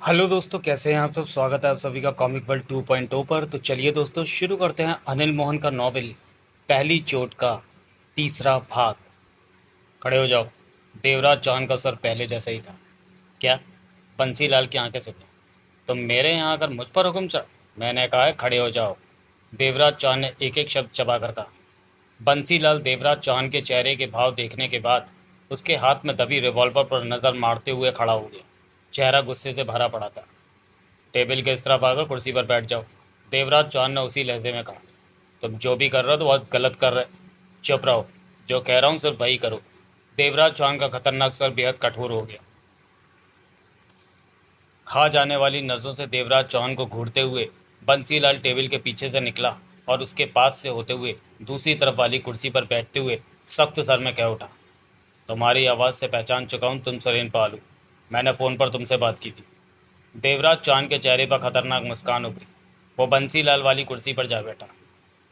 Hello दोस्तों, कैसे हैं आप सब। स्वागत है आप सभी का कॉमिक वर्ल्ड 2.0 पर। तो चलिए दोस्तों, शुरू करते हैं अनिल मोहन का नॉवेल पहली चोट का तीसरा भाग। खड़े हो जाओ। देवराज चौहान का सर पहले जैसा ही था। क्या? बंसीलाल की आंखें सूखी। तुम मेरे यहाँ आकर मुझ पर हुक्म चढ़। मैंने कहा है खड़े हो जाओ। देवराज चौहान ने एक एक शब्द चबा कर कहा। बंसीलाल देवराज चौहान के चेहरे के भाव देखने के बाद उसके हाथ में दबी रिवॉल्वर पर नजर मारते हुए खड़ा हो गया। चेहरा गुस्से से भरा पड़ा था। टेबल के इस तरफ आकर कुर्सी पर बैठ जाओ। देवराज चौहान ने उसी लहजे में कहा। तुम जो भी कर रहे हो तो बहुत गलत कर रहे। चुप रहो। जो कह रहा हूँ सिर्फ वही करो। देवराज चौहान का खतरनाक स्वर बेहद कठोर हो गया। खा जाने वाली नजरों से देवराज चौहान को घूरते हुए बंसीलाल टेबल के पीछे से निकला और उसके पास से होते हुए दूसरी तरफ वाली कुर्सी पर बैठते हुए सख्त स्वर में कह उठा। तुम्हारी आवाज़ से पहचान चुका हूँ, तुम सुरेन पालू। मैंने फ़ोन पर तुमसे बात की थी। देवराज चौहान के चेहरे पर खतरनाक मुस्कान उभरी। वो बंसीलाल वाली कुर्सी पर जा बैठा।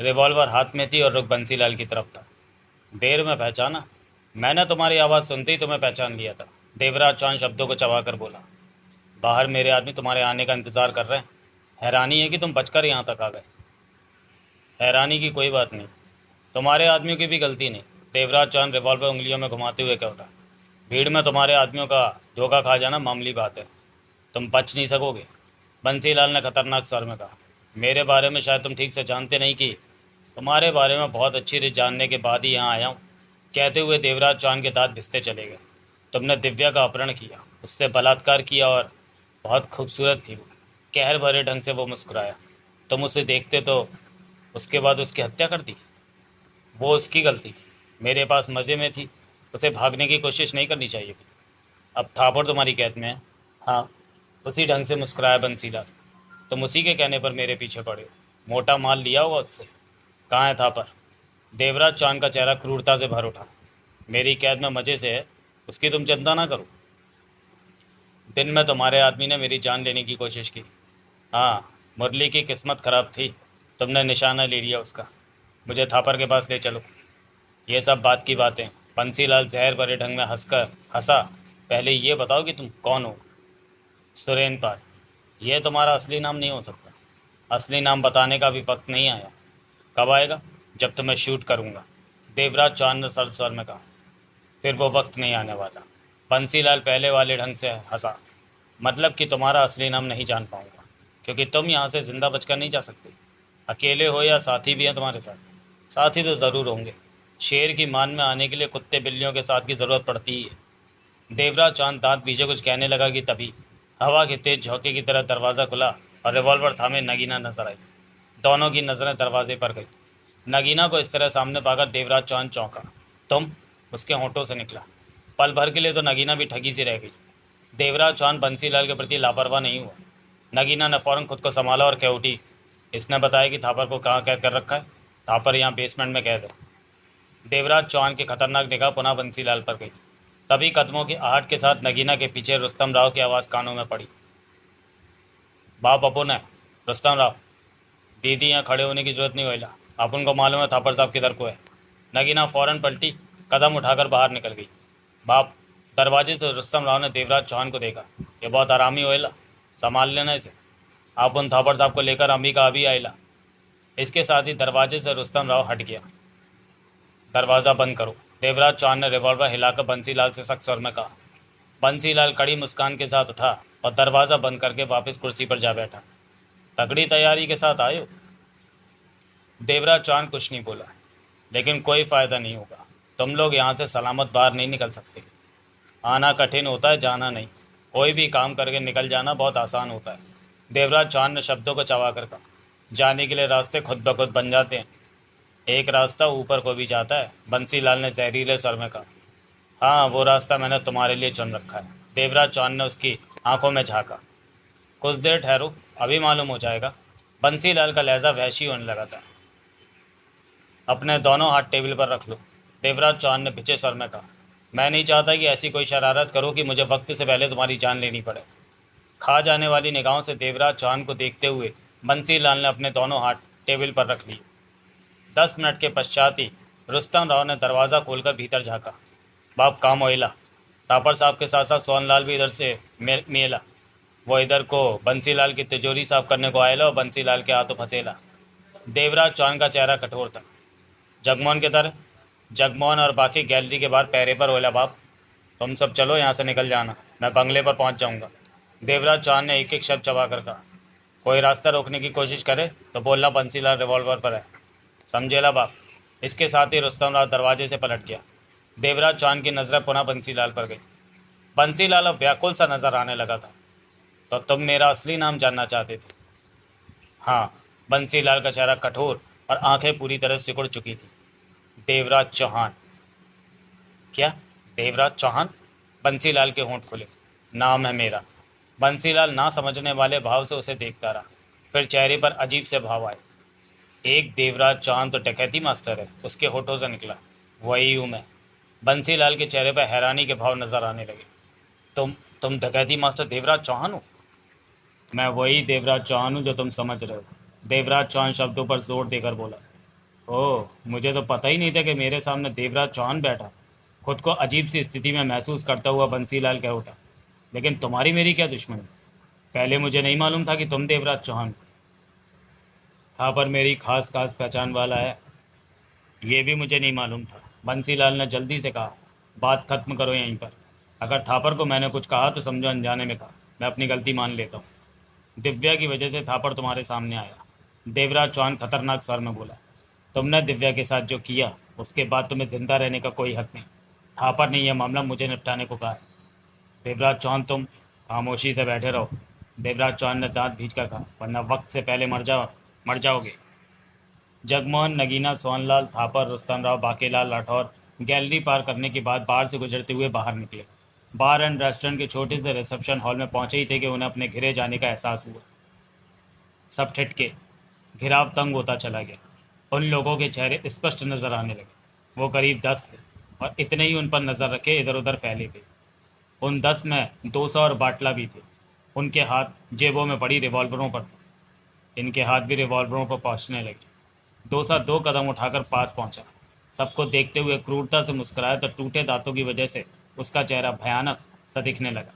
रिवॉल्वर हाथ में थी और रुख बंसीलाल की तरफ था। देर में पहचाना? मैंने तुम्हारी आवाज़ सुनते ही तुम्हें पहचान लिया था। देवराज चौहान शब्दों को चबाकर बोला। बाहर मेरे आदमी तुम्हारे आने का इंतजार कर रहे हैं। हैरानी है कि तुम बचकर यहाँ तक आ गए। हैरानी की कोई बात नहीं। तुम्हारे आदमियों की भी गलती नहीं। देवराज चौहान रिवॉल्वर उंगलियों में घुमाते हुए कह उठा। भीड़ में तुम्हारे आदमियों का धोखा खा जाना मामूली बात है। तुम बच नहीं सकोगे। बंसीलाल ने खतरनाक स्वर में कहा। मेरे बारे में शायद तुम ठीक से जानते नहीं कि तुम्हारे बारे में बहुत अच्छी रीत जानने के बाद ही यहाँ आया हूँ। कहते हुए देवराज चौहान के दांत भिसते चले गए। तुमने दिव्या का अपहरण किया, उससे बलात्कार किया और बहुत खूबसूरत थी वो। कहर भरे ढंग से वो मुस्कुराया। तुम उसे देखते तो उसके बाद उसकी हत्या कर दी। वो उसकी गलती थी। मेरे पास मज़े में थी। उसे भागने की कोशिश नहीं करनी चाहिए थी। अब थापड़ तुम्हारी कैद में है। हाँ, उसी ढंग से मुस्कुराया बंसीलाल। तुम उसी के कहने पर मेरे पीछे पड़े हो। मोटा माल लिया होगा उससे। कहाँ है थापर? देवराज चौहान का चेहरा क्रूरता से भर उठा। मेरी कैद में मज़े से है, उसकी तुम चिंता ना करो। दिन में तुम्हारे आदमी ने मेरी जान लेने की कोशिश की। हाँ, मुरली की किस्मत खराब थी। तुमने निशाना ले लिया उसका। मुझे थापर के पास ले चलो। ये सब बात की बातें। बंसीलाल जहर भरे ढंग में हंसकर हंसा। पहले ये बताओ कि तुम कौन हो? सुरेन पाल। यह तुम्हारा असली नाम नहीं हो सकता। असली नाम बताने का भी वक्त नहीं आया। कब आएगा? जब तुम्हें शूट करूंगा। देवराज चौहान ने सर्द स्वर में कहा। फिर वो वक्त नहीं आने वाला। बंसीलाल पहले वाले ढंग से हंसा। मतलब कि तुम्हारा असली नाम नहीं जान पाऊंगा, क्योंकि तुम यहाँ से जिंदा बचकर नहीं जा सकते। अकेले हो या साथी भी हैं तुम्हारे साथ? साथी तो ज़रूर होंगे। शेर की मान में आने के लिए कुत्ते बिल्लियों के साथ की ज़रूरत पड़ती ही है। देवराज चांद दांत पीछे कुछ कहने लगा कि तभी हवा के तेज झोंके की तरह दरवाज़ा खुला और रिवॉल्वर थामे नगीना नजर आई। दोनों की नज़रें दरवाजे पर गई। नगीना को इस तरह सामने पाकर देवराज चौहान चौंका। तुम? उसके होंठों से निकला। पल भर के लिए तो नगीना भी ठगी सी रह गई। देवराज चौहान बंसीलाल के प्रति लापरवाह नहीं हुआ। नगीना ने फौरन खुद को संभाला और कह उठी। इसने बताया कि थापर को कहाँ कैद कर रखा है? थापर यहाँ बेसमेंट में कैद है। देवराज चौहान की खतरनाक निगाह पुनः बंसीलाल पर गई। तभी कदमों की आहट के साथ नगीना के पीछे रुस्तम राव की आवाज़ कानों में पड़ी। बाप अपुन है। रुस्तम राव। दीदी, यहाँ खड़े होने की जरूरत नहीं होइला। अपन को मालूम है थापर साहब किधर को है। नगीना फौरन पलटी, कदम उठाकर बाहर निकल गई। बाप। दरवाजे से रुस्तम राव ने देवराज चौहान को देखा। ये बहुत आरामी होइला, संभाल लेना इसे। आप उन थापर साहब को लेकर अंबिका अभी आइला। इसके साथ ही दरवाजे से रुस्तम राव हट गया। दरवाज़ा बंद करो। देवराज चौहान ने रिवॉल्वर हिलाकर बंसीलाल से सख्त स्वर में कहा। बंसीलाल कड़ी मुस्कान के साथ उठा और दरवाज़ा बंद करके वापस कुर्सी पर जा बैठा। तगड़ी तैयारी के साथ आए हो। देवराज चौहान कुछ नहीं बोला। लेकिन कोई फ़ायदा नहीं होगा। तुम लोग यहाँ से सलामत बाहर नहीं निकल सकते। आना कठिन होता है, जाना नहीं। कोई भी काम करके निकल जाना बहुत आसान होता है। देवराज चौहान ने शब्दों को चबा कर कहा। जाने के लिए रास्ते खुद ब खुद बन जाते हैं। एक रास्ता ऊपर को भी जाता है। बंसीलाल ने जहरीले स्वर में कहा। हाँ, वो रास्ता मैंने तुम्हारे लिए चुन रखा है। देवराज चौहान ने उसकी आंखों में झांका। कुछ देर ठहरो, अभी मालूम हो जाएगा। बंसीलाल का लहजा वहशी होने लगा था। अपने दोनों हाथ टेबल पर रख लो। देवराज चौहान ने भिचे स्वर में कहा। मैं नहीं चाहता कि ऐसी कोई शरारत करो कि मुझे वक्त से पहले तुम्हारी जान लेनी पड़े। खा जाने वाली निगाहों से देवराज चौहान को देखते हुए बंसीलाल ने अपने दोनों हाथ टेबल पर रख लिए। 10 मिनट के पश्चात ही रुस्तम राव ने दरवाज़ा खोलकर भीतर झांका। बाप काम ओइला। तापर साहब के साथ साथ सोनलाल भी इधर से मेला। वो इधर को बंसीलाल की तिजोरी साफ करने को आएला और बंसीलाल के हाथों फंसेला। देवराज चौहान का चेहरा कठोर था। जगमोहन के तरह जगमोहन और बाकी गैलरी के बाहर पहरे पर बोला, बाप तुम सब चलो, यहाँ से निकल जाना, मैं बंगले पर पहुँच जाऊँगा। देवराज चौहान ने एक एक शब्द चबा कर कहा। कोई रास्ता रोकने की कोशिश करे तो बोलना बंसीलाल रिवॉल्वर पर है, समझेला बाप। इसके साथ ही रुस्तम राव दरवाजे से पलट गया। देवराज चौहान की नज़रें पुनः बंसीलाल पर गई। बंसीलाल अब व्याकुल सा नजर आने लगा था। तो तुम मेरा असली नाम जानना चाहते थे? हाँ। बंसीलाल का चेहरा कठोर और आंखें पूरी तरह सिकुड़ चुकी थी। देवराज चौहान। क्या? देवराज चौहान? बंसीलाल के होंठ खुले। नाम है मेरा। बंसीलाल ना समझने वाले भाव से उसे देखता रहा। फिर चेहरे पर अजीब से भाव आए। एक देवराज चौहान तो डकैती मास्टर है, उसके होठों से निकला। वही हूँ मैं। बंसीलाल के चेहरे पर हैरानी के भाव नजर आने लगे। तुम डकैती मास्टर देवराज चौहान हो? मैं वही देवराज चौहान हूँ जो तुम समझ रहे हो। देवराज चौहान शब्दों पर जोर देकर बोला। ओह, मुझे तो पता ही नहीं था कि मेरे सामने देवराज चौहान बैठा। खुद को अजीब सी स्थिति में महसूस करता हुआ बंसीलाल कह उठा, लेकिन तुम्हारी मेरी क्या दुश्मनी? पहले मुझे नहीं मालूम था कि तुम देवराज चौहान था, पर मेरी खास खास पहचान वाला है, ये भी मुझे नहीं मालूम था। बंसीलाल ने जल्दी से कहा, बात खत्म करो यहीं पर। अगर थापर को मैंने कुछ कहा तो समझो अनजाने में कहा, मैं अपनी गलती मान लेता हूँ। दिव्या की वजह से थापर तुम्हारे सामने आया। देवराज चौहान खतरनाक स्वर में बोला। तुमने दिव्या के साथ जो किया, उसके बाद तुम्हें जिंदा रहने का कोई हक नहीं। थापर ने यह मामला मुझे निपटाने को कहा है। देवराज चौहान, तुम खामोशी से बैठे रहो। देवराज चौहान ने दांत भींच कर कहा, वरना वक्त से पहले मर जाओगे। जगमोहन, नगीना, सोहनलाल, थापर, रुस्तम राव, बाकेलाल राठौर गैलरी पार करने के बाद बाहर से गुजरते हुए बाहर निकले। बार एंड रेस्टोरेंट के छोटे से रिसेप्शन हॉल में पहुंचे ही थे कि उन्हें अपने घिरे जाने का एहसास हुआ। सब ठिठके। घिराव तंग होता चला गया। उन लोगों के चेहरे स्पष्ट नजर आने लगे। वो करीब 10 थे और इतने ही उन पर नजर रखे इधर उधर फैले थे। उन 10 में डोसा और बाटला भी थे। उनके हाथ जेबों में पड़ी रिवॉल्वरों पर थे। इनके हाथ भी रिवॉल्वरों पर पहुंचने लगे। डोसा 2 कदम उठाकर पास पहुंचा। सबको देखते हुए क्रूरता से मुस्कुराया तो टूटे दांतों की वजह से उसका चेहरा भयानक सा दिखने लगा।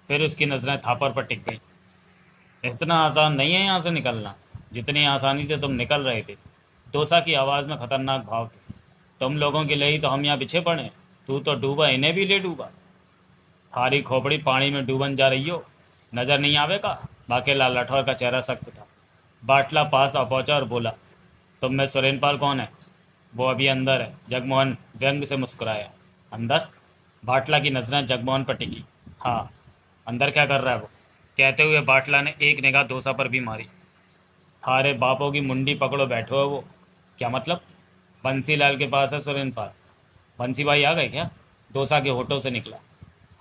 फिर उसकी नज़रें थापर पर टिक गईं। इतना आसान नहीं है यहाँ से निकलना, जितनी आसानी से तुम निकल रहे थे। डोसा की आवाज़ में खतरनाक भाव थे। तुम लोगों के लिए ही तो हम यहाँ पीछे पड़े। तू तो डूबा, इन्हें भी ले डूबा। थारी खोपड़ी पानी में डूबन जा रही हो, नजर नहीं आवे का? बाकेलाल राठौर का चेहरा सख्त था। बाटला पास आ पहुंचा और बोला, तुम में सुरेनपाल कौन है? वो अभी अंदर है। जगमोहन व्यंग से मुस्कुराया। अंदर? बाटला की नजरें जगमोहन पर टिकी। हाँ, अंदर क्या कर रहा है वो? कहते हुए बाटला ने एक निगाह डोसा पर भी मारी। थारे बापों की मुंडी पकड़ो, बैठो है वो। क्या मतलब? बंसीलाल के पास है सुरेनपाल। बंसी भाई आ गए क्या? डोसा के होठों से निकला।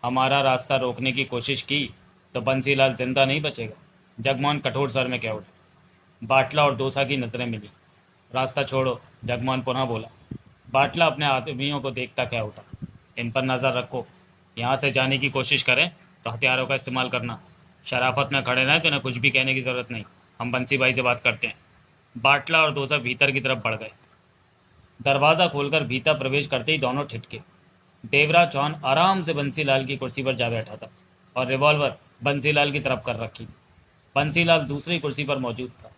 हमारा रास्ता रोकने की कोशिश की तो बंसीलाल जिंदा नहीं बचेगा। जगमोहन कठोर स्वर में कह उठा। बाटला और डोसा की नज़रें मिली। रास्ता छोड़ो, जगमोहन पुनः बोला। बाटला अपने आदमियों को देखता कह उठा, इन पर नज़र रखो। यहाँ से जाने की कोशिश करें तो हथियारों का इस्तेमाल करना। शराफत में खड़े रहें तो इन्हें कुछ भी कहने की ज़रूरत नहीं। हम बंसी भाई से बात करते हैं। बाटला और डोसा भीतर की तरफ बढ़ गए। दरवाज़ा खोलकर भीतर प्रवेश करते ही दोनों ठिठके। देवराज चौहान आराम से बंसीलाल की कुर्सी पर जा बैठा था और रिवॉल्वर बंसीलाल की तरफ कर रखी। बंसीलाल दूसरी कुर्सी पर मौजूद था।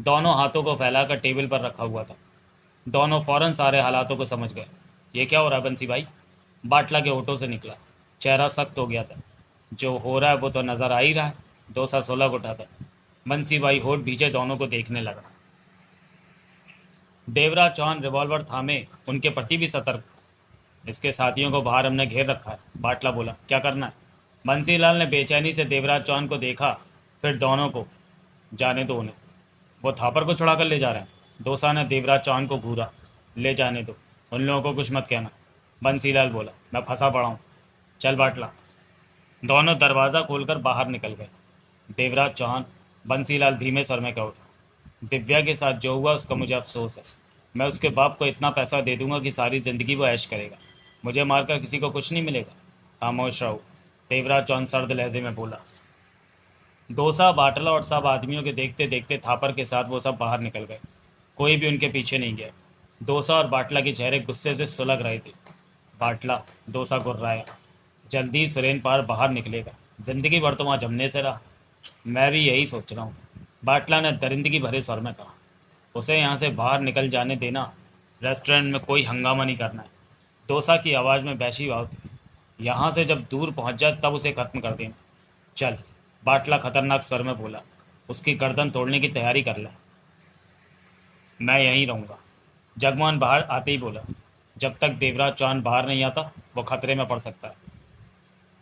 दोनों हाथों को फैलाकर टेबल पर रखा हुआ था। दोनों फौरन सारे हालातों को समझ गए। ये क्या हो रहा है बंसी भाई? बाटला के होठों से निकला। चेहरा सख्त हो गया था। जो हो रहा है वो तो नज़र आ ही रहा है। डोसा सुलग उठा था। बंसी भाई होठ भीजे दोनों को देखने लगा। देवराज चौहान रिवॉल्वर थामे, उनके पट्टी भी सतर्क। इसके साथियों को बाहर हमने घेर रखा है। बाटला बोला, क्या करना है? बंसीलाल ने बेचैनी से देवराज चौहान को देखा, फिर दोनों को। जाने दो उन्हें, वो थापर को छुड़ा कर ले जा रहे हैं। डोसा ने देवराज चौहान को घूरा। ले जाने दो, उन लोगों को कुछ मत कहना। बंसीलाल बोला, मैं फंसा पड़ा हूँ। चल बाटला। दोनों दरवाज़ा खोलकर बाहर निकल गए। देवराज चौहान। बंसीलाल धीमे स्वर में कह उठा, दिव्या के साथ जो हुआ उसका मुझे अफसोस है। मैं उसके बाप को इतना पैसा दे दूंगा कि सारी ज़िंदगी वो ऐश करेगा। मुझे मारकर किसी को कुछ नहीं मिलेगा। खामोश रहो, देवराज चौहान सर्द लहजे में बोला। डोसा, बाटला और सब आदमियों के देखते देखते थापर के साथ वो सब बाहर निकल गए। कोई भी उनके पीछे नहीं गया। डोसा और बाटला के चेहरे गुस्से से सुलग रहे थे। बाटला, डोसा गुर्राया, जल्दी सुरेन पार बाहर निकलेगा। जिंदगी भर तो वहाँ जमने से रहा। मैं भी यही सोच रहा हूँ, बाटला ने दरिंदगी भरे स्वर में कहा। उसे यहाँ से बाहर निकल जाने देना। रेस्टोरेंट में कोई हंगामा नहीं करना है। डोसा की आवाज़ में वैसी भाव थी। यहाँ से जब दूर पहुँच जाए तब उसे खत्म कर देना। चल, बाटला खतरनाक स्वर में बोला। उसकी गर्दन तोड़ने की तैयारी कर ले। मैं यहीं रहूँगा, जगमोहन बाहर आते ही बोला। जब तक देवराज चौहान बाहर नहीं आता वो खतरे में पड़ सकता है।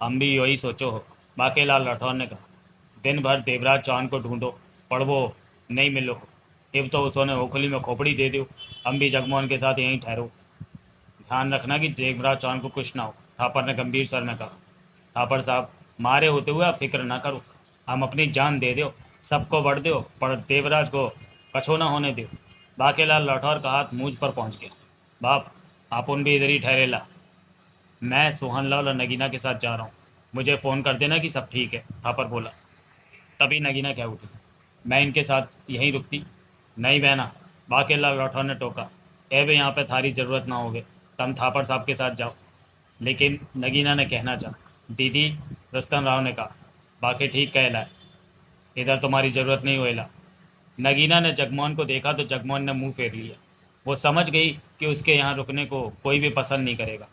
हम भी यही सोचो हो, बाकेलाल राठौर ने कहा। दिन भर देवराज चौहान को ढूंढो, पढ़वो, नहीं मिलो। अब तो उसने ओखली में खोपड़ी दे दो। हम भी जगमोहन के साथ यहीं ठहरो। ध्यान रखना कि देवराज चौहान को कुछ ना हो, थापर ने गंभीर स्वर में कहा। थापर साहब, मारे होते हुए आप फिक्र ना करो। हम अपनी जान दे दो, सबको बढ़ दो, पर देवराज को कछो ना होने दो। बाकेलाल राठौर का हाथ मूंछ पर पहुंच गया। बाप, आप उन भी इधर ही ठहरेला। मैं सोहनलाल और नगीना के साथ जा रहा हूँ। मुझे फ़ोन कर देना कि सब ठीक है, थापर बोला। तभी नगीना क्या उठी। मैं इनके साथ यहीं रुकती। नहीं बहना, बाकेलाल राठौर ने टोका। एवे यहाँ पे थारी ज़रूरत ना होगे, तुम थापर साहब के साथ जाओ। लेकिन नगीना ने कहना चाहा। दीदी, रुस्तम राव ने कहा, बाकी ठीक कहला है, इधर तुम्हारी ज़रूरत नहीं होएला। नगीना ने जगमोहन को देखा तो जगमोहन ने मुंह फेर लिया। वो समझ गई कि उसके यहाँ रुकने को कोई भी पसंद नहीं करेगा,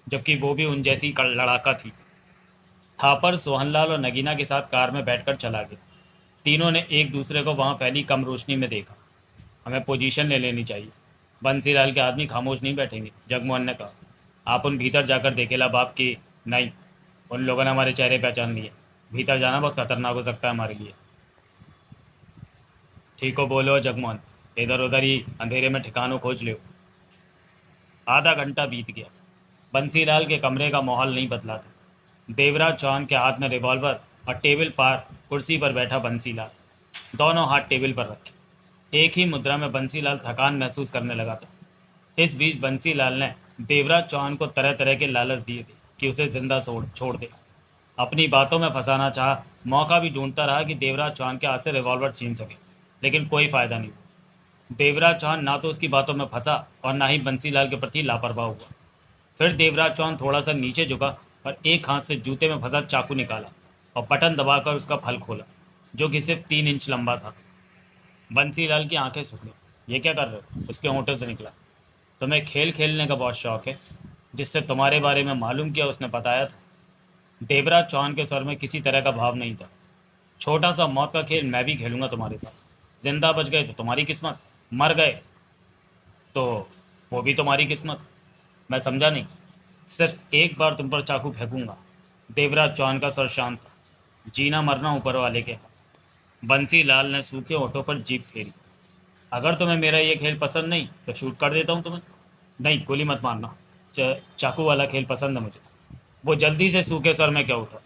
जबकि वो भी उन जैसी लड़ाका थी। थापर सोहनलाल और नगीना के साथ कार में बैठकर चला गया। तीनों ने एक दूसरे को वहां फैली कम रोशनी में देखा। हमें पोजीशन ले लेनी चाहिए। बंसीलाल के आदमी खामोश नहीं बैठेंगे, जगमोहन ने कहा। आप उन भीतर जाकर देखेला बाप की। नहीं, उन लोगों ने हमारे चेहरे पहचान लिए। भीतर जाना बहुत खतरनाक हो सकता है हमारे लिए। ठीक हो बोलो जगमोहन, इधर उधर ही अंधेरे में ठिकानों खोज लो। आधा घंटा बीत गया। बंसीलाल के कमरे का माहौल नहीं बदला था। देवराज चौहान के हाथ में रिवॉल्वर और टेबल पार कुर्सी पर बैठा बंसीलाल, दोनों हाथ टेबल पर रखे। एक ही मुद्रा में बंसीलाल थकान महसूस करने लगा था। इस बीच बंसीलाल ने देवराज चौहान को तरह तरह के लालच दिए थे कि उसे जिंदा छोड़ छोड़ दे। अपनी बातों में फंसाना चाहा, मौका भी ढूंढता रहा कि देवराज चौहान के हाथ से रिवॉल्वर छीन सके, लेकिन कोई फायदा नहीं। देवराज चौहान ना तो उसकी बातों में फंसा और ना ही बंसीलाल के प्रति लापरवाह हुआ। फिर देवराज चौहान थोड़ा सा नीचे झुका और एक हाथ से जूते में फंसा चाकू निकाला और बटन दबाकर उसका फल खोला, जो कि सिर्फ 3 इंच लंबा था। बंसीलाल की आंखें सूख गईं। ये क्या कर रहे हो? उसके होंठों से निकला। तुम्हें खेल खेलने का बहुत शौक है। जिससे तुम्हारे बारे में मालूम किया उसने बताया था। देवराज चौहान के स्वर में किसी तरह का भाव नहीं था। छोटा सा मौत का खेल मैं भी खेलूंगा तुम्हारे साथ। जिंदा बच गए तो तुम्हारी किस्मत, मर गए तो वो भी तुम्हारी किस्मत। मैं समझा नहीं। सिर्फ एक बार तुम पर चाकू फेंकूंगा। देवराज चौहान का स्वर शांत था। जीना मरना ऊपर वाले के हाथ। बंसी लाल ने सूखे होठों पर जीभ फेरी। अगर तुम्हें मेरा ये खेल पसंद नहीं तो शूट कर देता हूँ तुम्हें। नहीं, गोली मत मारना। चाकू वाला खेल पसंद है मुझे। वो जल्दी से सूखे स्वर में क्या उठा।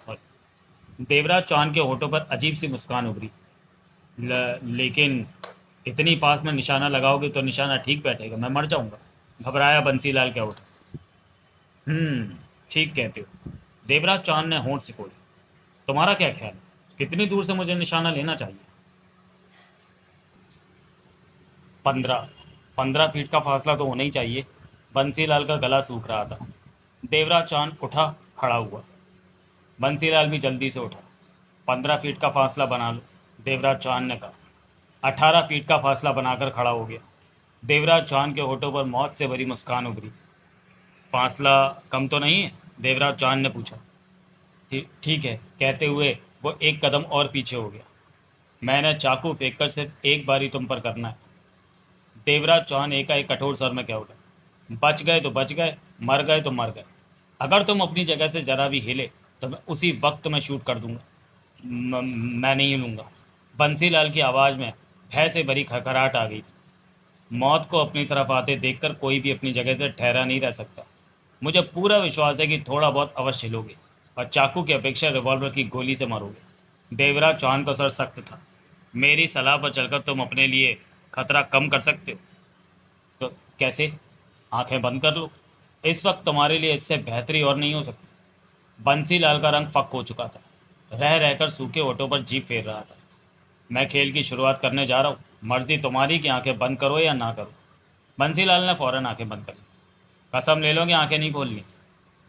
और देवराज चौहान के होठों पर अजीब सी मुस्कान उभरी। लेकिन इतनी पास में निशाना लगाओगे तो निशाना ठीक बैठेगा, मैं मर जाऊंगा। घबराया बंसीलाल क्या उठा। हम्म, ठीक कहते हो। देवराज चौहान ने होंठ सिकोड़े। तुम्हारा क्या ख्याल है, कितनी दूर से मुझे निशाना लेना चाहिए? 15। 15 फीट का फासला तो होना ही चाहिए। बंसीलाल का गला सूख रहा था। देवराज चौहान उठा, खड़ा हुआ। बंसीलाल भी जल्दी से उठा। 15 फीट का फासला बना लो, देवराज चौहान ने कहा। 18 फीट का फासला बनाकर खड़ा हो गया। देवराज चौहान के होठों पर मौत से भरी मुस्कान उभरी। फासला कम तो नहीं है? देवराज चौहान ने पूछा। ठीक है, कहते हुए वो एक कदम और पीछे हो गया। मैंने चाकू फेंककर सिर्फ एक बारी तुम पर करना है। देवराज चौहान एकाएक कठोर स्वर में कह उठा। बच गए तो बच गए, मर गए तो मर गए। अगर तुम अपनी जगह से जरा भी हिले तो मैं उसी वक्त में शूट कर दूंगा। मैं नहीं हिलूंगा। बंसीलाल की आवाज़ में भय से भरी खड़खड़ाहट आ गई। मौत को अपनी तरफ आते देखकर कोई भी अपनी जगह से ठहरा नहीं रह सकता। मुझे पूरा विश्वास है कि थोड़ा बहुत अवश्य हिलोगे और चाकू की अपेक्षा रिवॉल्वर की गोली से मारोगे। देवराज चौहान का सर सख्त था। मेरी सलाह पर चलकर तुम अपने लिए खतरा कम कर सकते हो। तो कैसे? आंखें बंद कर लो। इस वक्त तुम्हारे लिए इससे बेहतरी और नहीं हो सकती। बंसीलाल का रंग फक हो चुका था। रह रहकर सूखे ओठों पर जीभ फेर रहा था। मैं खेल की शुरुआत करने जा रहा हूँ। मर्जी तुम्हारी कि आंखें बंद करो या ना करो। बंसीलाल ने फौरन आंखें बंद कर ली। कसम ले लो कि आंखें नहीं खोलनी।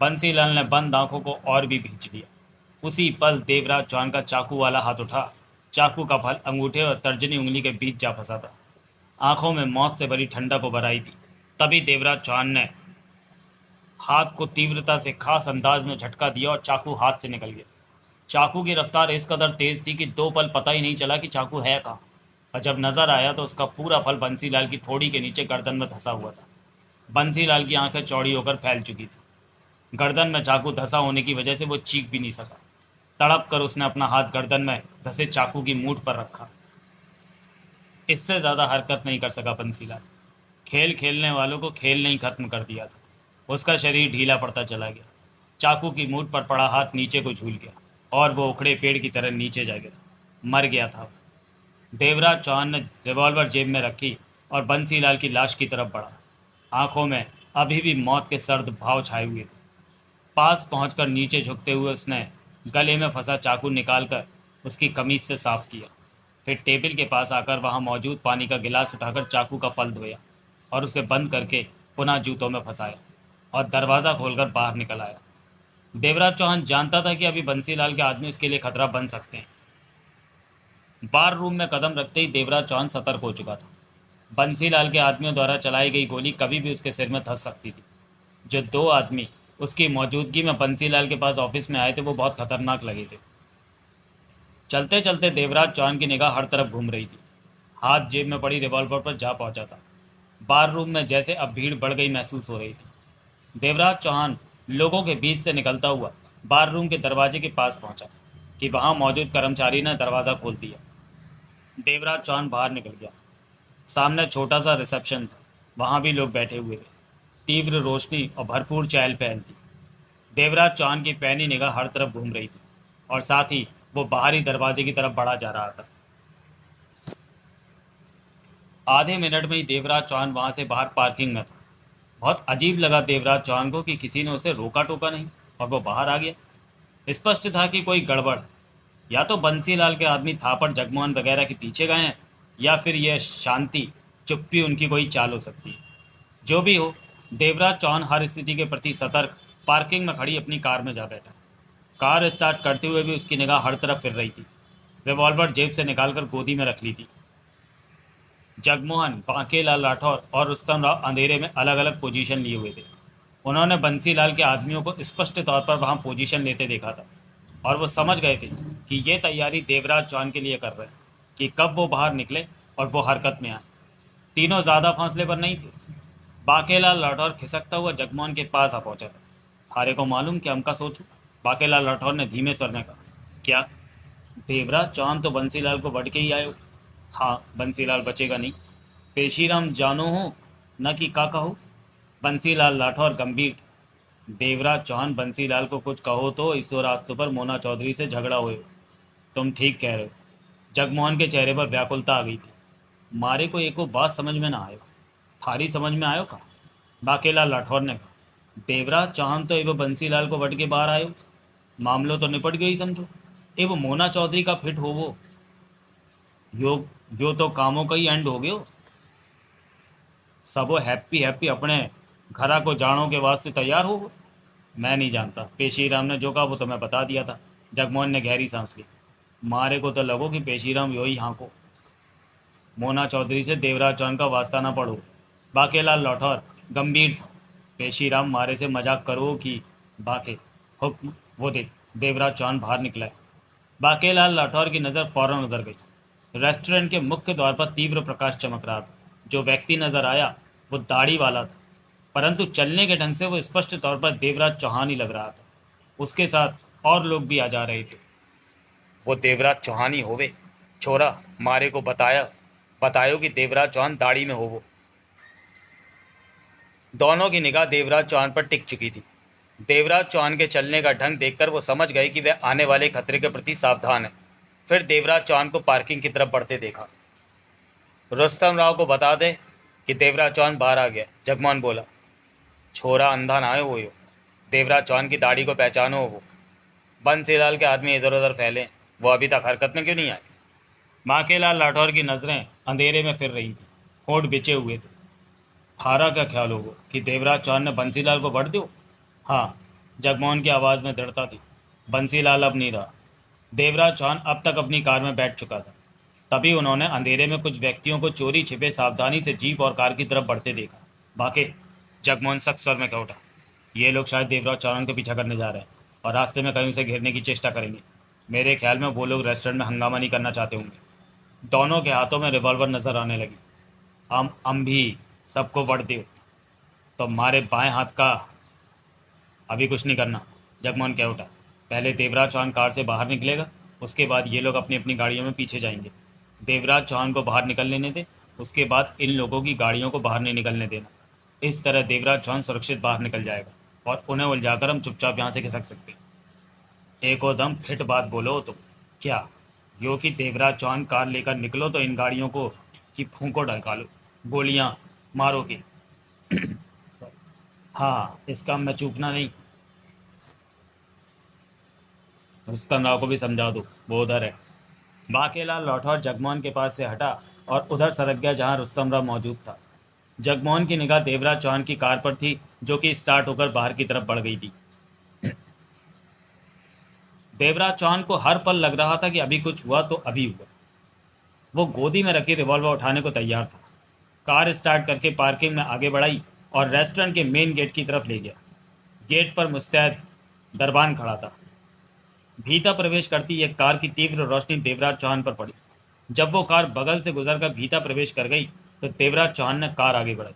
बंसीलाल ने बंद आंखों को और भी भींच लिया। उसी पल देवराज चौहान का चाकू वाला हाथ उठा। चाकू का फल अंगूठे और तर्जनी उंगली के बीच जा फंसा था। आंखों में मौत से भरी ठंडक उभर आई थी। तभी देवराज चौहान ने हाथ को तीव्रता से खास अंदाज में झटका दिया और चाकू हाथ से निकल गया। चाकू की रफ्तार इस कदर तेज थी कि 2 पल पता ही नहीं चला कि चाकू है कहाँ। और जब नजर आया तो उसका पूरा फल बंसीलाल की थोड़ी के नीचे गर्दन में धंसा हुआ था। बंसीलाल की आंखें चौड़ी होकर फैल चुकी थी। गर्दन में चाकू धंसा होने की वजह से वो चीख भी नहीं सका। तड़प कर उसने अपना हाथ गर्दन में धंसे चाकू की मूठ पर रखा। इससे ज्यादा हरकत नहीं कर सका बंसीलाल। खेल खेलने वालों को खेल नहीं खत्म कर दिया था। उसका शरीर ढीला पड़ता चला गया। चाकू की मूठ पर पड़ा हाथ नीचे को झूल गया और वो उखड़े पेड़ की तरह नीचे जा गिरा। मर गया था। देवराज चौहान ने रिवॉल्वर जेब में रखी और बंसीलाल की लाश की तरफ बढ़ा। आंखों में अभी भी मौत के सर्द भाव छाए हुए थे। पास पहुंचकर नीचे झुकते हुए उसने गले में फंसा चाकू निकालकर उसकी कमीज से साफ किया। फिर टेबल के पास आकर वहां मौजूद पानी का गिलास उठाकर चाकू का फल धोया और उसे बंद करके पुनः जूतों में फंसाया और दरवाज़ा खोलकर बाहर निकल आया। देवराज चौहान जानता था कि अभी बंसीलाल के आदमी उसके लिए खतरा बन सकते हैं। बार रूम में कदम रखते ही देवराज चौहान सतर्क हो चुका था। बंसीलाल के आदमियों द्वारा चलाई गई गोली कभी भी उसके सिर में धंस सकती थी। जो 2 आदमी उसकी मौजूदगी में बंसीलाल के पास ऑफिस में आए थे वो बहुत खतरनाक लगे थे। चलते चलते देवराज चौहान की निगाह हर तरफ घूम रही थी। हाथ जेब में पड़ी रिवॉल्वर पर जा पहुंचा था। बार रूम में जैसे अब भीड़ बढ़ गई महसूस हो रही थी। देवराज चौहान लोगों के बीच से निकलता हुआ बार रूम के दरवाजे के पास पहुंचा कि वहां मौजूद कर्मचारी ने दरवाज़ा खोल दिया। देवराज चौहान बाहर निकल गया। सामने छोटा सा रिसेप्शन था। वहां भी लोग बैठे हुए थे। तीव्र रोशनी और भरपूर चहल पहल थी। देवराज चौहान की पैनी निगाह हर तरफ घूम रही थी और साथ ही वो बाहरी दरवाजे की तरफ बढ़ा जा रहा था। आधे मिनट में ही देवराज चौहान वहां से बाहर पार्किंग में था। बहुत अजीब लगा देवराज चौहान को कि किसी ने उसे रोका टोका नहीं और वो बाहर आ गया। स्पष्ट था कि कोई गड़बड़। या तो बंसीलाल के आदमी थापड़ जगमोहन वगैरह के पीछे गए हैं या फिर यह शांति चुप्पी उनकी कोई चाल हो सकती है। जो भी हो, देवराज चौहान हर स्थिति के प्रति सतर्क पार्किंग में खड़ी अपनी कार में जा बैठा। कार स्टार्ट करते हुए भी उसकी निगाह हर तरफ फिर रही थी। रिवॉल्वर जेब से निकालकर गोदी में रख ली थी। जगमोहन, बांकेलाल राठौर और रुस्तम राव अंधेरे में अलग अलग पोजीशन लिए हुए थे। उन्होंने बंसीलाल के आदमियों को स्पष्ट तौर पर वहां पोजीशन लेते देखा था और वो समझ गए थे कि ये तैयारी देवराज चौहान के लिए कर रहे हैं कि कब वो बाहर निकले और वो हरकत में आए। तीनों ज़्यादा फासले पर नहीं थे। बांकेलाल राठौर खिसकता हुआ जगमोहन के पास आ पहुंचा था। थारे को मालूम कि हम का सोचूं? बांकेलाल राठौर ने धीमे स्वर में कहा। क्या? देवराज चौहान तो बंसीलाल को बढ़ के ही आयो। हाँ, बंसीलाल बचेगा नहीं। पेशीराम जानो हो न कि का कहो। बंसीलाल राठौर गंभीर थे। देवराज चौहान, बंसीलाल को कुछ कहो तो ईश्वर रास्तों पर मोना चौधरी से झगड़ा हुए। तुम ठीक कह रहे हो। जगमोहन के चेहरे पर व्याकुलता आ गई थी। मारे को एको बात समझ में ना आयो। थारी समझ में आयो का? बाकेलाल राठौर ने कहा। देवराज चौहान तो एवं बंसीलाल को वट के बाहर आयो। मामलो तो निपट गई समझो। एवं मोना चौधरी का फिट हो वो यो यो तो कामों का ही एंड हो गयो। सबो हैप्पी हैप्पी अपने घरा को जानो के वास्ते तैयार हो गए। मैं नहीं जानता। पेशीराम ने जो कहा वो तो मैं बता दिया था। जगमोहन ने गहरी सांस ली। मारे को तो लगो कि पेशीराम यो ही हाँ को। मोना चौधरी से देवराज चौहान का वास्ता ना पड़ो। बाकेलाल राठौर गंभीर था। पेशीराम, मारे से मजाक करो कि बाके हुक्म वो देख। देवराज चौहान बाहर निकला है। बाकेलाल राठौर की नज़र फौरन उधर गई। रेस्टोरेंट के मुख्य द्वार पर तीव्र प्रकाश चमक रहा था। जो व्यक्ति नजर आया वो दाढ़ी वाला था, परंतु चलने के ढंग से वो स्पष्ट तौर पर देवराज चौहान ही लग रहा था। उसके साथ और लोग भी आ जा रहे थे। वो देवराज चौहान ही होवे। छोरा, मारे को बतायो कि देवराज चौहान दाढ़ी में होवो। दोनों की निगाह देवराज चौहान पर टिक चुकी थी। देवराज चौहान के चलने का ढंग देखकर वो समझ गए कि वह आने वाले खतरे के प्रति सावधान है। फिर देवराज चौहान को पार्किंग की तरफ बढ़ते देखा। रुस्तम राव को बता दे कि देवराज चौहान बाहर आ गया, जगमोहन बोला। छोरा अंधा ना आयो वो यो। देवराज चौहान की दाढ़ी को पहचानो वो। बंसीलाल के आदमी इधर उधर फैले, वो अभी तक हरकत में क्यों नहीं आए? माकेलाल राठौर की नज़रें अंधेरे में फिर रही थी। होंठ बिछे हुए थे। थारा क्या ख्याल होगा कि देवराज चौहान ने बंसीलाल को बढ़ दो? हाँ, जगमोहन की आवाज़ में दृढ़ता थी। बंसीलाल अब नहीं रहा। देवराज चौहान अब तक अपनी कार में बैठ चुका था। तभी उन्होंने अंधेरे में कुछ व्यक्तियों को चोरी छिपे सावधानी से जीप और कार की तरफ बढ़ते देखा। बाके, जगमोहन सख्त स्वर में कह उठा। ये लोग शायद देवराज चौहान का पीछा करने जा रहे हैं और रास्ते में कहीं उसे घेरने की चेष्टा करेंगे। मेरे ख्याल में वो लोग रेस्टोरेंट में हंगामा नहीं करना चाहते होंगे। दोनों के हाथों में रिवॉल्वर नजर आने लगी। हम भी सबको वोट दो। तो हमारे बाएं हाथ का अभी कुछ नहीं करना, जगमोहन कह उठा। पहले देवराज चौहान कार से बाहर निकलेगा, उसके बाद ये लोग अपनी अपनी गाड़ियों में पीछे जाएंगे। देवराज चौहान को बाहर निकल लेने दे, उसके बाद इन लोगों की गाड़ियों को बाहर नहीं निकलने देना। इस तरह देवराज चौहान सुरक्षित बाहर निकल जाएगा और उन्हें उलझाकर हम चुपचाप यहाँ से खिसक सकते हैं। एक और दम फिट बात बोलो तो क्या यो कि देवराज चौहान कार लेकर निकलो तो इन गाड़ियों को कि फूंको ढलका लो, गोलियां मारो कि हाँ, इस काम में चूकना नहीं। रुस्तम राव को भी समझा दो, वो उधर है। बाकेलाल लौटा और जगमोहन के पास से हटा और उधर सरक गया जहां रुस्तम राव मौजूद था। जगमोहन की निगाह देवराज चौहान की कार पर थी, जो कि स्टार्ट होकर बाहर की तरफ बढ़ गई थी। देवराज चौहान को हर पल लग रहा था कि अभी कुछ हुआ तो अभी हुआ। वो गोदी में रखी रिवॉल्वर उठाने को तैयार था। कार स्टार्ट करके पार्किंग में आगे बढ़ाई और रेस्टोरेंट के मेन गेट की तरफ ले गया। गेट पर मुस्तैद दरबान खड़ा था। भीतर प्रवेश करती एक कार की तीव्र रोशनी देवराज चौहान पर पड़ी। जब वो कार बगल से गुजरकर भीतर प्रवेश कर गई तो देवराज चौहान ने कार आगे बढ़ाई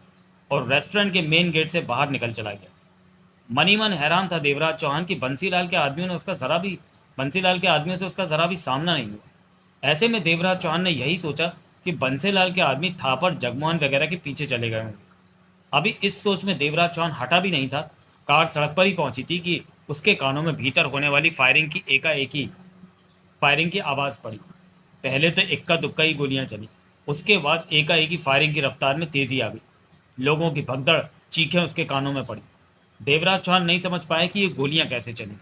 और रेस्टोरेंट के मेन गेट से बाहर निकल चला गया। मनी मन हैरान था देवराज चौहान की बंसीलाल के आदमियों से उसका जरा भी सामना नहीं हुआ। ऐसे में देवराज चौहान ने यही सोचा कि बंसीलाल के आदमी थापर जगमोहन वगैरह के पीछे चले गए होंगे। अभी इस सोच में देवराज चौहान हटा भी नहीं था। कार सड़क पर ही पहुंची थी कि उसके कानों में भीतर होने वाली फायरिंग की आवाज़ पड़ी। पहले तो इक्का दुक्का ही गोलियां चली, उसके बाद एकाएक ही फायरिंग की रफ्तार में तेजी आ गई। लोगों की भगदड़ चीखें उसके कानों में पड़ी। देवराज चौहान नहीं समझ पाए कि ये गोलियां कैसे चली,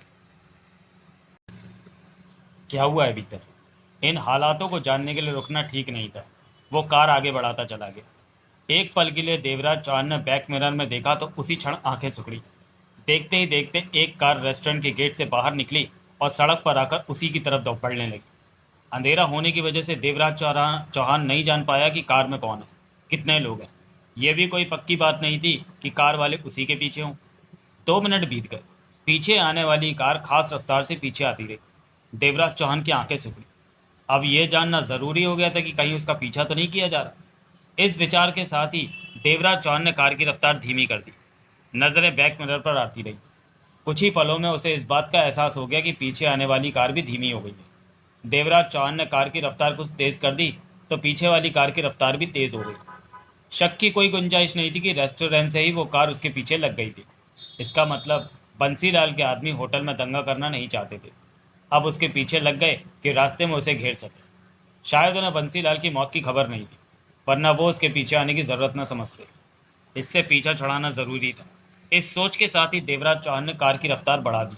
क्या हुआ है भीतर। इन हालातों को जानने के लिए रुकना ठीक नहीं था। वो कार आगे बढ़ाता चला गया। एक पल के लिए देवराज चौहान ने बैक मिरर में देखा तो उसी क्षण आंखें सिकुड़ी। देखते ही देखते एक कार रेस्टोरेंट के गेट से बाहर निकली और सड़क पर आकर उसी की तरफ दौड़ने लगी। अंधेरा होने की वजह से देवराज चौहान नहीं जान पाया कि कार में कौन है, कितने लोग हैं। यह भी कोई पक्की बात नहीं थी कि कार वाले उसी के पीछे हों। 2 मिनट बीत गए। पीछे आने वाली कार खास रफ्तार से पीछे आती रही। देवराज चौहान की आंखें सिकुड़ी। अब यह जानना जरूरी हो गया था कि कहीं उसका पीछा तो नहीं किया जा रहा। इस विचार के साथ ही देवराज चौहान ने कार की रफ्तार धीमी कर दी। नजरें बैक मिरर पर आती रही। कुछ ही पलों में उसे इस बात का एहसास हो गया कि पीछे आने वाली कार भी धीमी हो गई है। देवराज चौहान ने कार की रफ्तार कुछ तेज कर दी तो पीछे वाली कार की रफ्तार भी तेज हो गई। शक की कोई गुंजाइश नहीं थी कि रेस्टोरेंट से ही वो कार उसके पीछे लग गई थी। इसका मतलब बंसीलाल के आदमी होटल में दंगा करना नहीं चाहते थे। अब उसके पीछे लग गए कि रास्ते में उसे घेर सके। शायद उन्हें बंसीलाल की मौत की खबर नहीं थी, वरना वो उसके पीछे आने की ज़रूरत न समझते। इससे पीछा छुड़ाना ज़रूरी था। इस सोच के साथ ही देवराज चौहान ने कार की रफ्तार बढ़ा दी।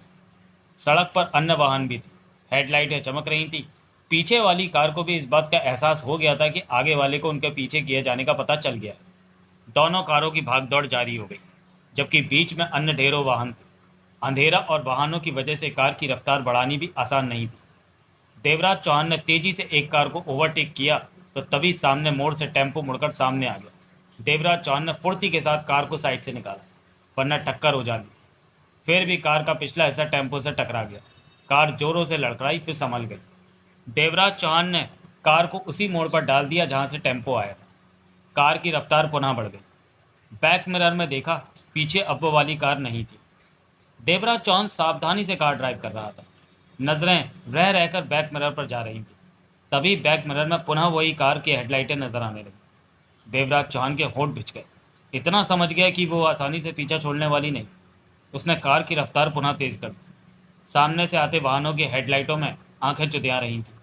सड़क पर अन्य वाहन भी थे। हेडलाइटें चमक रही थी। पीछे वाली कार को भी इस बात का एहसास हो गया था कि आगे वाले को उनके पीछे किए जाने का पता चल गया। दोनों कारों की भागदौड़ जारी हो गई, जबकि बीच में अन्य ढेरों वाहन थे। अंधेरा और वाहनों की वजह से कार की रफ्तार बढ़ानी भी आसान नहीं थी। देवराज चौहान ने तेजी से एक कार को ओवरटेक किया तो तभी सामने मोड़ से टेम्पो मुड़कर सामने आ गया। देवराज चौहान ने फुर्ती के साथ कार को साइड से निकाला, वरना टक्कर हो जानी। फिर भी कार का पिछला हिस्सा टेम्पो से टकरा गया। कार जोरों से लड़खड़ाई फिर संभल गई। देवराज चौहान ने कार को उसी मोड़ पर डाल दिया जहां से टेम्पो आया था। कार की रफ्तार पुनः बढ़ गई। बैक मिरर में देखा, पीछे अब वो वाली कार नहीं थी। देवराज चौहान सावधानी से कार ड्राइव कर रहा था। नजरें रह रहकर बैक मिरर पर जा रही थी। तभी बैक मिरर में पुनः वही कार की हेडलाइटें नजर आने लगी। देवराज चौहान के होंठ भिज गए। इतना समझ गया कि वो आसानी से पीछा छोड़ने वाली नहीं। उसने कार की रफ्तार पुनः तेज कर दी। सामने से आते वाहनों की हेडलाइटों में आंखें चुदिया रही थीं।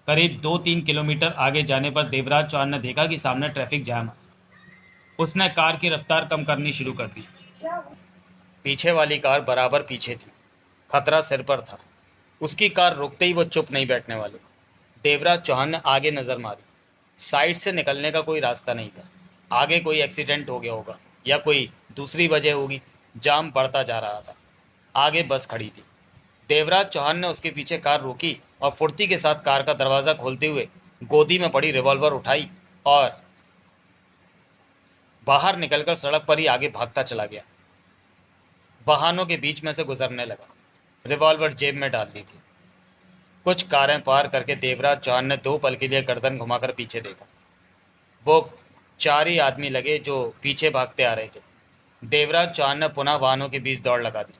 करीब 2-3 किलोमीटर आगे जाने पर देवराज चौहान ने देखा कि सामने ट्रैफिक जाम है। उसने कार की रफ्तार कम करनी शुरू कर दी। पीछे वाली कार बराबर पीछे थी। खतरा सिर पर था। उसकी कार रुकते ही वो चुप नहीं बैठने वाली। देवराज चौहान ने आगे नजर मारी। साइड से निकलने का कोई रास्ता नहीं था। आगे कोई एक्सीडेंट हो गया होगा या कोई दूसरी वजह होगी। जाम बढ़ता जा रहा था। आगे बस खड़ी थी। देवराज चौहान ने उसके पीछे कार रोकी और फुर्ती के साथ कार का दरवाजा खोलते हुए गोदी में पड़ी रिवॉल्वर उठाई और बाहर निकलकर सड़क पर ही आगे भागता चला गया। वाहनों के बीच में से गुजरने लगा। रिवॉल्वर जेब में डाल ली थी। कुछ कारें पार करके देवराज चौहान ने 2 पल के लिए गर्दन घुमाकर पीछे देखा। वो 4 ही आदमी लगे जो पीछे भागते आ रहे थे। देवराज चौहान ने पुनः वाहनों के बीच दौड़ लगा दी।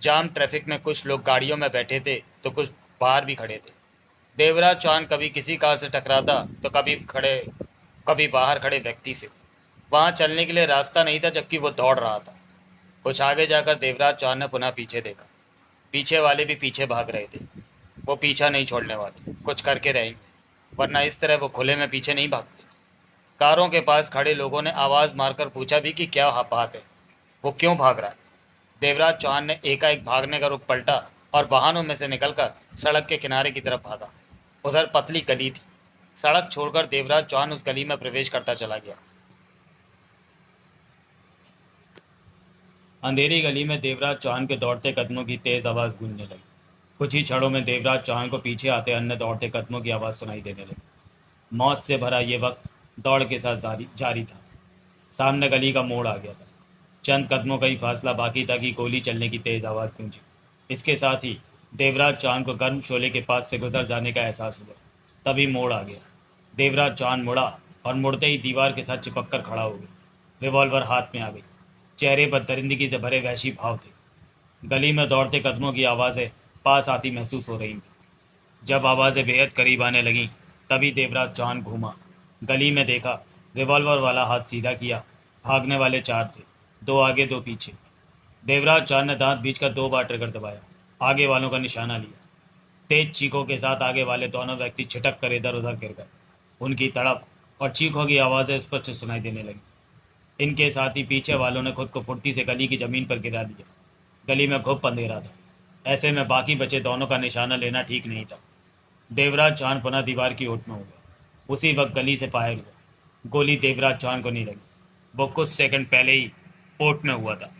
जाम ट्रैफिक में कुछ लोग गाड़ियों में बैठे थे तो कुछ बाहर भी खड़े थे। देवराज चौहान कभी किसी कार से टकराता तो कभी बाहर खड़े व्यक्ति से। वहां चलने के लिए रास्ता नहीं था जबकि वो दौड़ रहा था। कुछ आगे जाकर देवराज चौहान ने पुनः पीछे देखा। पीछे वाले भी पीछे भाग रहे थे। वो पीछा नहीं छोड़ने वाले, कुछ करके रहेंगे, वरना इस तरह वो खुले में पीछे नहीं भागते। कारों के पास खड़े लोगों ने आवाज़ मारकर पूछा भी कि क्या बात है, वो क्यों भाग रहा है। देवराज चौहान ने एकाएक भागने का रुख पलटा और वाहनों में से निकलकर सड़क के किनारे की तरफ भागा। उधर पतली गली थी। सड़क छोड़कर देवराज चौहान उस गली में प्रवेश करता चला गया। अंधेरी गली में देवराज चौहान के दौड़ते कदमों की तेज आवाज़ गूंजने लगी। कुछ ही क्षणों में देवराज चौहान को पीछे आते अन्य दौड़ते कदमों की आवाज़ सुनाई देने लगी। मौत से भरा ये वक्त दौड़ के साथ जारी था। सामने गली का मोड़ आ गया था। चंद कदमों का ही फासला बाकी था कि गोली चलने की तेज आवाज़ गूंजी। इसके साथ ही देवराज चौहान को गर्म शोले के पास से गुजर जाने का एहसास हुआ। तभी मोड़ आ गया। देवराज चौहान मुड़ा और मुड़ते ही दीवार के साथ चिपक कर खड़ा हो गया। रिवॉल्वर हाथ में आ गई। चेहरे पर दरिंदगी से भरे वहशी भाव थे। गली में दौड़ते कदमों की आवाज़ें पास आती महसूस हो रही थी। जब आवाज़ें बेहद करीब आने लगीं तभी देवराज चौहान घूमा। गली में देखा, रिवॉल्वर वाला हाथ सीधा किया। भागने वाले 4 थे, 2 आगे 2 पीछे। देवराज चौहान ने दांत बींचकर 2 बार ट्रिगर दबाया। आगे वालों का निशाना लिया। तेज चीखों के साथ आगे वाले दोनों व्यक्ति छिटक कर इधर उधर गिर गए। उनकी तड़प और चीखों की आवाज़ें स्पष्ट सुनाई देने लगी। इनके साथ ही पीछे वालों ने खुद को फुर्ती से गली की ज़मीन पर गिरा दिया। गली में घुप अंधेरा था। ऐसे में बाकी बचे दोनों का निशाना लेना ठीक नहीं था। देवराज चौहान पुनः दीवार की ओट में हो गया। उसी वक्त गली से फायर हुआ। गोली देवराज चौहान को नहीं लगी। वो कुछ सेकंड पहले ही ओट में हुआ था।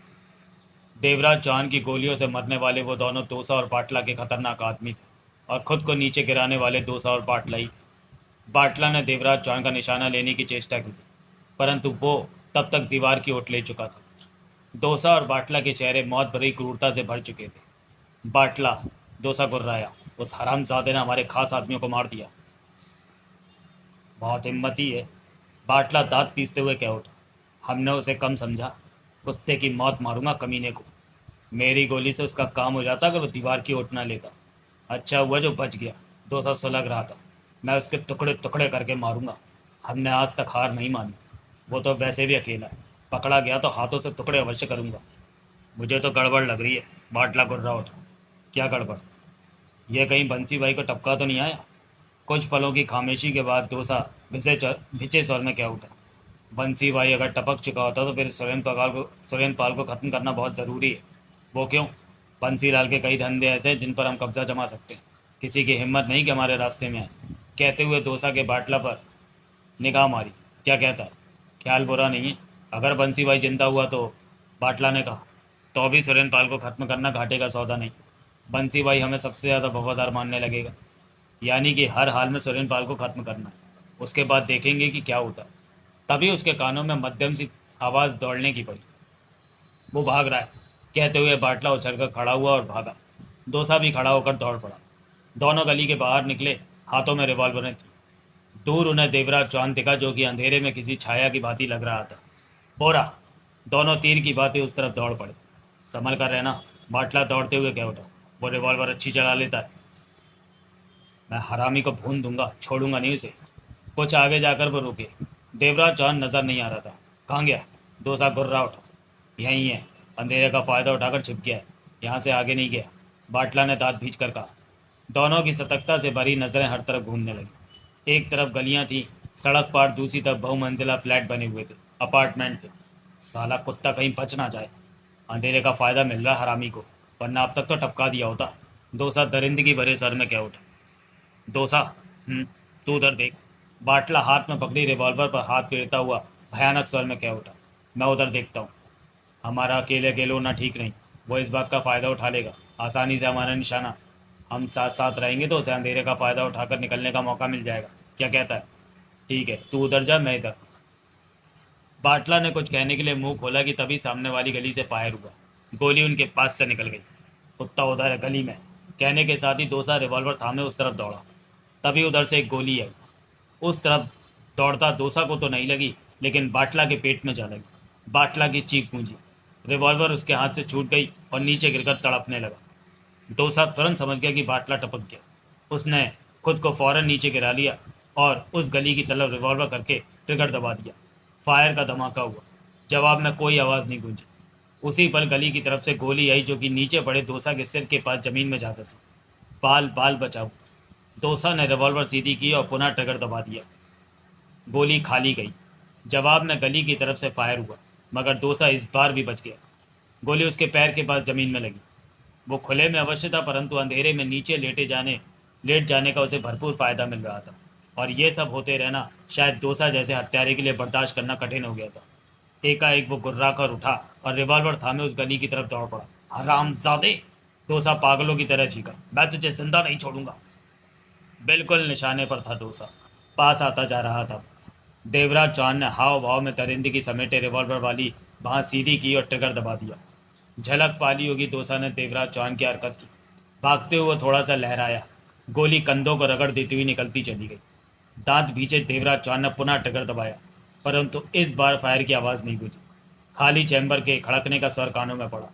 देवराज चौहान की गोलियों से मरने वाले वो दोनों दोसा और बाटला के खतरनाक आदमी थे और खुद को नीचे गिराने वाले दोसा और बाटला ही थे। बाटला ने देवराज चौहान का निशाना लेने की चेष्टा की थी, परंतु वो तब तक दीवार की ओट ले चुका था। दोसा और बाटला के चेहरे मौत भरी क्रूरता से भर चुके थे। बाटला, दोसा गुर्राया, उस हरामजादे ने हमारे खास आदमियों को मार दिया। बहुत हिम्मती है, बाटला दांत पीसते हुए कह उठा। हमने उसे कम समझा। कुत्ते की मौत मारूंगा कमीने को। मेरी गोली से उसका काम हो जाता अगर वो दीवार की ओट ना लेता। अच्छा हुआ जो बच गया। 200 सुलग रहा था। मैं उसके टुकड़े टुकड़े करके मारूंगा। हमने आज तक हार नहीं मानी। वो तो वैसे भी अकेला है। पकड़ा गया तो हाथों से टुकड़े अवश्य करूंगा। मुझे तो गड़बड़ लग रही है। बाटला गुर्रा उठा। क्या गड़बड़? यह कहीं बंसी भाई को टपका तो नहीं आया? कुछ पलों की खामोशी के बाद डोसा भिचे स्वर में क्या उठा। बंसी भाई अगर टपक चुका होता तो फिर सुरेंद्र पाल को ख़त्म करना बहुत ज़रूरी है। वो क्यों? बंसी लाल के कई धंधे ऐसे हैं जिन पर हम कब्जा जमा सकते हैं। किसी की हिम्मत नहीं कि हमारे रास्ते में आए। कहते हुए डोसा के बाटला पर निगाह मारी। क्या कहता है? ख्याल बुरा नहीं है। अगर बंसी भाई जिंदा हुआ तो, बाटला ने कहा, तो भी सुरेंद्र पाल को ख़त्म करना घाटे का सौदा नहीं। बंसी भाई हमें सबसे ज़्यादा वफादार मानने लगेगा। यानी कि हर हाल में सुरेंद्र पाल को ख़त्म करना है। उसके बाद देखेंगे कि क्या होता है। तभी उसके कानों में मध्यम सी आवाज़ दौड़ने की पड़ी। वो भाग रहा है। कहते हुए बाटला उछलकर खड़ा हुआ और भागा। डोसा भी खड़ा होकर दौड़ पड़ा। दोनों गली के बाहर निकले। हाथों में रिवॉल्वरें थी। दूर उन्हें देवराज चौहान दिखा जो कि अंधेरे में किसी छाया की भांति लग रहा था। बोरा! दोनों तीर की भांति उस तरफ दौड़ पड़े। संभल कर रहना, बाटला दौड़ते हुए कह उठा। वो रिवॉल्वर अच्छी चला लेता है। मैं हरामी को भून दूंगा, छोड़ूंगा नहीं उसे। कुछ आगे जाकर वो रुके। देवराज चौहान नजर नहीं आ रहा था। कहाँ गया? डोसा गुर्रा उठा। यहीं है। अंधेरे का फायदा उठाकर छिप गया है। यहाँ से आगे नहीं गया। बाटला ने दांत भींच कर कहा। दोनों की सतर्कता से भरी नजरें हर तरफ घूमने लगी। एक तरफ गलियां थी, सड़क पार, दूसरी तरफ बहुमंजिला फ्लैट बने हुए थे, अपार्टमेंट थे। साला कुत्ता कहीं बच ना जाए। अंधेरे का फायदा मिल रहा हरामी को, वरना अब तक तो टपका दिया होता। डोसा दरिंदगी भरे सर में क्या उठा। डोसा, तू उधर देख। बाटला हाथ में पकड़ी रिवॉल्वर पर हाथ फेरता हुआ भयानक स्वर में कह उठा। मैं उधर देखता हूँ। हमारा अकेले अकेले होना ठीक नहीं। वो इस बात का फ़ायदा उठा लेगा। आसानी से हमारा निशाना। हम साथ साथ रहेंगे तो उसे अंधेरे का फायदा उठाकर निकलने का मौका मिल जाएगा। क्या कहता है? ठीक है, तू उधर जा, मैं इधर। बाटला ने कुछ कहने के लिए मुंह खोला कि तभी सामने वाली गली से फायर हुआ। गोली उनके पास से निकल गई। कुत्ता उधर है गली में, कहने के साथ ही दोसा रिवॉल्वर थामे उस तरफ दौड़ा। तभी उधर से एक गोली आई। उस तरफ दौड़ता दोसा को तो नहीं लगी, लेकिन बाटला के पेट में जा लगी। बाटला की चीख गूंजी। रिवॉल्वर उसके हाथ से छूट गई और नीचे गिरकर तड़पने लगा। डोसा तुरंत समझ गया कि बाटला टपक गया। उसने खुद को फौरन नीचे गिरा लिया और उस गली की तरफ रिवॉल्वर करके ट्रिगर दबा दिया। फायर का धमाका हुआ। जवाब में कोई आवाज़ नहीं गूंजी। उसी पल गली की तरफ से गोली आई, जो कि नीचे पड़े डोसा के सिर के पास जमीन में जा धंसी। बाल बाल बचाओ। डोसा ने रिवॉल्वर सीधी की और पुनः ट्रिगर दबा दिया। गोली खाली गई। जवाब में गली की तरफ से फायर हुआ, मगर डोसा इस बार भी बच गया। गोली उसके पैर के पास जमीन में लगी। वो खुले में अवश्य था, परंतु अंधेरे में नीचे लेट जाने का उसे भरपूर फायदा मिल रहा था। और ये सब होते रहना शायद डोसा जैसे हत्यारे के लिए बर्दाश्त करना कठिन हो गया था। एकाएक वो गुर्रा कर उठा और रिवॉल्वर थामे उस गली की तरफ दौड़ पड़ा। हरामजादे! डोसा पागलों की तरह चीखा, मैं तुझे जिंदा नहीं छोड़ूंगा। बिल्कुल निशाने पर था डोसा। पास आता जा रहा था। देवराज चौहान ने हाव भाव में दरिंदगी समेटे रिवॉल्वर वाली बाँह सीधी की और ट्रिगर दबा दिया। झलक पाली होगी डोसा ने देवराज चौहान की हरकत की। भागते हुए थोड़ा सा लहराया। गोली कंधों को रगड़ देती हुई निकलती चली गई। दांत भींचे देवराज चौहान ने पुनः ट्रिगर दबाया, परंतु इस बार फायर की आवाज़ नहीं गूंजी। खाली चैम्बर के खड़कने का स्वर कानों में पड़ा।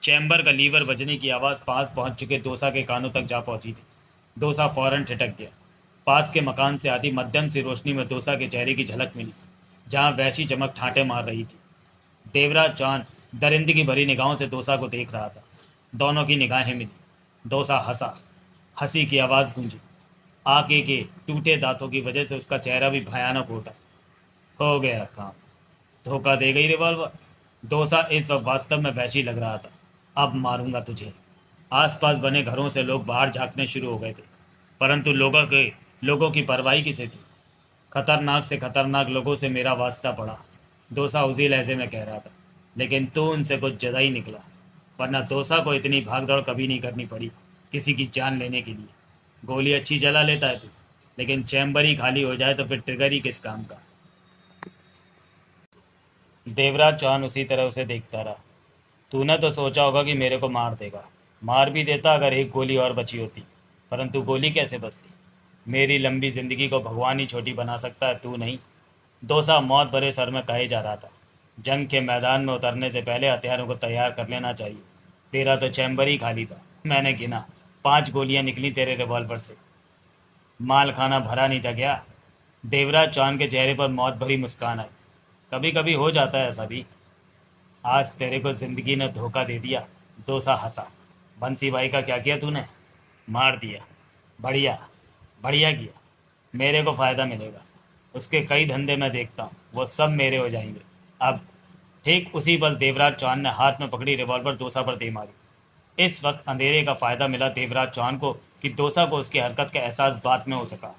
चैम्बर का लीवर बजने की आवाज़ पास पहुंच चुके डोसा के कानों तक जा पहुंची थी। डोसा फौरन ठिठक गया। पास के मकान से आती मध्यम सी रोशनी में डोसा के चेहरे की झलक मिली, जहां वैसी चमक ठाटे मार रही थी। देवराज चौहान दरिंदगी भरी निगाहों से डोसा को देख रहा था। दोनों की निगाहें मिली। डोसा हंसा। हंसी की आवाज़ गूंजी। आगे के टूटे दांतों की वजह से उसका चेहरा भी भयानक हो उठा। हो गया काम। धोखा दे गई रिवॉल्वर। डोसा इस वक्त वास्तव में वैसी लग रहा था। अब मारूंगा तुझे। आसपास बने घरों से लोग बाहर झांकने शुरू हो गए थे, परंतु लोगों की परवाही किसे थी? खतरनाक से खतरनाक लोगों से मेरा वास्ता पड़ा, डोसा उसी लहजे में कह रहा था। लेकिन तू उनसे कुछ ज़्यादा ही निकला, वरना डोसा को इतनी भागदौड़ कभी नहीं करनी पड़ी किसी की जान लेने के लिए। गोली अच्छी चला लेता है तू, लेकिन चैम्बर ही खाली हो जाए तो फिर ट्रिगर ही किस काम का? देवराज चौहान उसी तरह उसे देखता रहा। तूने तो सोचा होगा कि मेरे को मार देगा। मार भी देता अगर एक गोली और बची होती, परंतु गोली कैसे बचती? मेरी लंबी जिंदगी को भगवान ही छोटी बना सकता है, तू नहीं। डोसा मौत भरे सर में कहे जा रहा था। जंग के मैदान में उतरने से पहले हथियारों को तैयार कर लेना चाहिए। तेरा तो चैम्बर ही खाली था। मैंने गिना, 5 गोलियां निकली तेरे रिवॉल्वर से। माल खाना भरा नहीं था क्या? देवराज चौहान के चेहरे पर मौत भरी मुस्कान आई। कभी कभी हो जाता है ऐसा भी। आज तेरे को जिंदगी ने धोखा दे दिया। डोसा हंसा। बंसी भाई का क्या किया तूने? मार दिया। बढ़िया, बढ़िया किया। मेरे को फ़ायदा मिलेगा। उसके कई धंधे मैं देखता हूँ, वो सब मेरे हो जाएंगे। अब ठीक उसी पल देवराज चौहान ने हाथ में पकड़ी रिवॉल्वर डोसा पर दे मारी। इस वक्त अंधेरे का फ़ायदा मिला देवराज चौहान को कि डोसा को उसकी हरकत का एहसास बाद में हो सका।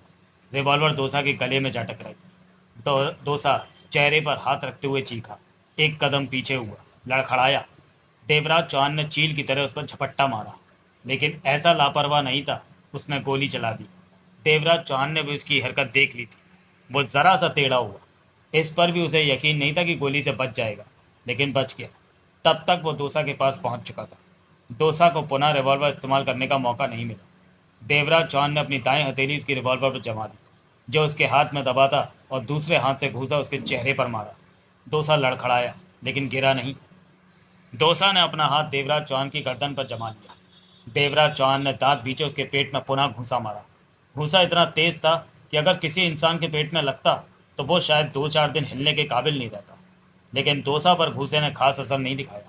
रिवॉल्वर डोसा के गले में जा टकराई। डोसा चेहरे पर हाथ रखते हुए चीखा। एक कदम पीछे हुआ, लड़खड़ाया। देवराज चौहान ने चील की तरह उस पर झपट्टा मारा, लेकिन ऐसा लापरवाह नहीं था। उसने गोली चला दी। देवराज चौहान ने भी उसकी हरकत देख ली थी। वो ज़रा सा टेढ़ा हुआ। इस पर भी उसे यकीन नहीं था कि गोली से बच जाएगा, लेकिन बच गया। तब तक वो डोसा के पास पहुंच चुका था। डोसा को पुनः रिवॉल्वर इस्तेमाल करने का मौका नहीं मिला। देवराज चौहान ने अपनी दाएं हथेली उसकी रिवॉल्वर पर जमा दी, जो उसके हाथ में दबा था, और दूसरे हाथ से घूसा उसके चेहरे पर मारा। डोसा लड़खड़ाया, लेकिन गिरा नहीं। डोसा ने अपना हाथ देवराज चौहान की गर्दन पर जमा लिया। देवराज चौहान ने दांत भींचे उसके पेट में पुनः घूंसा मारा। घूंसा इतना तेज था कि अगर किसी इंसान के पेट में लगता तो वो शायद 2-4 दिन हिलने के काबिल नहीं रहता। लेकिन डोसा पर घूसे ने खास असर नहीं दिखाया।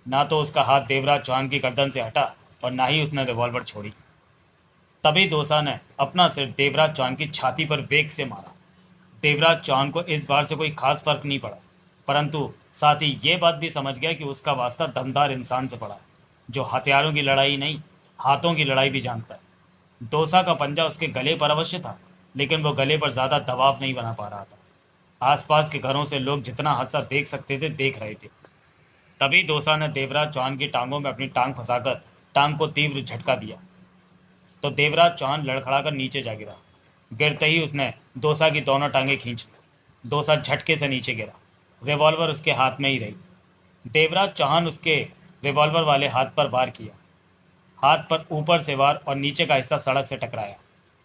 ना तो उसका हाथ देवराज चौहान की गर्दन से हटा और ना ही उसने रिवॉल्वर छोड़ी। तभी डोसा ने अपना सिर देवराज चौहान की छाती पर वेग से मारा। देवराज चौहान को इस बार से कोई खास फर्क नहीं पड़ा, परंतु साथ ही ये बात भी समझ गया कि उसका वास्ता दमदार इंसान से पड़ा है, जो हथियारों की लड़ाई नहीं, हाथों की लड़ाई भी जानता है। डोसा का पंजा उसके गले पर अवश्य था, लेकिन वो गले पर ज़्यादा दबाव नहीं बना पा रहा था। आसपास के घरों से लोग जितना हादसा देख सकते थे देख रहे थे। तभी डोसा ने देवराज चौहान की टांगों में अपनी टांग फंसाकर टांग को तीव्र झटका दिया तो देवराज चौहान लड़खड़ाकर नीचे जा गिरा। गिरते ही उसने दोसा की दोनों टांगें खींच ली। दोसा झटके से नीचे गिरा। रिवॉल्वर उसके हाथ में ही रही। देवराज चौहान उसके रिवॉल्वर वाले हाथ पर वार किया। हाथ पर ऊपर से वार और नीचे का हिस्सा सड़क से टकराया।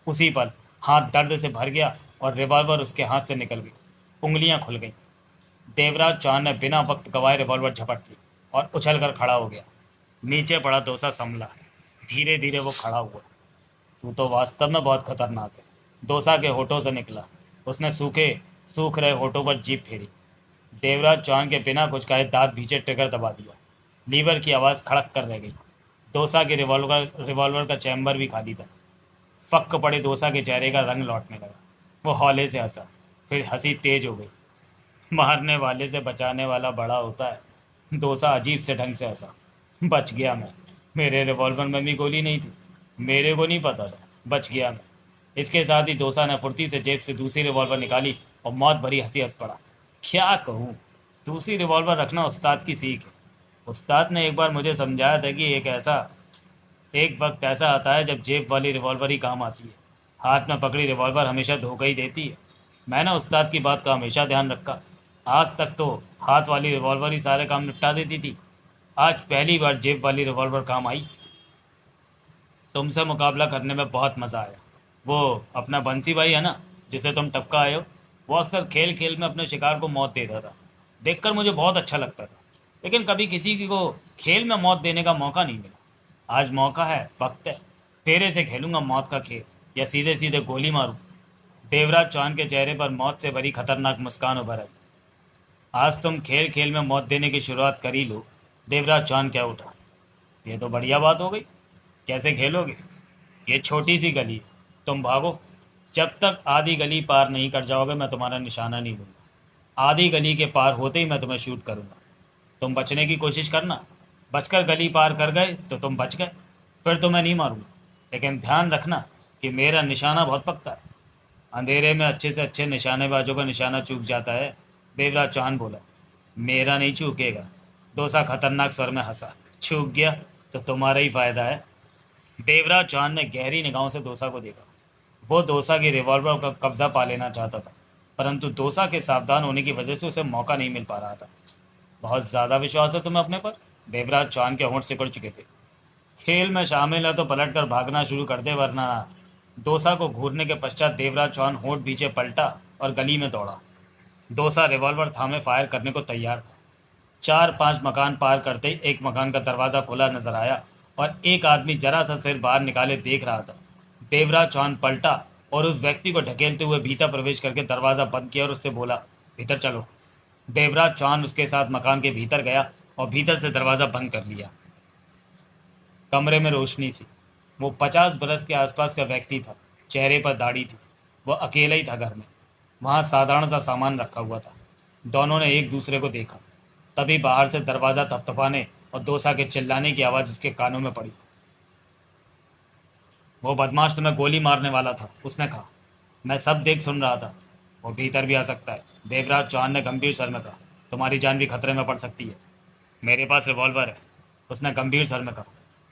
उसी पल हाथ दर्द से भर गया और रिवॉल्वर उसके हाथ से निकल गई। उंगलियां खुल गईं। देवराज चौहान ने बिना वक्त गवाए रिवॉल्वर झपट ली और उछलकर खड़ा हो गया। नीचे पड़ा डोसा संभला। धीरे धीरे वो खड़ा हुआ। तू तो वास्तव में बहुत खतरनाक है, डोसा के होठों से निकला। उसने सूख रहे होठों पर जीभ फेरी। देवराज चौहान के बिना कुछ कहे दांत भींचे ट्रिगर दबा दिया। लीवर की आवाज़ खड़क कर रह गई। डोसा के रिवॉल्वर का चैम्बर भी खाली था। फक्क पड़े डोसा के चेहरे का रंग लौटने लगा। वो हौले से हंसा, फिर हंसी तेज हो गई। मारने वाले से बचाने वाला बड़ा होता है। डोसा अजीब से ढंग से हंसा। बच गया मैं। मेरे रिवॉल्वर में भी गोली नहीं थी। मेरे को नहीं पता था। बच गया मैं। इसके साथ ही डोसा ने फुर्ती से जेब से दूसरी रिवॉल्वर निकाली और मौत भरी हंसी हंस पड़ा। क्या कहूँ, दूसरी रिवॉल्वर रखना उस्ताद की सीख है। उस्ताद ने एक बार मुझे समझाया था कि एक वक्त ऐसा आता है जब जेब वाली रिवॉल्वर ही काम आती है। हाथ में पकड़ी रिवॉल्वर हमेशा धोखा ही देती है। मैंने उस्ताद की बात का हमेशा ध्यान रखा। आज तक तो हाथ वाली रिवॉल्वर ही सारे काम निपटा देती थी। आज पहली बार जेब वाली रिवॉल्वर काम आई। तुमसे मुकाबला करने में बहुत मज़ा आया। वो अपना बंसी भाई है ना, जिसे तुम टपका आए हो, वो अक्सर खेल खेल में अपने शिकार को मौत देता था। देखकर मुझे बहुत अच्छा लगता था, लेकिन कभी किसी को खेल में मौत देने का मौका नहीं मिला। आज मौका है, वक्त है। तेरे से खेलूंगा मौत का खेल, या सीधे सीधे गोली मारूं। देवराज चौहान के चेहरे पर मौत से भरी खतरनाक मुस्कान उभर आई। आज तुम खेल खेल में मौत देने की शुरुआत कर ही लो। देवराज चौहान क्या उठा। ये तो बढ़िया बात हो गई। कैसे खेलोगे? ये छोटी सी गली है, तुम भागो। जब तक आधी गली पार नहीं कर जाओगे मैं तुम्हारा निशाना नहीं लूंगा। आधी गली के पार होते ही मैं तुम्हें शूट करूंगा। तुम बचने की कोशिश करना। बचकर गली पार कर गए तो तुम बच गए, फिर तुम्हें नहीं मारूंगा। लेकिन ध्यान रखना कि मेरा निशाना बहुत पक्का है। अंधेरे में अच्छे से अच्छे निशानेबाजों का निशाना चूक जाता है। देवराज चौहान बोला। मेरा नहीं चूकेगा। डोसा खतरनाक स्वर में हंसा। चूक गया तो तुम्हारा ही फायदा है। देवराज चौहान ने गहरी निगाहों से डोसा को देखा। वो डोसा की रिवॉल्वर का कब्जा पा लेना चाहता था, परंतु डोसा के सावधान होने की वजह से उसे मौका नहीं मिल पा रहा था। बहुत ज़्यादा विश्वास है तुम्हें अपने पर? देवराज चौहान के होंठ सिकुड़ चुके थे। खेल में शामिल है तो पलट कर भागना शुरू कर दे, वरना। डोसा को घूरने के पश्चात देवराज चौहान होंठ पीछे पलटा और गली में दौड़ा। डोसा रिवॉल्वर थामे फायर करने को तैयार था। 4-5 मकान पार करते ही एक मकान का दरवाज़ा खुला नजर आया और एक आदमी जरा सा सिर बाहर निकाले देख रहा था। देवराज चौहान पलटा और उस व्यक्ति को ढकेलते हुए भीतर प्रवेश करके दरवाज़ा बंद किया और उससे बोला, भीतर चलो। देवराज चौहान उसके साथ मकान के भीतर गया और भीतर से दरवाज़ा बंद कर लिया। कमरे में रोशनी थी। वो 50 बरस के आसपास का व्यक्ति था। चेहरे पर दाढ़ी थी। वह अकेला ही था घर में। वहाँ साधारण सा सामान रखा हुआ था। दोनों ने एक दूसरे को देखा। तभी बाहर से दरवाज़ा थपथपाने और डोसा के चिल्लाने की आवाज़ उसके कानों में पड़ी। वो बदमाश तुम्हें गोली मारने वाला था, उसने कहा। मैं सब देख सुन रहा था। वो भीतर भी आ सकता है, देवराज चौहान ने गंभीर स्वर में कहा। तुम्हारी जान भी खतरे में पड़ सकती है। मेरे पास रिवॉल्वर है, उसने गंभीर स्वर में कहा।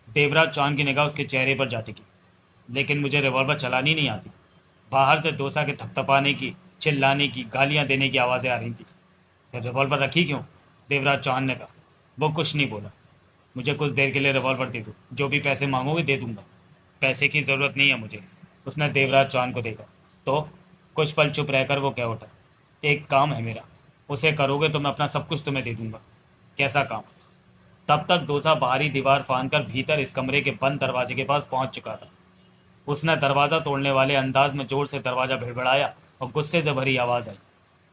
देवराज चौहान की निगाह उसके चेहरे पर जा टिकी। लेकिन मुझे रिवॉल्वर चलानी नहीं आती। बाहर से डोसा के थपथपाने की, चिल्लाने की, गालियां देने की आवाज़ें आ रही थी। फिर रिवॉल्वर रखी क्यों? देवराज चौहान ने कहा। वो कुछ नहीं बोला। मुझे कुछ देर के लिए रिवॉल्वर दे दो, जो भी पैसे मांगोगे दे दूंगा। पैसे की ज़रूरत नहीं है मुझे। उसने देवराज चौहान को देखा। तो कुछ पल चुप रहकर वो कह उठा। एक काम है मेरा, उसे करोगे तो मैं अपना सब कुछ तुम्हें दे दूंगा। कैसा काम? तब तक डोसा बाहरी दीवार फांदकर भीतर इस कमरे के बंद दरवाजे के पास पहुंच चुका था। उसने दरवाज़ा तोड़ने वाले अंदाज में जोर से दरवाज़ा भिड़भिड़ाया और गुस्से से भरी आवाज़ आई।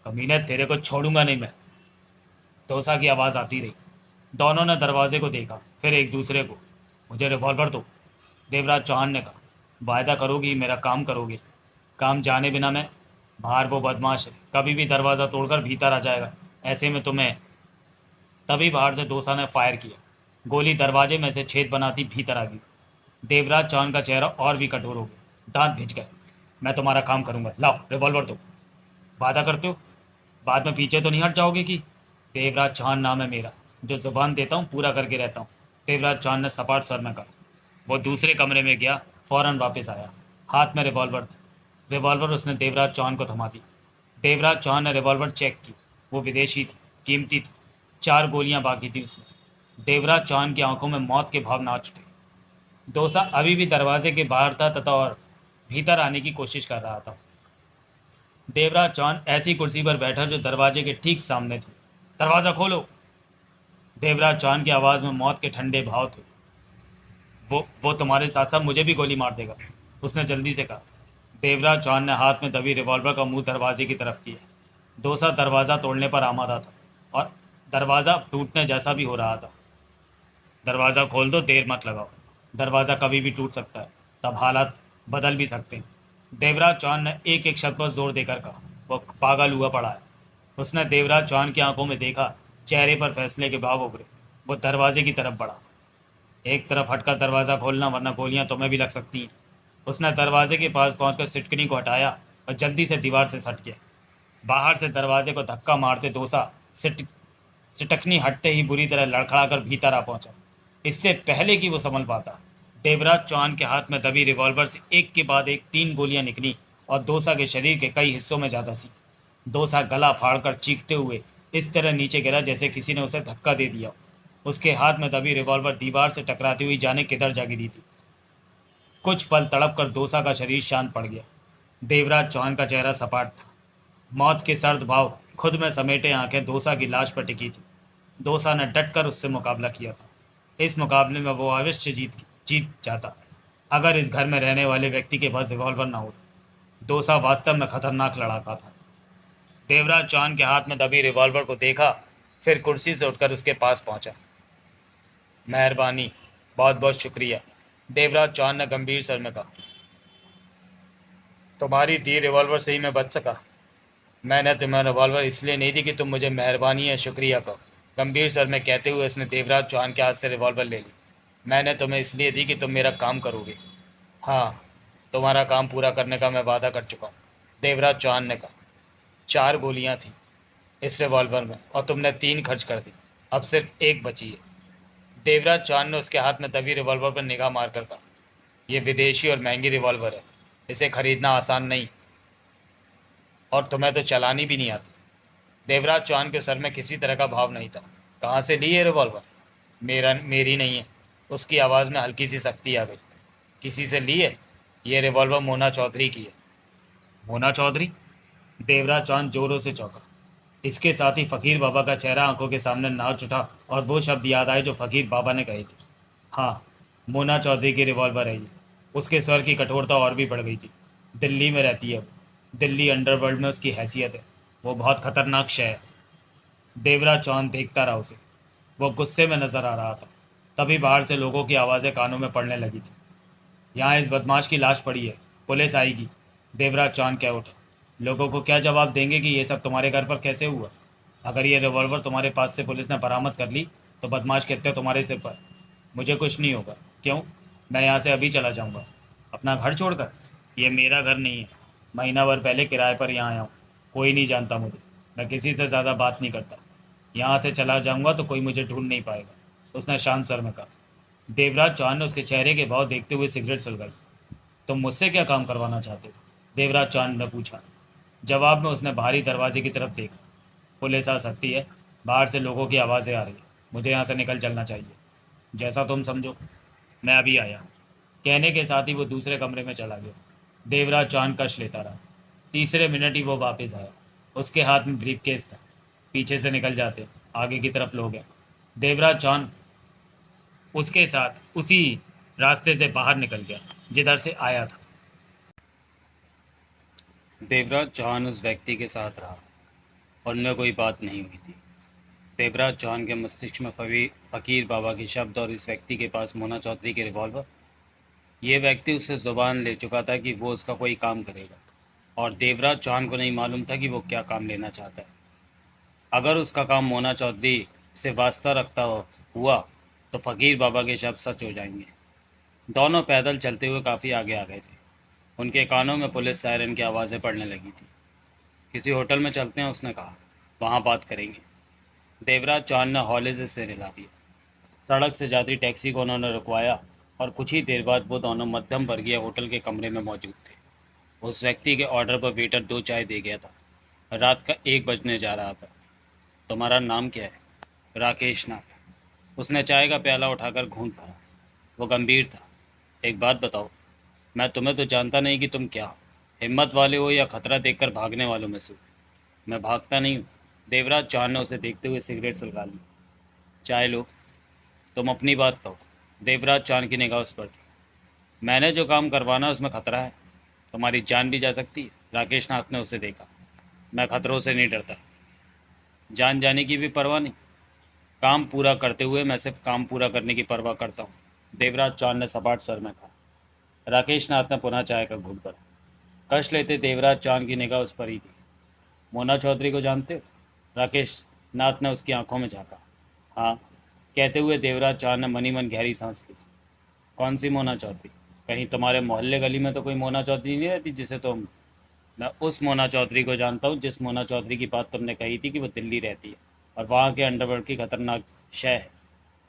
कमीने, तेरे को छोड़ूंगा नहीं मैं। डोसा की आवाज़ आती रही। दोनों ने दरवाजे को देखा, फिर एक दूसरे को। मुझे रिवॉल्वर दो, देवराज चौहान ने कहा। वायदा करोगी मेरा काम करोगे? काम जाने बिना मैं। बाहर वो बदमाश है, कभी भी दरवाज़ा तोड़कर भीतर आ जाएगा। ऐसे में तुम्हें। तभी बाहर से डोसा ने फायर किया। गोली दरवाजे में से छेद बनाती भीतर आ गई। देवराज चौहान का चेहरा और भी कठोर हो गया। दांत भिज गए। मैं तुम्हारा काम करूंगा, लाओ रिवॉल्वर दो। वादा करते हो? बाद में पीछे तो नहीं हट जाओगे कि? देवराज चौहान नाम है मेरा, जो जुबान देता हूँ पूरा करके रहता हूँ। देवराज चौहान ने सपाट स्वर में कहा। वो दूसरे कमरे में गया, फौरन वापस आया। हाथ में रिवॉल्वर था। रिवॉल्वर उसने देवराज चौहान को थमा दी। देवराज चौहान ने रिवॉल्वर चेक की। वो विदेशी थी, कीमती थी। 4 गोलियां बाकी थी उसमें। देवराज चौहान की आंखों में मौत के भाव नाच उठे। डोसा अभी भी दरवाजे के बाहर था तथा और भीतर आने की कोशिश कर रहा था। देवराज चौहान ऐसी कुर्सी पर बैठा जो दरवाजे के ठीक सामने थी। दरवाजा खोलो। देवराज चौहान की आवाज में मौत के ठंडे भाव थे। वो तुम्हारे साथ साथ मुझे भी गोली मार देगा, उसने जल्दी से कहा। देवराज चौहान ने हाथ में दबी रिवॉल्वर का मुंह दरवाजे की तरफ किया। डोसा दरवाज़ा तोड़ने पर आमादा था और दरवाज़ा टूटने जैसा भी हो रहा था। दरवाज़ा खोल दो, देर मत लगाओ। दरवाज़ा कभी भी टूट सकता है, तब हालात बदल भी सकते हैं। देवराज चौहान ने एक एक शब्द पर जोर देकर कहा। वो पागल हुआ पड़ा है। उसने देवराज चौहान की आंखों में देखा। चेहरे पर फैसले के भाव उभरे। वो दरवाजे की तरफ बढ़ा। एक तरफ हटकर दरवाज़ा खोलना, वरना गोलियां तुम्हें भी लग सकती हैं। उसने दरवाजे के पास पहुंचकर सिटकनी को हटाया और जल्दी से दीवार से सट गया। बाहर से दरवाजे को धक्का मारते डोसा सिटकनी हटते ही बुरी तरह लड़खड़ाकर भीतर आ पहुंचा। इससे पहले कि वो संभल पाता, देवराज चौहान के हाथ में दबी रिवॉल्वर से एक के बाद एक 3 गोलियां निकली और डोसा के शरीर के कई हिस्सों में जा धंसी। डोसा गला फाड़कर चीखते हुए इस तरह नीचे गिरा जैसे किसी ने उसे धक्का दे दिया। उसके हाथ में दबी रिवॉल्वर दीवार से टकराती हुई जाने किधर जा गिरी थी। कुछ पल तड़प कर डोसा का शरीर शांत पड़ गया। देवराज चौहान का चेहरा सपाट था। मौत के सर्द भाव खुद में समेटे आंखें डोसा की लाश पर टिकी थी। डोसा ने डटकर उससे मुकाबला किया था। इस मुकाबले में वो अवश्य जीत जाता, अगर इस घर में रहने वाले व्यक्ति के पास रिवॉल्वर न हो। डोसा वास्तव में खतरनाक लड़ाका था। देवराज चौहान के हाथ में दबी रिवॉल्वर को देखा, फिर कुर्सी से उठकर उसके पास पहुंचा। मेहरबानी, बहुत बहुत शुक्रिया, देवराज चौहान ने गंभीर स्वर में कहा। तुम्हारी दी रिवॉल्वर से ही मैं बच सका। मैंने तुम्हें रिवॉल्वर इसलिए नहीं दी कि तुम मुझे मेहरबानी या शुक्रिया कहो, गंभीर स्वर में कहते हुए उसने देवराज चौहान के हाथ से रिवॉल्वर ले ली। मैंने तुम्हें इसलिए दी कि तुम मेरा काम करोगे। हाँ, तुम्हारा काम पूरा करने का मैं वादा कर चुका हूँ, देवराज चौहान ने कहा। 4 गोलियाँ थीं इस रिवॉल्वर में और तुमने 3 खर्च कर दी। अब सिर्फ एक बची है। देवराज चौहान ने उसके हाथ में दबी रिवॉल्वर पर निगाह मारकर कहा। यह विदेशी और महंगी रिवॉल्वर है, इसे खरीदना आसान नहीं, और तुम्हें तो चलानी भी नहीं आती। देवराज चौहान के सर में किसी तरह का भाव नहीं था। कहाँ से ली ये रिवॉल्वर? मेरी नहीं है। उसकी आवाज़ में हल्की सी सख्ती आ गई। किसी से ली है? ये रिवॉल्वर मोना चौधरी की है। मोना चौधरी? देवराज चौहान जोरों से चौंका। इसके साथ ही फकीर बाबा का चेहरा आंखों के सामने नाच उठा और वो शब्द याद आए जो फकीर बाबा ने कहे थे। हाँ, मोना चौधरी की रिवॉल्वर है ये। उसके स्वर की कठोरता और भी बढ़ गई थी। दिल्ली में रहती है वो। दिल्ली अंडरवर्ल्ड में उसकी हैसियत है। वो बहुत खतरनाक शय है। देवराज चौहान देखता रहा उसे। वो गुस्से में नजर आ रहा था। तभी बाहर से लोगों की आवाज़ें कानों में पड़ने लगी थी। यहाँ इस बदमाश की लाश पड़ी है, पुलिस आएगी। देवराज चौहान कह उठा। लोगों को क्या जवाब देंगे कि ये सब तुम्हारे घर पर कैसे हुआ? अगर ये रिवॉल्वर तुम्हारे पास से पुलिस ने बरामद कर ली तो बदमाश कहते तुम्हारे सिर पर। मुझे कुछ नहीं होगा। क्यों? मैं यहाँ से अभी चला जाऊँगा, अपना घर छोड़कर। ये मेरा घर नहीं है। महीना भर पहले किराए पर यहाँ आया हूँ। कोई नहीं जानता मुझे। मैं किसी से ज़्यादा बात नहीं करता। यहाँ से चला जाऊँगा तो कोई मुझे ढूंढ नहीं पाएगा, उसने शांत स्वर में कहा। देवराज चौहान ने उसके चेहरे के भाव देखते हुए सिगरेट सुलगाई। तुम मुझसे क्या काम करवाना चाहते हो? देवराज चौहान ने पूछा। जवाब में उसने बाहरी दरवाजे की तरफ देखा। पुलिस आ सकती है, बाहर से लोगों की आवाज़ें आ रही हैं। मुझे यहाँ से निकल चलना चाहिए। जैसा तुम समझो, मैं अभी आया। कहने के साथ ही वो दूसरे कमरे में चला गया। देवराज चौहान कश लेता रहा। तीसरे मिनट ही वो वापस आया। उसके हाथ में ब्रीफकेस था। पीछे से निकल जाते, आगे की तरफ लोग हैं। देवराज चौहान उसके साथ उसी रास्ते से बाहर निकल गया जिधर से आया था। देवराज चौहान उस व्यक्ति के साथ रहा। उनमें कोई बात नहीं हुई थी। देवराज चौहान के मस्तिष्क में फकीर बाबा के शब्द और इस व्यक्ति के पास मोना चौधरी की रिवॉल्वर। ये व्यक्ति उससे ज़ुबान ले चुका था कि वो उसका कोई काम करेगा, और देवराज चौहान को नहीं मालूम था कि वो क्या काम लेना चाहता है। अगर उसका काम मोना चौधरी से वास्ता रखता हुआ तो फकीर बाबा के शब्द सच हो जाएंगे। दोनों पैदल चलते हुए काफ़ी आगे आ गए थे। उनके कानों में पुलिस सायरन की आवाज़ें पड़ने लगी थी। किसी होटल में चलते हैं, उसने कहा। वहाँ बात करेंगे। देवराज चौहान ने हौले से सिर हिला दिया। सड़क से जाती टैक्सी को उन्होंने रुकवाया और कुछ ही देर बाद वो दोनों मध्यम वर्गीय होटल के कमरे में मौजूद थे। उस व्यक्ति के ऑर्डर पर वेटर 2 चाय दे गया था। रात का 1 बजने जा रहा था। तुम्हारा नाम क्या है? राकेश नाथ। उसने चाय का प्याला उठाकर घूंट भरा। वो गंभीर था। एक बात बताओ, मैं तुम्हें तो जानता नहीं कि तुम क्या हो, हिम्मत वाले हो या खतरा देखकर भागने वालों में से हो। मैं भागता नहीं हूँ। देवराज चौहान ने उसे देखते हुए सिगरेट सुलगा ली। चाय लो, तुम अपनी बात कहो। देवराज चौहान की निगाह उस पर थी। मैंने जो काम करवाना उसमें खतरा है, तुम्हारी जान भी जा सकती है। राकेश नाथ ने उसे देखा। मैं खतरों से नहीं डरता, जान जाने की भी परवाह नहीं। काम पूरा करते हुए मैं सिर्फ काम पूरा करने की परवाह करता हूँ, देवराज चौहान ने सपाट स्वर में कहा। राकेश नाथ ने पुनः चाय का घूंट भरा। कष्ट लेते देवराज चौहान की निगाह उस पर ही थी। मोना चौधरी को जानते हो? राकेश नाथ ने उसकी आंखों में झांका। हाँ, कहते हुए देवराज चौहान ने मनी मन गहरी सांस ली। कौन सी मोना चौधरी? कहीं तुम्हारे मोहल्ले गली में तो कोई मोना चौधरी नहीं रहती जिसे तुम? मैं उस मोना चौधरी को जानता हूँ जिस मोना चौधरी की बात तुमने कही थी कि वो दिल्ली रहती है और वहाँ के अंडरवर्ल्ड की खतरनाक शय है,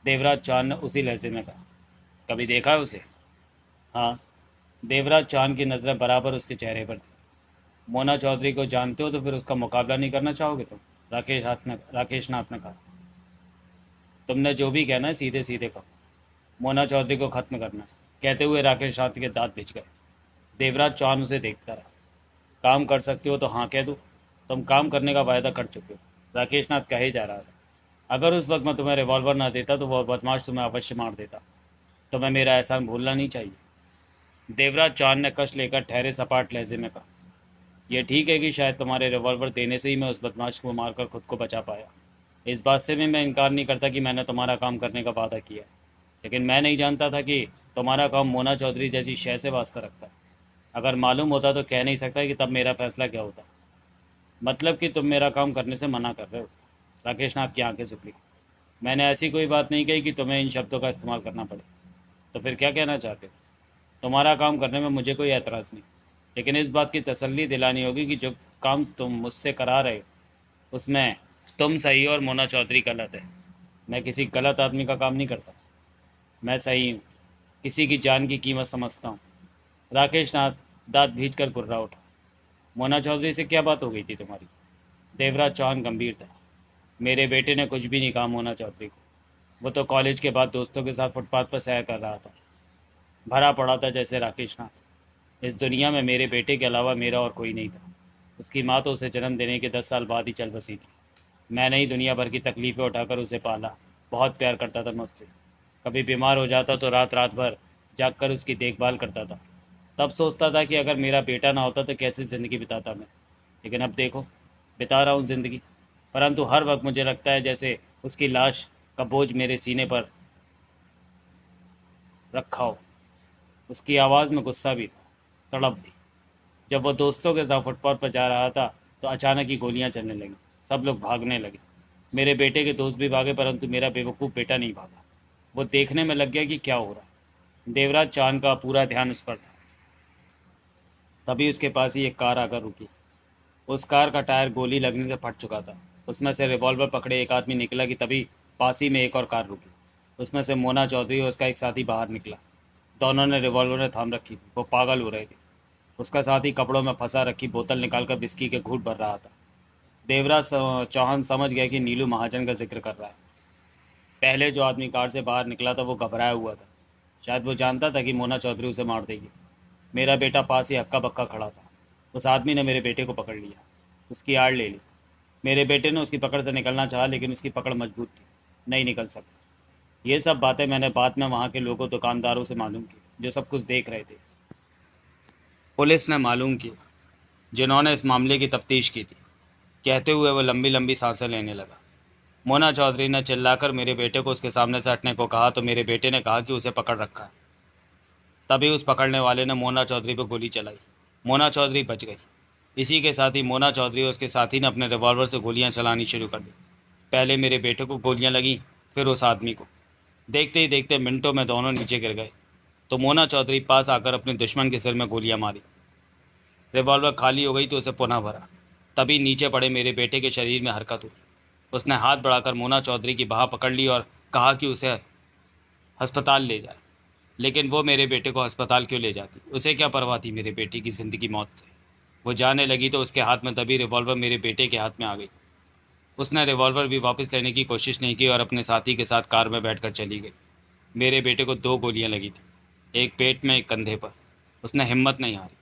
देवराज चौहान ने उसी लहजे में कहा। कभी देखा है उसे? हाँ। देवराज चौहान की नज़रें बराबर उसके चेहरे पर थी। मोना चौधरी को जानते हो तो फिर उसका मुकाबला नहीं करना चाहोगे तुम? राकेश नाथ ने कहा। तुमने जो भी कहना है सीधे सीधे कहो। मोना चौधरी को खत्म करना है, कहते हुए राकेश नाथ के दांत भिज गए। देवराज चौहान उसे देखता रहा। काम कर सकते हो तो हाँ कह दो, तुम काम करने का वायदा कर चुके हो, राकेश नाथ कहे जा रहा था। अगर उस वक्त मैं तुम्हें रिवॉल्वर ना देता तो वह बदमाश तुम्हें अवश्य मार देता। तुम्हें मेरा एहसान भूलना नहीं चाहिए। देवराज चौहान ने कष्ट लेकर ठहरे सपाट लहजे में कहा। यह ठीक है कि शायद तुम्हारे रिवॉल्वर देने से ही मैं उस बदमाश को मारकर खुद को बचा पाया। इस बात से भी मैं इनकार नहीं करता कि मैंने तुम्हारा काम करने का वादा किया, लेकिन मैं नहीं जानता था कि तुम्हारा काम मोना चौधरी जैसी शय से वास्ता रखता है। अगर मालूम होता तो कह नहीं सकता कि तब मेरा फैसला क्या होता। मतलब कि तुम मेरा काम करने से मना कर रहे हो? राकेश नाथ की आंखें झुकली। मैंने ऐसी कोई बात नहीं कही कि तुम्हें इन शब्दों का इस्तेमाल करना पड़े। तो फिर क्या कहना चाहते हो? तुम्हारा काम करने में मुझे कोई एतराज़ नहीं, लेकिन इस बात की तसल्ली दिलानी होगी कि जो काम तुम मुझसे करा रहे हो उसमें तुम सही हो और मोना चौधरी गलत है। मैं किसी गलत आदमी का काम नहीं करता, मैं सही हूँ, किसी की जान की कीमत समझता हूँ। राकेश नाथ दांत भींच कर गुर्रा उठा। मोना चौधरी से क्या बात हो गई थी तुम्हारी? देवराज चौहान गंभीर था। मेरे बेटे ने कुछ भी नहीं कहा मोना चौधरी को। वो तो कॉलेज के बाद दोस्तों के साथ फुटपाथ पर सैर कर रहा था। भरा पड़ा था जैसे राकेश नाथ। इस दुनिया में मेरे बेटे के अलावा मेरा और कोई नहीं था। उसकी माँ तो उसे जन्म देने के 10 साल बाद ही चल बसी थी। मैंने ही दुनिया भर की तकलीफ़ें उठाकर उसे पाला। बहुत प्यार करता था मुझसे। कभी बीमार हो जाता तो रात रात भर जाग कर उसकी देखभाल करता था। तब सोचता था कि अगर मेरा बेटा ना होता तो कैसी ज़िंदगी बिताता मैं। लेकिन अब देखो, बिता रहा हूँ ज़िंदगी, परंतु हर वक्त मुझे लगता है जैसे उसकी लाश का बोझ मेरे सीने पर रखा हो। उसकी आवाज़ में गुस्सा भी था, तड़प भी। जब वो दोस्तों के साथ फुटपाथ पर जा रहा था तो अचानक ही गोलियां चलने लगीं। सब लोग भागने लगे। मेरे बेटे के दोस्त भी भागे, परंतु मेरा बेवकूफ़ बेटा नहीं भागा। वो देखने में लग गया कि क्या हो रहा है। देवराज चांद का पूरा ध्यान उस पर था। तभी उसके पास ही एक कार आकर रुकी। उस कार का टायर गोली लगने से फट चुका था। उसमें से रिवॉल्वर पकड़े एक आदमी निकला कि तभी पास ही में एक और कार रुकी। उसमें से मोना चौधरी और उसका एक साथी बाहर निकला। दोनों ने रिवॉल्वर थाम रखी थी। वो पागल हो रहे थे। उसका साथी कपड़ों में फंसा रखी बोतल निकालकर विस्की के घूंट भर रहा था। देवराज चौहान समझ गया कि नीलू महाजन का जिक्र कर रहा है। पहले जो आदमी कार से बाहर निकला था वो घबराया हुआ था। शायद वो जानता था कि मोना चौधरी उसे मार देगी। मेरा बेटा पास ही हक्का बक्का खड़ा था। उस आदमी ने मेरे बेटे को पकड़ लिया, उसकी आड़ ले ली। मेरे बेटे ने उसकी पकड़ से निकलना चाहा, लेकिन उसकी पकड़ मजबूत थी, नहीं निकल सका। ये सब बातें मैंने बाद में वहाँ के लोगों दुकानदारों से मालूम की, जो सब कुछ देख रहे थे। पुलिस ने मालूम किया, जिन्होंने इस मामले की तफ्तीश की थी। कहते हुए वो लंबी लंबी सांसें लेने लगा। मोना चौधरी ने चिल्लाकर मेरे बेटे को उसके सामने से हटने को कहा तो मेरे बेटे ने कहा कि उसे पकड़ रखा है। तभी उस पकड़ने वाले ने मोना चौधरी पर गोली चलाई। मोना चौधरी बच गई। इसी के साथ ही मोना चौधरी और उसके साथी ने अपने रिवॉल्वर से गोलियां चलानी शुरू कर दी। पहले मेरे बेटे को गोलियां लगी, फिर उस आदमी को। देखते ही देखते मिनटों में दोनों नीचे गिर गए। तो मोना चौधरी पास आकर अपने दुश्मन के सिर में गोलियां मारी। रिवॉल्वर खाली हो गई तो उसे पुनः भरा। तभी नीचे पड़े मेरे बेटे के शरीर में हरकत हुई। उसने हाथ बढ़ाकर मोना चौधरी की बाह पकड़ ली और कहा कि उसे अस्पताल ले जाए। लेकिन वो मेरे बेटे को अस्पताल क्यों ले जाती? उसे क्या परवाह थी मेरे बेटे की ज़िंदगी मौत से? वो जाने लगी तो उसके हाथ में दबी रिवॉल्वर मेरे बेटे के हाथ में आ गई। उसने रिवॉल्वर भी वापस लेने की कोशिश नहीं की और अपने साथी के साथ कार में बैठकर चली गई। मेरे बेटे को 2 गोलियां लगी थी, एक पेट में, एक कंधे पर। उसने हिम्मत नहीं हारी।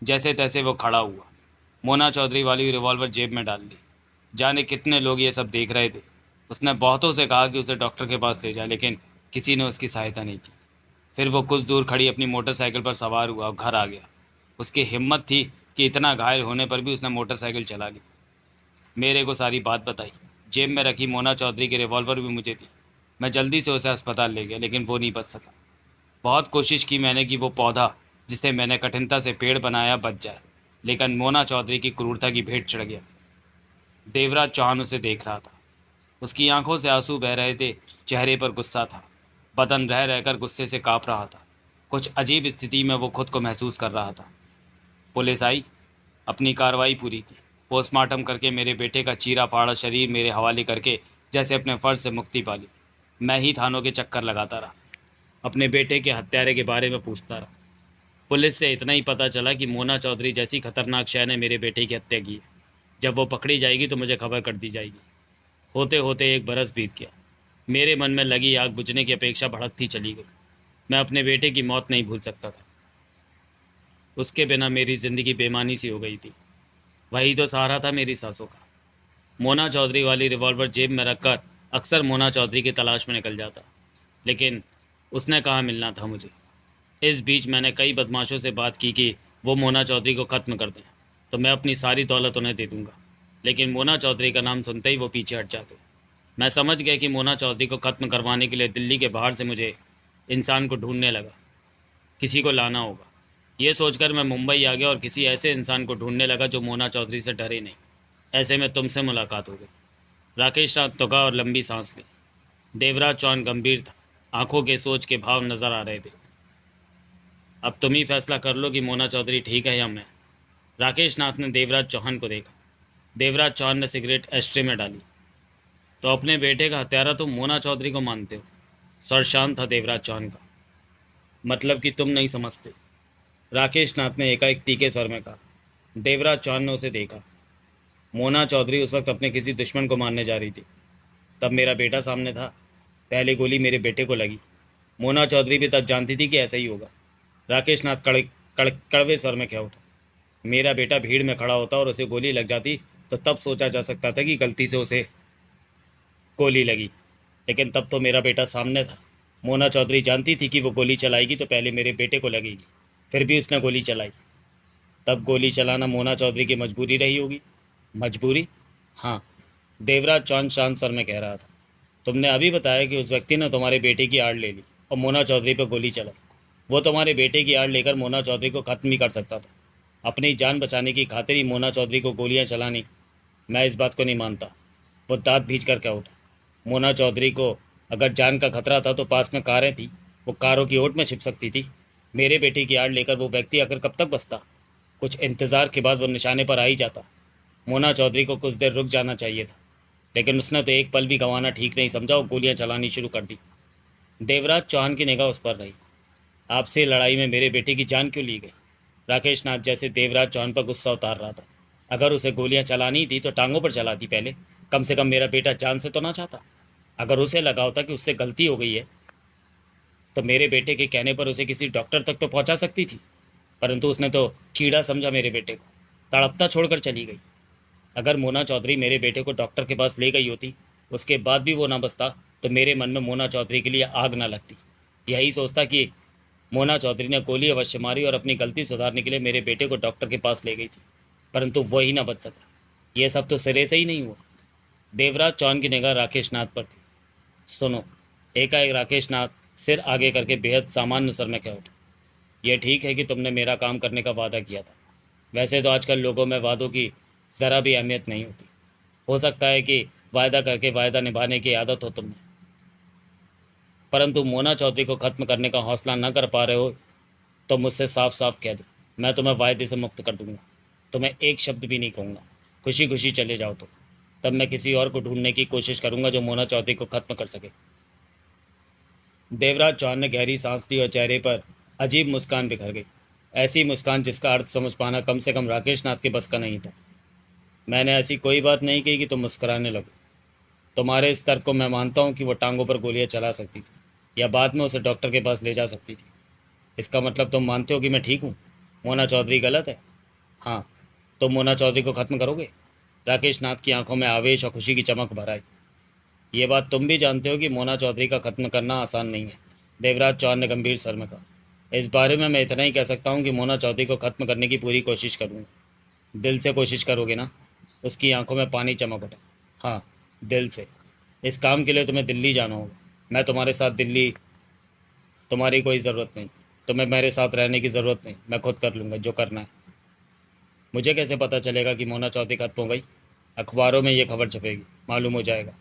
जैसे तैसे वो खड़ा हुआ, मोना चौधरी वाली रिवॉल्वर जेब में डाल ली। जाने कितने लोग ये सब देख रहे थे। उसने बहुतों से कहा कि उसे डॉक्टर के पास ले जाए, लेकिन किसी ने उसकी सहायता नहीं की। फिर वो कुछ दूर खड़ी अपनी मोटरसाइकिल पर सवार हुआ और घर आ गया। उसकी हिम्मत थी कि इतना घायल होने पर भी उसने मोटरसाइकिल चला ली। मेरे को सारी बात बताई। जेब में रखी मोना चौधरी की रिवॉल्वर भी मुझे दी। मैं जल्दी से उसे अस्पताल ले गया, लेकिन वो नहीं बच सका। बहुत कोशिश की मैंने कि वो पौधा जिसे मैंने कठिनता से पेड़ बनाया बच जाए, लेकिन मोना चौधरी की क्रूरता की भेंट चढ़ गया। देवराज चौहान उसे देख रहा था। उसकी आंखों से आंसू बह रहे थे, चेहरे पर गुस्सा था। बदन रह रहकर गुस्से से कांप रहा था। कुछ अजीब स्थिति में वो खुद को महसूस कर रहा था। पुलिस आई, अपनी कार्रवाई पूरी की। पोस्टमार्टम करके मेरे बेटे का चीरा फाड़ा शरीर मेरे हवाले करके जैसे अपने फर्ज से मुक्ति पा ली। मैं ही थानों के चक्कर लगाता रहा, अपने बेटे के हत्यारे के बारे में पूछता रहा। पुलिस से इतना ही पता चला कि मोना चौधरी जैसी खतरनाक शय ने मेरे बेटे की हत्या की है। जब वो पकड़ी जाएगी तो मुझे खबर कर दी जाएगी। होते होते 1 बरस बीत गया। मेरे मन में लगी आग बुझने की अपेक्षा भड़कती चली गई। मैं अपने बेटे की मौत नहीं भूल सकता था। उसके बिना मेरी ज़िंदगी बेमानी सी हो गई थी। वही तो सहारा था मेरी सांसों का। मोना चौधरी वाली रिवॉल्वर जेब में रखकर अक्सर मोना चौधरी की तलाश में निकल जाता, लेकिन उसने कहाँ मिलना था मुझे। इस बीच मैंने कई बदमाशों से बात की कि वो मोना चौधरी को ख़त्म कर दें तो मैं अपनी सारी दौलत उन्हें दे दूंगा, लेकिन मोना चौधरी का नाम सुनते ही वो पीछे हट जाते। मैं समझ गया कि मोना चौधरी को ख़त्म करवाने के लिए दिल्ली के बाहर से मुझे इंसान को ढूंढने लगा, किसी को लाना होगा। ये सोचकर मैं मुंबई आ गया और किसी ऐसे इंसान को ढूंढने लगा जो मोना चौधरी से डरे नहीं। ऐसे में तुमसे मुलाकात हो गई। राकेश ने तुका और लंबी सांस ली। देवराज चौहान गंभीर था, आंखों के सोच के भाव नजर आ रहे थे। अब तुम ही फैसला कर लो कि मोना चौधरी ठीक है या मैं। राकेश नाथ ने देवराज चौहान को देखा। देवराज चौहान ने सिगरेट एस्ट्रे में डाली। तो अपने बेटे का हत्यारा तुम मोना चौधरी को मानते हो? सर शांत था देवराज चौहान का। मतलब कि तुम नहीं समझते, राकेश नाथ ने एकाएक तीखे स्वर में कहा। देवराज चौहान ने उसे देखा। मोना चौधरी उस वक्त अपने किसी दुश्मन को मारने जा रही थी। तब मेरा बेटा सामने था। पहली गोली मेरे बेटे को लगी। मोना चौधरी भी तब जानती थी कि ऐसा ही होगा। राकेश नाथ कड़वे स्वर में कह उठा। मेरा बेटा भीड़ में खड़ा होता और उसे गोली लग जाती तो तब सोचा जा सकता था कि गलती से उसे गोली लगी, लेकिन तब तो मेरा बेटा सामने था। मोना चौधरी जानती थी कि वो गोली चलाएगी तो पहले मेरे बेटे को लगेगी, फिर भी उसने गोली चलाई। तब गोली चलाना मोना चौधरी की मजबूरी रही होगी। मजबूरी? हाँ, देवराज चौहान शांत स्वर में कह रहा था। तुमने अभी बताया कि उस व्यक्ति ने तुम्हारे बेटे की आड़ ले ली और मोना चौधरी पर गोली चलाई। वो तुम्हारे बेटे की आड़ लेकर मोना चौधरी को खत्म भी कर सकता था। अपनी जान बचाने की खातिर ही मोना चौधरी को गोलियां चलानी? मैं इस बात को नहीं मानता। वो दांत भींच कर क्या उठा। मोना चौधरी को अगर जान का खतरा था तो पास में कारें थी, वो कारों की ओट में छिप सकती थी। मेरे बेटे की आड़ लेकर वो व्यक्ति आकर कब तक बसता? कुछ इंतज़ार के बाद वो निशाने पर आ ही जाता। मोना चौधरी को कुछ देर रुक जाना चाहिए था, लेकिन उसने तो एक पल भी गंवाना ठीक नहीं समझा और गोलियां चलानी शुरू कर दी। देवराज चौहान की निगाह उस पर रही। आपसे लड़ाई में मेरे बेटे की जान क्यों ली गई? राकेश नाथ जैसे देवराज चौहान पर गुस्सा उतार रहा था। अगर उसे गोलियां चलानी थी तो टांगों पर चलाती पहले। कम से कम मेरा बेटा जान से तो ना चाहता। अगर उसे लगा होता कि उससे गलती हो गई है तो मेरे बेटे के कहने पर उसे किसी डॉक्टर तक तो पहुंचा सकती थी, परंतु उसने तो कीड़ा समझा मेरे बेटे को, तड़पता छोड़कर चली गई। अगर मोना चौधरी मेरे बेटे को डॉक्टर के पास ले गई होती, उसके बाद भी वो ना बचता, तो मेरे मन में मोना चौधरी के लिए आग ना लगती। यही सोचता कि मोना चौधरी ने गोली अवश्य मारी और अपनी गलती सुधारने के लिए मेरे बेटे को डॉक्टर के पास ले गई थी, परंतु वो ही ना बच सका। ये सब तो सिरे से ही नहीं हुआ। देवराज चौहान की निगाह राकेश नाथ पर थी। सुनो, एकाएक राकेश नाथ सिर आगे करके बेहद सामान्य स्वर में कह उठे। यह ठीक है कि तुमने मेरा काम करने का वादा किया था। वैसे तो आजकल लोगों में वादों की ज़रा भी अहमियत नहीं होती। हो सकता है कि वायदा करके वायदा निभाने की आदत हो तुम्हें, परंतु मोना चौधरी को ख़त्म करने का हौसला न कर पा रहे हो तो मुझसे साफ साफ कह दो, मैं तुम्हें वायदे से मुक्त कर दूंगा। तुम्हें एक शब्द भी नहीं कहूँगा। खुशी खुशी चले जाओ तो। तब मैं किसी और को ढूंढने की कोशिश करूंगा जो मोना चौधरी को ख़त्म कर सके। देवराज चौहान ने गहरी सांस ली और चेहरे पर अजीब मुस्कान बिखर गई। ऐसी मुस्कान जिसका अर्थ समझ पाना कम से कम राकेश नाथ के बस का नहीं था। मैंने ऐसी कोई बात नहीं की कि तुम मुस्कुराने लगो। तुम्हारे इस तर्क को मैं मानता हूँ कि वो टांगों पर गोलियां चला सकती थी या बाद में उसे डॉक्टर के पास ले जा सकती थी। इसका मतलब तुम मानते हो कि मैं ठीक हूँ, मोना चौधरी गलत है। हाँ, तुम मोना चौधरी को ख़त्म करोगे? राकेश नाथ की आंखों में आवेश और खुशी की चमक भर आई। ये बात तुम भी जानते हो कि मोना चौधरी का ख़त्म करना आसान नहीं है, देवराज चौहान ने गंभीर स्वर में कहा। इस बारे में मैं इतना ही कह सकता हूँ कि मोना चौधरी को ख़त्म करने की पूरी कोशिश करूँगा। दिल से कोशिश करोगे ना? उसकी आंखों में पानी चमक उठा। हाँ, दिल से। इस काम के लिए तुम्हें दिल्ली जाना होगा। मैं तुम्हारे साथ दिल्ली। तुम्हारी कोई ज़रूरत नहीं। तुम्हें मेरे साथ रहने की ज़रूरत नहीं। मैं खुद कर लूँगा जो करना है। मुझे कैसे पता चलेगा कि मोना चौधरी खत्म हो गई? अखबारों में ये खबर छपेगी, मालूम हो जाएगा।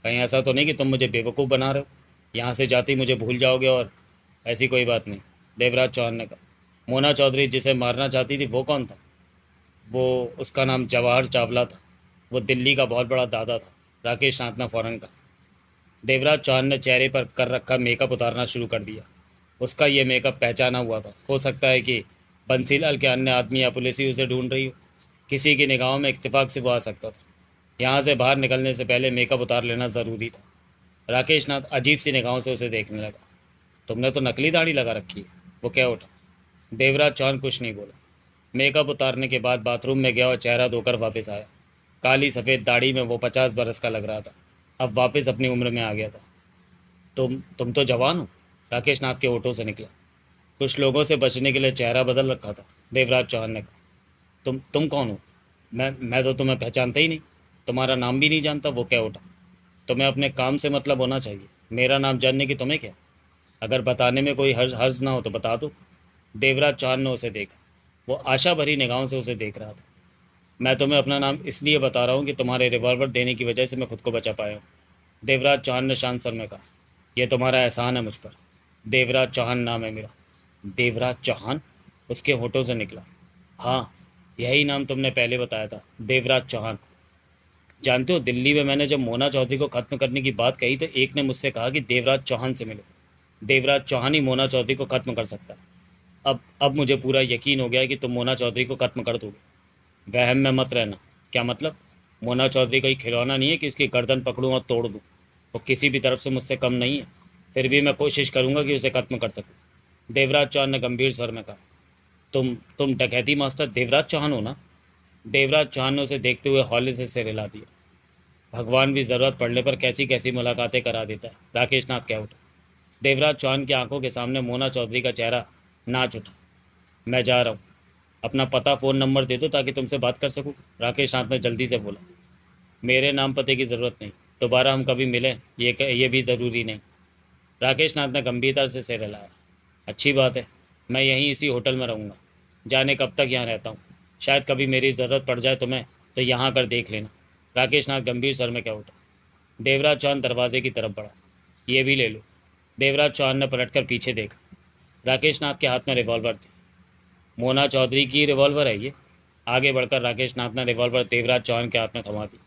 कहीं ऐसा तो नहीं कि तुम मुझे बेवकूफ़ बना रहे हो, यहाँ से जाते ही मुझे भूल जाओगे? और ऐसी कोई बात नहीं, देवराज चौहान ने कहा। मोना चौधरी जिसे मारना चाहती थी वो कौन था? वो उसका नाम जवाहर चावला था। वो दिल्ली का बहुत बड़ा दादा था, राकेश नाथ ने फौरन कहा। देवराज चौहान ने चेहरे पर कर रखा मेकअप उतारना शुरू कर दिया। उसका ये मेकअप पहचाना हुआ था। हो सकता है कि बंसीलाल के अन्य आदमी या पुलिस ही उसे ढूंढ रही हो। किसी की निगाहों में इत्तेफाक से वो आ सकता था। यहाँ से बाहर निकलने से पहले मेकअप उतार लेना ज़रूरी था। राकेश नाथ अजीब सी निगाहों से उसे देखने लगा। तुमने तो नकली दाढ़ी लगा रखी है। वो क्या उठा। देवराज चौहान कुछ नहीं बोला। मेकअप उतारने के बाद बाथरूम में गया और चेहरा धोकर वापस आया। काली सफ़ेद दाढ़ी में वो 50 बरस का लग रहा था। अब वापस अपनी उम्र में आ गया था। तुम तो जवान हो, राकेश नाथ के होठों से निकला। कुछ लोगों से बचने के लिए चेहरा बदल रखा था, देवराज चौहान ने कहा। तुम कौन हो? मैं तो तुम्हें पहचानता ही नहीं। तुम्हारा नाम भी नहीं जानता। वो क्या उठा। तुम्हें अपने काम से मतलब होना चाहिए। मेरा नाम जानने की तुम्हें क्या? अगर बताने में कोई हर्ज हर्ज ना हो तो बता दो। देवराज चौहान ने उसे देखा। वो आशा भरी निगाहों से उसे देख रहा था। मैं तुम्हें अपना नाम इसलिए बता रहा हूँ कि तुम्हारे रिवॉल्वर देने की वजह से मैं खुद को बचा पाया हूँ, देवराज चौहान ने शांत स्वर में कहा। यह तुम्हारा एहसान है मुझ पर। देवराज चौहान नाम है मेरा। देवराज चौहान? उसके होठों से निकला। हाँ, यही नाम तुमने पहले बताया था, देवराज चौहान। जानते हो, दिल्ली में मैंने जब मोना चौधरी को खत्म करने की बात कही तो एक ने मुझसे कहा कि देवराज चौहान से मिलो। देवराज चौहान ही मोना चौधरी को खत्म कर सकता है। अब मुझे पूरा यकीन हो गया है कि तुम मोना चौधरी को खत्म कर दोगे। वहम में मत रहना। क्या मतलब? मोना चौधरी कोई खिलौना नहीं है कि उसकी गर्दन पकड़ूं और तोड़ दूं। वो किसी भी तरफ से मुझसे कम नहीं है। फिर भी मैं कोशिश करूंगा कि उसे खत्म कर सकूं, देवराज चौहान ने गंभीर स्वर में कहा। तुम डकैती मास्टर देवराज चौहान हो ना? देवराज चौहान ने उसे देखते हुए हौले से सिर हिला दिया। भगवान भी ज़रूरत पड़ने पर कैसी कैसी मुलाकातें करा देता है, राकेश नाथ कह उठा। देवराज चौहान की आंखों के सामने मोना चौधरी का चेहरा नाच उठा। मैं जा रहा हूँ। अपना पता फ़ोन नंबर दे दो ताकि तुमसे बात कर सकूँ, राकेश नाथ ने जल्दी से बोला। मेरे नाम पते की ज़रूरत नहीं। दोबारा हम कभी मिलें ये भी ज़रूरी नहीं, राकेश नाथ ने गंभीरता से सिर हिलाया। अच्छी बात है। मैं यहीं इसी होटल में रहूँगा। जाने कब तक यहाँ रहता हूँ। शायद कभी मेरी ज़रूरत पड़ जाए तुम्हें तो यहाँ आकर देख लेना, राकेश नाथ गंभीर स्वर में कह उठा। देवराज चौहान दरवाजे की तरफ बढ़ा। ये भी ले लो। देवराज चौहान ने पलटकर पीछे देखा। राकेश नाथ के हाथ में रिवॉल्वर थी। मोना चौधरी की रिवॉल्वर है ये? आगे बढ़कर राकेश नाथ ने रिवॉल्वर देवराज चौहान के हाथ में थमा दी।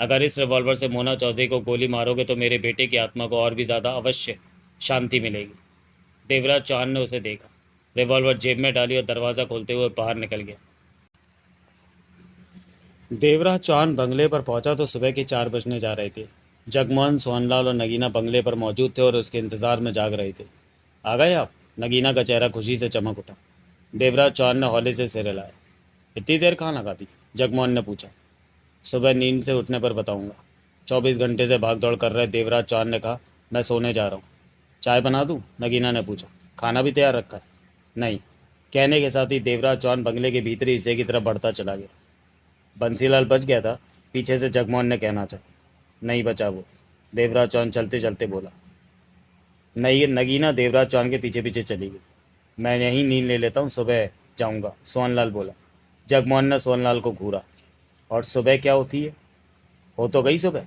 अगर इस रिवॉल्वर से मोना चौधरी को गोली मारोगे तो मेरे बेटे की आत्मा को और भी ज़्यादा अवश्य शांति मिलेगी। देवराज चौहान ने उसे देखा, रिवॉल्वर जेब में डाली और दरवाज़ा खोलते हुए बाहर निकल गया। देवराज चौहान बंगले पर पहुंचा तो सुबह के 4 बजने जा रहे थे। जगमोहन, सोहनलाल और नगीना बंगले पर मौजूद थे और उसके इंतज़ार में जाग रहे थे। आ गए आप? नगीना का चेहरा खुशी से चमक उठा। देवराज चौहान ने हौले से सिर हिलाया। इतनी देर कहाँ लगा दी? जगमोहन ने पूछा। सुबह नींद से उठने पर बताऊंगा। 24 घंटे से भाग दौड़ कर रहे देवराज चौहान ने कहा। मैं सोने जा रहा हूँ। चाय बना दूँ? नगीना ने पूछा। खाना भी तैयार रखा है? नहीं। कहने के साथ ही देवराज चौहान बंगले के भीतरी हिस्से की तरफ बढ़ता चला गया। बंसीलाल बच गया था? पीछे से जगमोहन ने कहना चाहा। नहीं बचा वो, देवराज चौहान चलते चलते बोला। नहीं, नगीना देवराज चौहान के पीछे पीछे चली गई। मैं यहीं नींद ले लेता हूँ, सुबह जाऊँगा, सोहनलाल बोला। जगमोहन ने सोहनलाल को घूरा। और सुबह क्या होती है? हो तो गई सुबह।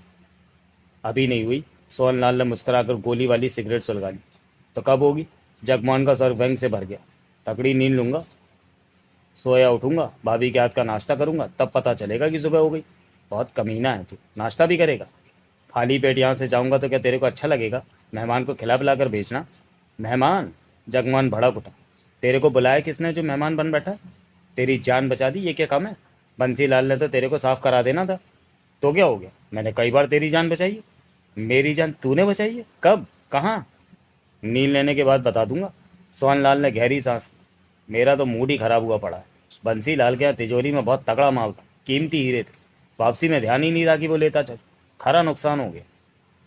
अभी नहीं हुई। सोहनलाल ने मुस्कुराकर गोली वाली सिगरेट सुलगा ली। तो कब होगी? जगमोहन का सर व्यंग से भर गया। तकड़ी नींद लूँगा, सोया उठूंगा, भाभी के हाथ का नाश्ता करूंगा, तब पता चलेगा कि सुबह हो गई। बहुत कमीना है तू, नाश्ता भी करेगा? खाली पेट यहाँ से जाऊंगा तो क्या तेरे को अच्छा लगेगा? मेहमान को खिला पिला कर भेजना। मेहमान? जगमोहन भड़क उठा। तेरे को बुलाया किसने जो मेहमान बन बैठा? तेरी जान बचा दी, ये क्या कम है? बंसीलाल ने तो तेरे को साफ करा देना था। तो क्या हो गया? मैंने कई बार तेरी जान बचाई है। मेरी जान तूने बचाई है? कब? कहाँ? नींद लेने के बाद बता दूंगा। सोहनलाल ने गहरी सांस ली। मेरा तो मूड ही खराब हुआ पड़ा है। बंसीलाल के यहाँ तिजोरी में बहुत तगड़ा माल था, कीमती हीरे थे। वापसी में ध्यान ही नहीं रहा कि वो लेता चल। खरा नुकसान हो गया।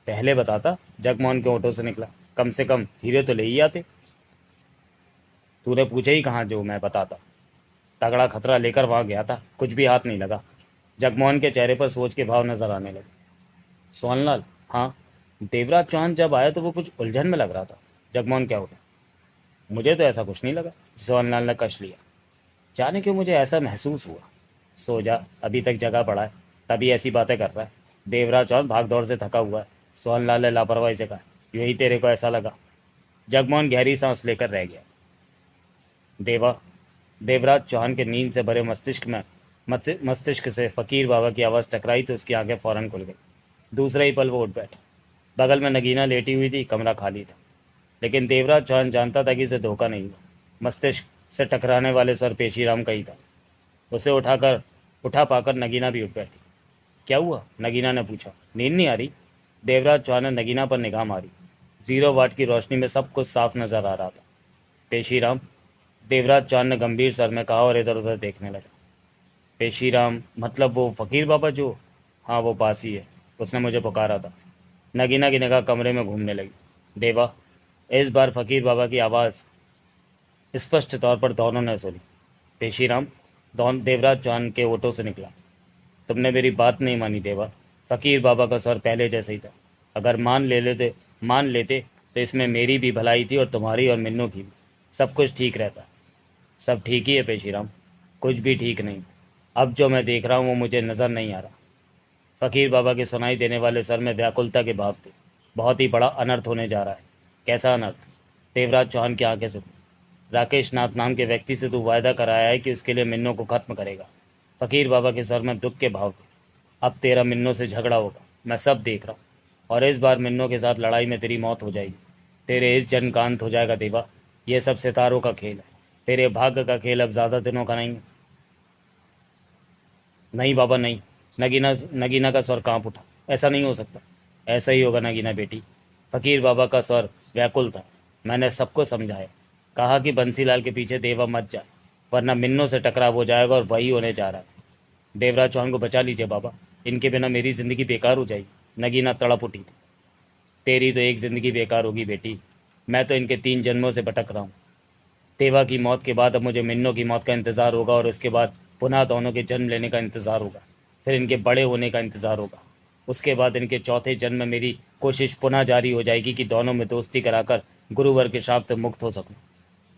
पहले बताता। जगमोहन के होठों से निकला। कम से कम हीरे तो ले ही आते। तूने पूछे ही कहाँ जो मैं बताता। तगड़ा खतरा लेकर वहां गया था, कुछ भी हाथ नहीं लगा। जगमोहन के चेहरे पर सोच के भाव नजर आने लगे। सोहनलाल? हाँ। देवराज चौहान जब आया तो वो कुछ उलझन में लग रहा था। जगमोहन क्या बोला? मुझे तो ऐसा कुछ नहीं लगा। सोहनलाल ने कश लिया। जाने क्यों मुझे ऐसा महसूस हुआ। सो जा, अभी तक जगा पड़ा है, तभी ऐसी बातें कर रहा है। देवराज चौहान भाग दौड़ से थका हुआ है। सोहनलाल ने लापरवाही से कहा। यही तेरे को ऐसा लगा? जगमोहन गहरी सांस लेकर रह गया। देवा देवराज चौहान के नींद से भरे मस्तिष्क से फकीर बाबा की आवाज़ टकराई तो उसकी आंखें फौरन खुल गई। दूसरे ही पल वो उठ बैठा। बगल में नगीना लेटी हुई थी, कमरा खाली था। लेकिन देवराज चौहान जानता था कि उसे धोखा नहीं हुआ। मस्तिष्क से टकराने वाले सर पेशीराम का ही था। उसे उठा पाकर नगीना भी उठ बैठी। क्या हुआ? नगीना ने पूछा। नींद नहीं आ रही? देवराज चौहान ने नगीना पर निगाह मारी। 0 वाट की रोशनी में सब कुछ साफ नजर आ रहा था। पेशीराम? देवराज चौहान ने गंभीर सर में कहा और इधर उधर देखने लगा। पेशीराम मतलब वो फकीर बाबा जो? हाँ, वो पास ही है। उसने मुझे पुकारा था। नगीना की निगाह कमरे में घूमने लगी। देवा? इस बार फकीर बाबा की आवाज़ स्पष्ट तौर पर दोनों ने सुनी। पेशीराम? देवराज चौहान के ओठों से निकला। तुमने मेरी बात नहीं मानी देवा। फकीर बाबा का स्वर पहले जैसा ही था। अगर मान लेते तो इसमें मेरी भी भलाई थी और तुम्हारी और मिन्नू की भी। सब कुछ ठीक रहता। सब ठीक ही है पेशीराम। कुछ भी ठीक नहीं। अब जो मैं देख रहा हूँ वो मुझे नज़र नहीं आ रहा। फ़कीर बाबा के सुनाई देने वाले सर में व्याकुलता के भाव थे। बहुत ही बड़ा अनर्थ होने जा रहा है। कैसा अनर्थ? देवराज चौहान की आंखें सूखी। राकेश नाथ नाम के व्यक्ति से तू वायदा कराया है कि उसके लिए मिन्नों को खत्म करेगा। फ़कीर बाबा के सर में दुख के भाव थे। अब तेरा मिन्नों से झगड़ा होगा, मैं सब देख रहा हूँ। और इस बार मिन्नों के साथ लड़ाई में तेरी मौत हो जाएगी। तेरे इस जन्म का अंत हो जाएगा देवा। यह सब सितारों का खेल है। तेरे भाग्य का खेल अब ज़्यादा दिनों का नहीं है। नहीं बाबा नहीं। नगीना का स्वर कांप उठा। ऐसा नहीं हो सकता। ऐसा ही होगा नगीना बेटी। फकीर बाबा का स्वर व्याकुल था। मैंने सबको समझाया। कहा कि बंसीलाल के पीछे देवा मत जा, वरना मिन्नों से टकराव हो जाएगा और वही होने जा रहा है। देवराज चौहान को बचा लीजिए बाबा। इनके बिना मेरी ज़िंदगी बेकार हो जाएगी। नगीना तड़प उठी थी। तेरी तो एक ज़िंदगी बेकार होगी बेटी। मैं तो इनके 3 जन्मों से भटक रहा हूँ। देवा की मौत के बाद अब मुझे मिन्नों की मौत का इंतज़ार होगा और उसके बाद पुनः दोनों के जन्म लेने का इंतज़ार होगा। फिर इनके बड़े होने का इंतज़ार होगा। उसके बाद इनके चौथे जन्म में मेरी कोशिश पुनः जारी हो जाएगी कि दोनों में दोस्ती कराकर गुरुवर के श्राप से मुक्त हो सकूं।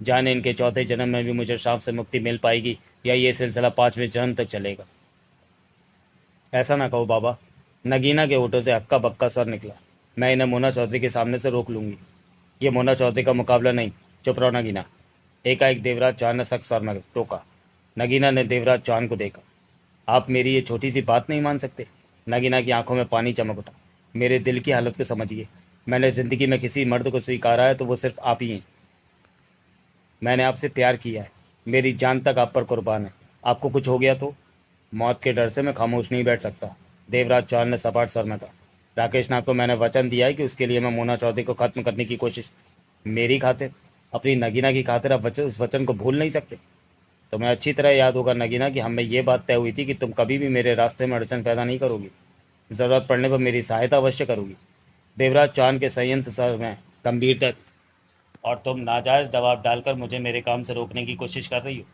जाने इनके चौथे जन्म में भी मुझे श्राप से मुक्ति मिल पाएगी या ये सिलसिला 5वें जन्म तक चलेगा। ऐसा ना कहो बाबा। नगीना के होठों से हक्का बक्का स्वर निकला। मैं इन्हें मोना चौधरी के सामने से रोक लूंगी। ये मोना चौधरी का मुकाबला नहीं। चुप रहो नगीना। एकाएक देवराज चौहान ने सख्त स्वर में टोका। नगीना ने देवराज चौहान को देखा। आप मेरी ये छोटी सी बात नहीं मान सकते? नगीना की आंखों में पानी चमक उठा। मेरे दिल की हालत को समझिए। मैंने ज़िंदगी में किसी मर्द को स्वीकारा है तो वो सिर्फ आप ही हैं। मैंने आपसे प्यार किया है। मेरी जान तक आप पर कुर्बान है। आपको कुछ हो गया तो? मौत के डर से मैं खामोश नहीं बैठ सकता। देवराज चौहान ने सपाट स्वर में कहा। राकेश नाथ को मैंने वचन दिया है कि उसके लिए मैं मोना चौधरी को खत्म करने की कोशिश। मेरी खातिर? अपनी नगीना की खातिर आप उस वचन को भूल नहीं सकते? तुम्हें अच्छी तरह याद होगा नगीना कि हमें ये बात तय हुई थी कि तुम कभी भी मेरे रास्ते में अड़चन पैदा नहीं करोगी। ज़रूरत पड़ने पर मेरी सहायता अवश्य करोगी। देवराज चौहान के संयंत्र स्वर में गंभीरता थी। और तुम नाजायज़ दबाव डालकर मुझे मेरे काम से रोकने की कोशिश कर रही हो।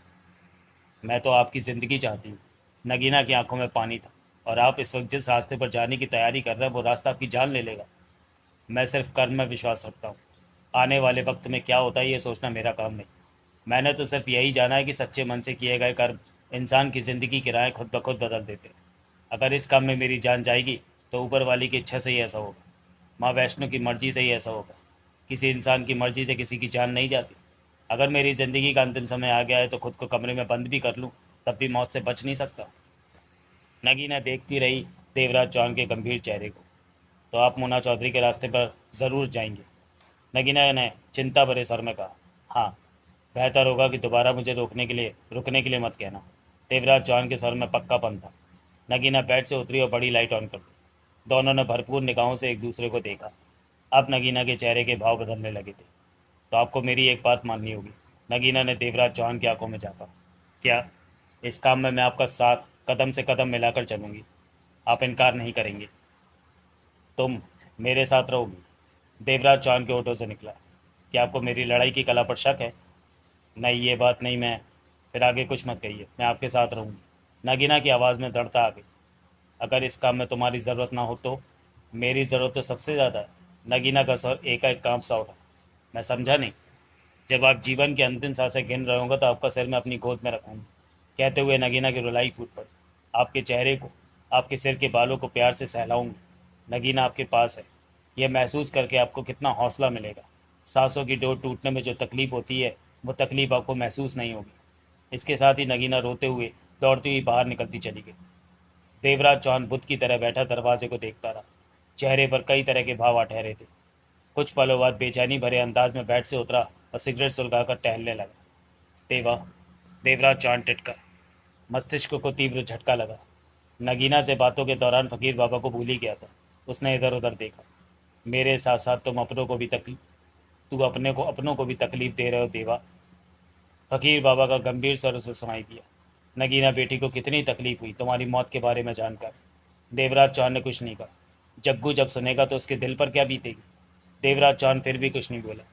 मैं तो आपकी ज़िंदगी चाहती हूँ। नगीना की आंखों में पानी था। और आप इस वक्त जिस रास्ते पर जाने की तैयारी कर रहे हैं वो रास्ता आपकी जान ले लेगा। मैं सिर्फ कर्म में विश्वास रखता हूँ। आने वाले वक्त में क्या होता है ये सोचना मेरा काम नहीं। मैंने तो सिर्फ यही जाना है कि सच्चे मन से किए गए कर्म इंसान की ज़िंदगी की राहें खुद ब खुद बदल देते हैं। अगर इस काम में मेरी जान जाएगी तो ऊपर वाली की इच्छा से ही ऐसा होगा। माँ वैष्णो की मर्जी से ही ऐसा होगा। किसी इंसान की मर्जी से किसी की जान नहीं जाती। अगर मेरी ज़िंदगी का अंतिम समय आ गया है तो खुद को कमरे में बंद भी कर लूँ तब भी मौत से बच नहीं सकता। नगीना देखती रही देवराज चौहान के गंभीर चेहरे को। तो आप मोना चौधरी के रास्ते पर ज़रूर जाएंगे। नगीना ने चिंता भरे स्वर में कहा। हाँ, बेहतर होगा कि दोबारा मुझे रुकने के लिए मत कहना। देवराज चौहान के स्वर में पक्कापन था। नगीना बेड से उतरी और बड़ी लाइट ऑन कर दी। दोनों ने भरपूर निगाहों से एक दूसरे को देखा। अब नगीना के चेहरे के भाव बदलने लगे थे। तो आपको मेरी एक बात माननी होगी, नगीना ने देवराज चौहान की आंखों में झांका। क्या? इस काम में मैं आपका साथ कदम से कदम मिलाकर चलूंगी। आप इनकार नहीं करेंगे? तुम मेरे साथ रहोगी? देवराज चौहान के होठों से निकला। क्या आपको मेरी लड़ाई की कला पर शक है? नहीं, ये बात नहीं। मैं फिर आगे कुछ मत कहिए, मैं आपके साथ रहूँगी। नगीना की आवाज़ में दृढ़ता आ गई। अगर इस काम में तुम्हारी ज़रूरत ना हो तो? मेरी ज़रूरत तो सबसे ज़्यादा है। नगीना का स्वर एकाएक कांप सा उठा। मैं समझा नहीं। जब आप जीवन की अंतिम सांसें गिन रहे होंगे तो आपका सिर मैं अपनी गोद में रखूँगी। कहते हुए नगीना की रुलाई फूट पड़ी। आपके चेहरे को, आपके सिर के बालों को प्यार से सहलाऊंगी। नगीना आपके पास है, यह महसूस करके आपको कितना हौसला मिलेगा। सांसों की डोर टूटने में जो तकलीफ होती है वो तकलीफ आपको महसूस नहीं होगी। इसके साथ ही नगीना रोते हुए दौड़ती हुई बाहर निकलती चली गई। देवराज चौहान बुद्ध की तरह बैठा दरवाजे को देखता रहा। चेहरे पर कई तरह के भाव आ ठहरे थे। कुछ पलों बाद बेचैनी भरे अंदाज में बेड से उतरा और सिगरेट सुलगाकर टहलने लगा। देवा देवराज चौहान टिटका। मस्तिष्क को तीव्र झटका लगा। नगीना से बातों के दौरान फकीर बाबा को भूल ही गया था। उसने इधर उधर देखा। मेरे साथ साथ अपनों को भी तकलीफ दे रहे हो देवा। फकीर बाबा का गंभीर स्वर से सुनाई दिया। नगीना बेटी को कितनी तकलीफ हुई तुम्हारी मौत के बारे में जानकर। देवराज चौहान ने कुछ नहीं कहा। जग्गू जब सुनेगा तो उसके दिल पर क्या बीतेगी। देवराज चौहान फिर भी कुछ नहीं बोला।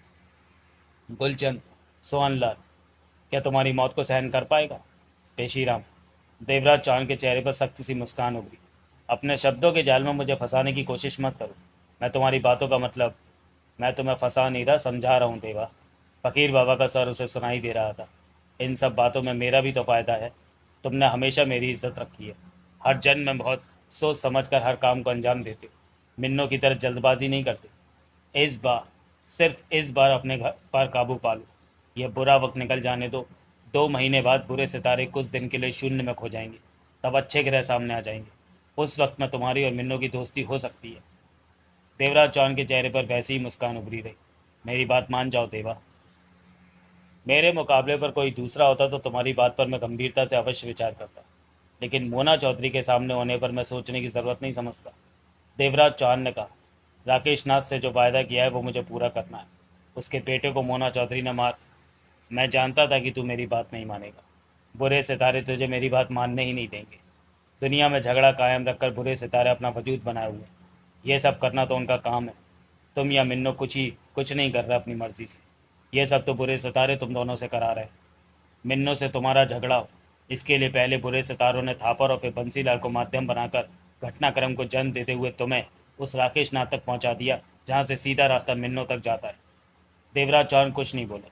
गुलचंद, सोहनलाल, क्या तुम्हारी मौत को सहन कर पाएगा? पेशीराम। देवराज चौहान के चेहरे पर सख्त सी मुस्कान उभरी। अपने शब्दों के जाल में मुझे फंसाने की कोशिश मत करो। मैं तुम्हारी बातों का मतलब, मैं तुम्हें फंसा नहीं रहा, समझा रहा हूँ देवा। फ़कीर बाबा का स्वर उसे सुनाई दे रहा था। इन सब बातों में मेरा भी तो फ़ायदा है। तुमने हमेशा मेरी इज्जत रखी है। हर जन्म में बहुत सोच समझ कर हर काम को अंजाम देते हो। मिन्नों की तरह जल्दबाजी नहीं करते। इस बार, सिर्फ इस बार अपने घर पर काबू पालो। यह बुरा वक्त निकल जाने दो। 2 महीने बाद बुरे सितारे कुछ दिन के लिए शून्य में खो जाएंगे। तब अच्छे ग्रह सामने आ जाएंगे। उस वक्त में तुम्हारी और मिन्नों की दोस्ती हो सकती है। देवराज चौहान के चेहरे पर वैसी ही मुस्कान उभरी रही। मेरी बात मान जाओ देवा। मेरे मुकाबले पर कोई दूसरा होता तो तुम्हारी बात पर मैं गंभीरता से अवश्य विचार करता, लेकिन मोना चौधरी के सामने होने पर मैं सोचने की ज़रूरत नहीं समझता। देवराज चौहान ने कहा। राकेश नाथ से जो वायदा किया है वो मुझे पूरा करना है। उसके बेटे को मोना चौधरी ने मार। मैं जानता था कि तू मेरी बात नहीं मानेगा। बुरे सितारे तुझे मेरी बात मानने ही नहीं देंगे। दुनिया में झगड़ा कायम रखकर बुरे सितारे अपना वजूद बनाए हुए। ये सब करना तो उनका काम है। तुम या मिन्नो कुछ नहीं कर रहे अपनी मर्जी से। ये सब तो बुरे सितारे तुम दोनों से करा रहे। मिन्नो से तुम्हारा झगड़ा हो, इसके लिए पहले बुरे सितारों ने थापर और फिर बंसीलाल को माध्यम बनाकर घटनाक्रम को जन्म देते हुए तुम्हें उस राकेश नाथ तक पहुंचा दिया जहां से सीधा रास्ता मिन्नो तक जाता है। देवराज चौहान कुछ नहीं बोले।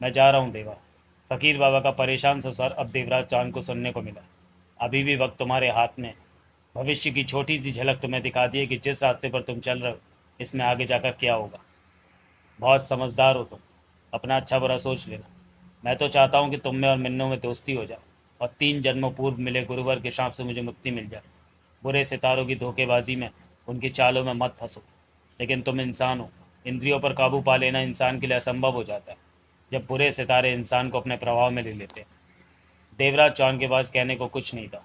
मैं जा रहा हूँ देवा। फकीर बाबा का परेशान सा स्वर अब देवराज चौहान को सुनने को मिला। अभी भी वक्त तुम्हारे हाथ में। भविष्य की छोटी सी झलक तुम्हें दिखा दी है कि जिस रास्ते पर तुम चल रहे हो इसमें आगे जाकर क्या होगा। बहुत समझदार हो तुम। अपना अच्छा बुरा सोच लेना। मैं तो चाहता हूँ कि तुम में और मिन्नों में दोस्ती हो जाए और 3 जन्मों पूर्व मिले गुरुवर के शाप से मुझे मुक्ति मिल जाए। बुरे सितारों की धोखेबाजी में, उनकी चालों में मत फंसो। लेकिन तुम इंसान हो। इंद्रियों पर काबू पा लेना इंसान के लिए असंभव हो जाता है जब बुरे सितारे इंसान को अपने प्रभाव में ले लेते हैं। देवराज चौहान के पास कहने को कुछ नहीं था।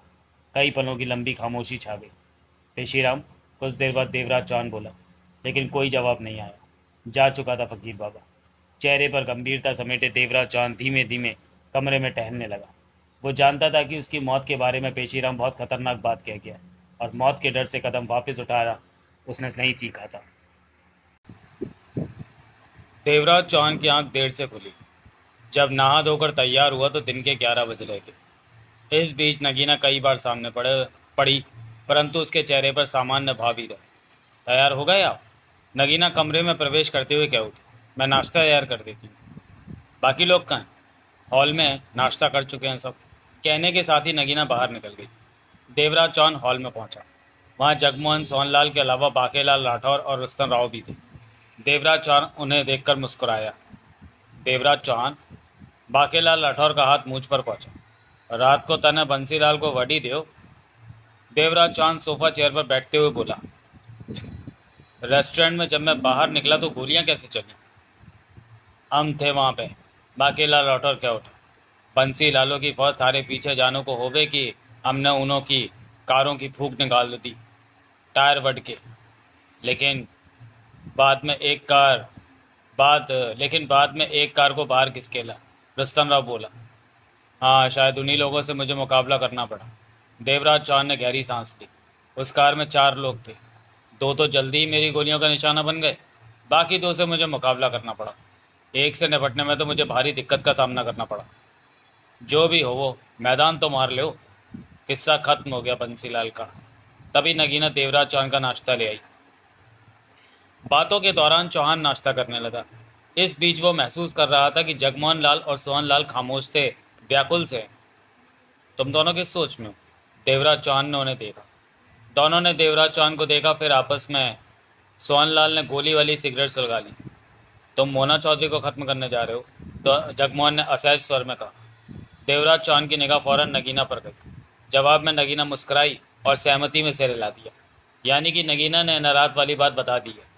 कई पलों की लंबी खामोशी छा गई। पेशीराम। कुछ देर बाद देवराज चौहान बोला, लेकिन कोई जवाब नहीं आया। जा चुका था फकीर बाबा। चेहरे पर गंभीरता समेटे देवराज चौहान धीमे धीमे कमरे में टहलने लगा। वो जानता था कि उसकी मौत के बारे में पेशीराम बहुत खतरनाक बात कह गया और मौत के डर से कदम वापस उठाना उसने नहीं सीखा था। देवराज चौहान की आंख देर से खुली। जब नहा धोकर तैयार हुआ तो दिन के 11 बज रहे थे। इस बीच नगीना कई बार सामने पड़ी, परंतु उसके चेहरे पर सामान्य भाव ही रहे। तैयार हो गए आप? नगीना कमरे में प्रवेश करते हुए कह उठी। मैं नाश्ता तैयार कर देती हूँ। बाकी लोग कहाँ हैं? हॉल में हैं, नाश्ता कर चुके हैं सब। कहने के साथ ही नगीना बाहर निकल गई। देवराज चौहान हॉल में पहुंचा। वहाँ जगमोहन सोहनलाल के अलावा बाकेलाल राठौर और रुस्तम राव भी थे। देवराज चौहान उन्हें देखकर मुस्कुराया। देवराज चौहान। बाकेलाल राठौर का हाथ मूंछ पर पहुंचा। रात को तने बंसीलाल को वडी दो। देवराज चौहान सोफा चेयर पर बैठते हुए बोला। रेस्टोरेंट में जब मैं बाहर निकला तो गोलियां कैसे चली? हम थे वहाँ पे। बाकी लाल लौट क्या उठा। बंसी लालों की फौज थारे पीछे जानो को होवे कि हमने उन्हों की कारों की फूंक निकाल दी, टायर वट के। लेकिन बाद में एक कार बाद लेकिन बाद में एक कार को बाहर घिसकेला। रुस्तम राव बोला। हाँ, शायद उन्हीं लोगों से मुझे मुकाबला करना पड़ा। देवराज चौहान ने गहरी सांस ली। उस कार में 4 लोग थे। 2 तो जल्दी ही मेरी गोलियों का निशाना बन गए। बाकी 2 से मुझे मुकाबला करना पड़ा। एक से निपटने में तो मुझे भारी दिक्कत का सामना करना पड़ा। जो भी हो वो, मैदान तो मार ले हो। किस्सा खत्म हो गया बंसीलाल का। तभी नगीना देवराज चौहान का नाश्ता ले आई। बातों के दौरान चौहान नाश्ता करने लगा। इस बीच वो महसूस कर रहा था कि जगमोहन लाल और सोहन लाल खामोश से, व्याकुल से। तुम दोनों किस सोच में हो? देवराज चौहान ने उन्हें देखा। दोनों ने देवराज चौहान को देखा, फिर आपस में। सोहन लाल ने गोली वाली सिगरेट सुलगा ली। तुम मोना चौधरी को खत्म करने जा रहे हो? तो जगमोहन ने असहज स्वर में कहा। देवराज चौहान की निगाह फौरन नगीना पर गई। जवाब में नगीना मुस्कुराई और सहमति में सिर हिला दिया। यानी कि नगीना ने नाराज वाली बात बता दी है।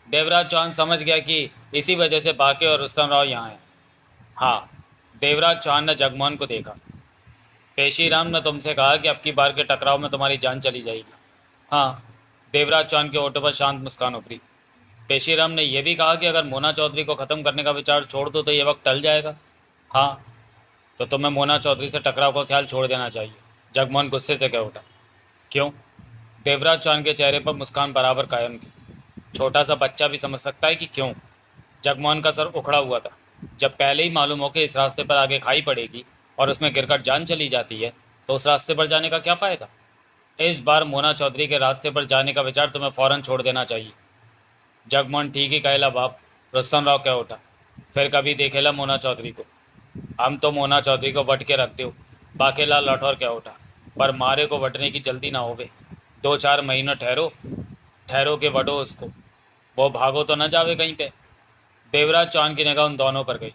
देवराज चौहान समझ गया कि इसी वजह से बाके और रुस्तम राव यहाँ हैं। हाँ। देवराज चौहान ने जगमोहन को देखा। पेशीराम ने तुमसे कहा कि अब की बार के टकराव में तुम्हारी जान चली जाएगी। हाँ। देवराज चौहान के होठों पर शांत मुस्कान उभरी। पेशीराम ने यह भी कहा कि अगर मोना चौधरी को ख़त्म करने का विचार छोड़ दो तो ये वक्त टल जाएगा। हाँ। तो तुम्हें मोना चौधरी से टकराव का ख्याल छोड़ देना चाहिए। जगमोहन गुस्से से कह उठा। क्यों? देवराज चौहान के चेहरे पर मुस्कान बराबर कायम थी। छोटा सा बच्चा भी समझ सकता है कि क्यों। जगमोहन का सर उखड़ा हुआ था। जब पहले ही मालूम हो कि इस रास्ते पर आगे खाई पड़ेगी और उसमें गिरकर जान चली जाती है, तो उस रास्ते पर जाने का क्या फ़ायदा? इस बार मोना चौधरी के रास्ते पर जाने का विचार तुम्हें फ़ौरन छोड़ देना चाहिए। जगमोहन ठीक ही कहेला बाप। रुस्तम राव कह उठा। फिर कभी देखेला मोना चौधरी को। हम तो मोना चौधरी को वट के रखते हो। बाकेलाल राठौर कह उठा। पर मारे को वटने की जल्दी ना होवे। 2-4 महीने ठहरो। ठहरो के वडो उसको। वो भागो तो न जावे कहीं पे। देवराज चौहान की निगाह उन दोनों पर गई।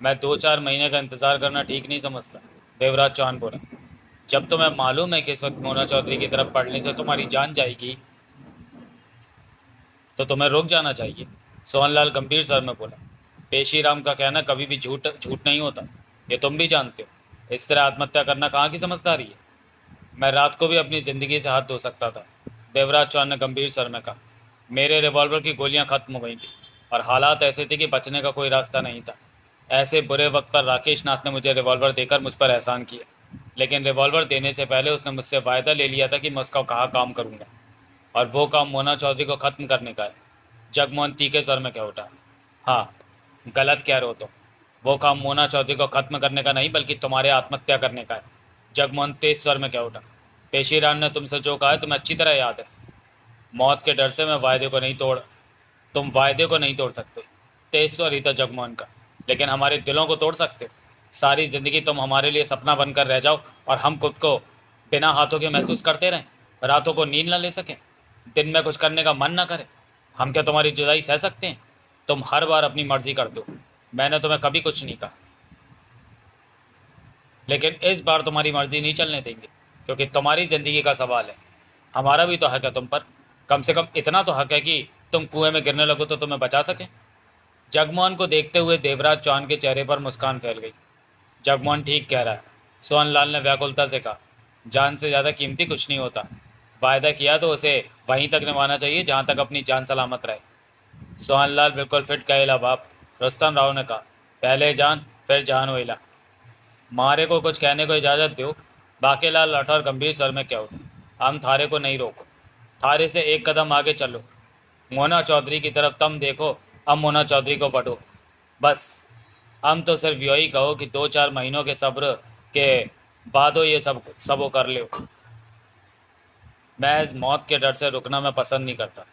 मैं 2-4 महीने का इंतज़ार करना ठीक नहीं समझता। देवराज चौहान बोला। जब तुम्हें मालूम है कि इस वक्त मोना चौधरी की तरफ पड़ने से तुम्हारी जान जाएगी, तो तुम्हें रुक जाना चाहिए। सोहनलाल गंभीर स्वर में बोला। पेशीराम का कहना कभी भी झूठ झूठ नहीं होता, ये तुम भी जानते हो। इस तरह आत्महत्या करना कहाँ की समझदारी है? मैं रात को भी अपनी ज़िंदगी से हाथ धो सकता था। देवराज चौहान ने गंभीर स्वर में कहा। मेरे रिवॉल्वर की गोलियां खत्म हो गई थी और हालात ऐसे थे कि बचने का कोई रास्ता नहीं था। ऐसे बुरे वक्त पर राकेश नाथ ने मुझे रिवॉल्वर देकर मुझ पर एहसान किया, लेकिन रिवॉल्वर देने से पहले उसने मुझसे वायदा ले लिया था कि मैं उसका कहा काम करूंगा, और वो काम मोना चौधरी को ख़त्म करने का है। जगमोहन तीखे स्वर में कह उठा। हाँ, गलत कह रहे हो तुम। वो काम मोना चौधरी को ख़त्म करने का नहीं बल्कि तुम्हारे आत्महत्या करने का है। जगमोहन तेज स्वर में कह उठा। पेशीराम ने तुमसे जो कहा है तुम्हें अच्छी तरह याद है। मौत के डर से मैं वायदे को नहीं तोड़ तुम वायदे को नहीं तोड़ सकते। तेज स्वर ही था जगमोहन का। लेकिन हमारे दिलों को तोड़ सकते हो। सारी ज़िंदगी तुम हमारे लिए सपना बनकर रह जाओ और हम खुद को बिना हाथों के महसूस करते रहें। रातों को नींद न ले सकें, दिन में कुछ करने का मन ना करे। हम क्या तुम्हारी जुदाई सह सकते हैं? तुम हर बार अपनी मर्जी करते हो। मैंने तुम्हें कभी कुछ नहीं कहा, लेकिन इस बार तुम्हारी मर्जी नहीं चलने देंगे, क्योंकि तुम्हारी ज़िंदगी का सवाल है। हमारा भी तो हक है तुम पर। कम से कम इतना तो हक है कि तुम कुएं में गिरने लगो तो तुम्हें बचा सकें। जगमोहन को देखते हुए देवराज चौहान के चेहरे पर मुस्कान फैल गई। जगमोहन ठीक कह रहा है। सोहनलाल ने व्याकुलता से कहा। जान से ज़्यादा कीमती कुछ नहीं होता। वायदा किया तो उसे वहीं तक निभाना चाहिए जहाँ तक अपनी जान सलामत रहे। सोहनलाल बिल्कुल फिट कहेला बाप। रुस्तम राव ने कहा। पहले जान फिर जान होइला। मारे को कुछ कहने को इजाज़त दो। बाकेलाल राठौर गंभीर स्वर में क्या उठे। हम थारे को नहीं रोको। थारे से एक कदम आगे चलो। मोना चौधरी की तरफ तुम देखो, अब मोना चौधरी को पढ़ो। बस। हम तो सिर्फ यही कहो कि 2-4 महीनों के सब्र के बादो ये सब वो कर लो। मैं इस मौत के डर से रुकना मैं पसंद नहीं करता।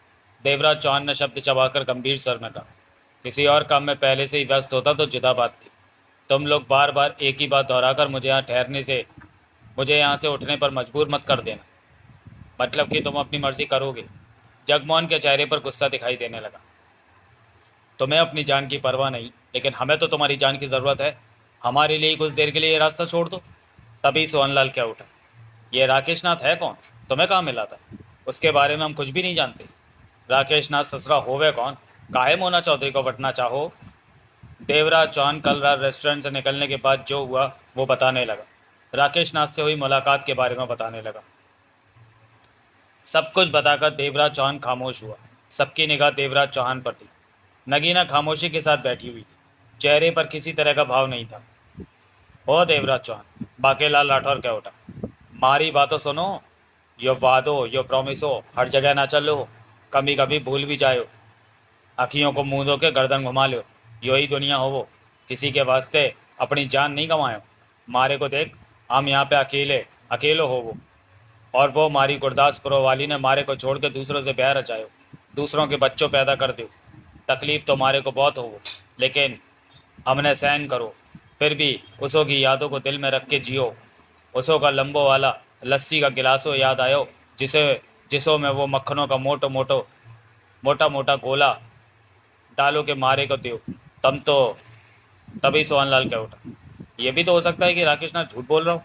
देवराज चौहान ने शब्द चबाकर गंभीर स्वर में कहा। किसी और काम में पहले से ही व्यस्त होता तो जुदा बात थी। तुम लोग बार बार एक ही बात दोहराकर मुझे यहाँ से उठने पर मजबूर मत कर देना। मतलब कि तुम अपनी मर्जी करोगे। जगमोहन के चेहरे पर गुस्सा दिखाई देने लगा। तुम्हें अपनी जान की परवाह नहीं, लेकिन हमें तो तुम्हारी जान की ज़रूरत है। हमारे लिए कुछ देर के लिए ये रास्ता छोड़ दो। तभी सोहनलाल क्या उठा। ये राकेश नाथ है कौन? तुम्हें कहाँ मिला था? उसके बारे में हम कुछ भी नहीं जानते। राकेश नाथ ससुरा होवे कौन? काहे मोना चौधरी को वटना चाहो? देवराज चौहान कल रात रेस्टोरेंट से निकलने के बाद जो हुआ वो बताने लगा। राकेश नाथ से हुई मुलाकात के बारे में बताने लगा। सब कुछ बताकर देवराज चौहान खामोश हुआ। सबकी निगाह देवराज चौहान पर थी। नगीना खामोशी के साथ बैठी हुई थी। चेहरे पर किसी तरह का भाव नहीं था। ओ देवराज चौहान, बाकेलाल राठौर कह उठा। मारी बातों सुनो। यो वादो यो प्रॉमिसो हर जगह ना चलो। कभी कभी भूल भी जायो। अखियों को मूंदो के गर्दन घुमा लो। यो ही दुनिया हो वो। किसी के वास्ते अपनी जान नहीं गंवायो। मारे को देख, हम यहाँ पे अकेले अकेलो हो वो। और वो मारी गुरदासपुर वाली ने मारे को छोड़ के दूसरों से ब्याह रचायो। दूसरों के बच्चों पैदा कर दो। तकलीफ तो मारे को बहुत हो वो, लेकिन हमने सहन करो। फिर भी उसों की यादों को दिल में रख के जियो। उसों का लंबो वाला लस्सी का गिलासो याद आयो, जिसे जिसों में वो मक्खनों का मोटा मोटा गोला डालो के मारे को दो। तम तो तभी सोहनलाल कह उठा। ये भी तो हो सकता है कि राकेश नाथ झूठ बोल रहा हूँ।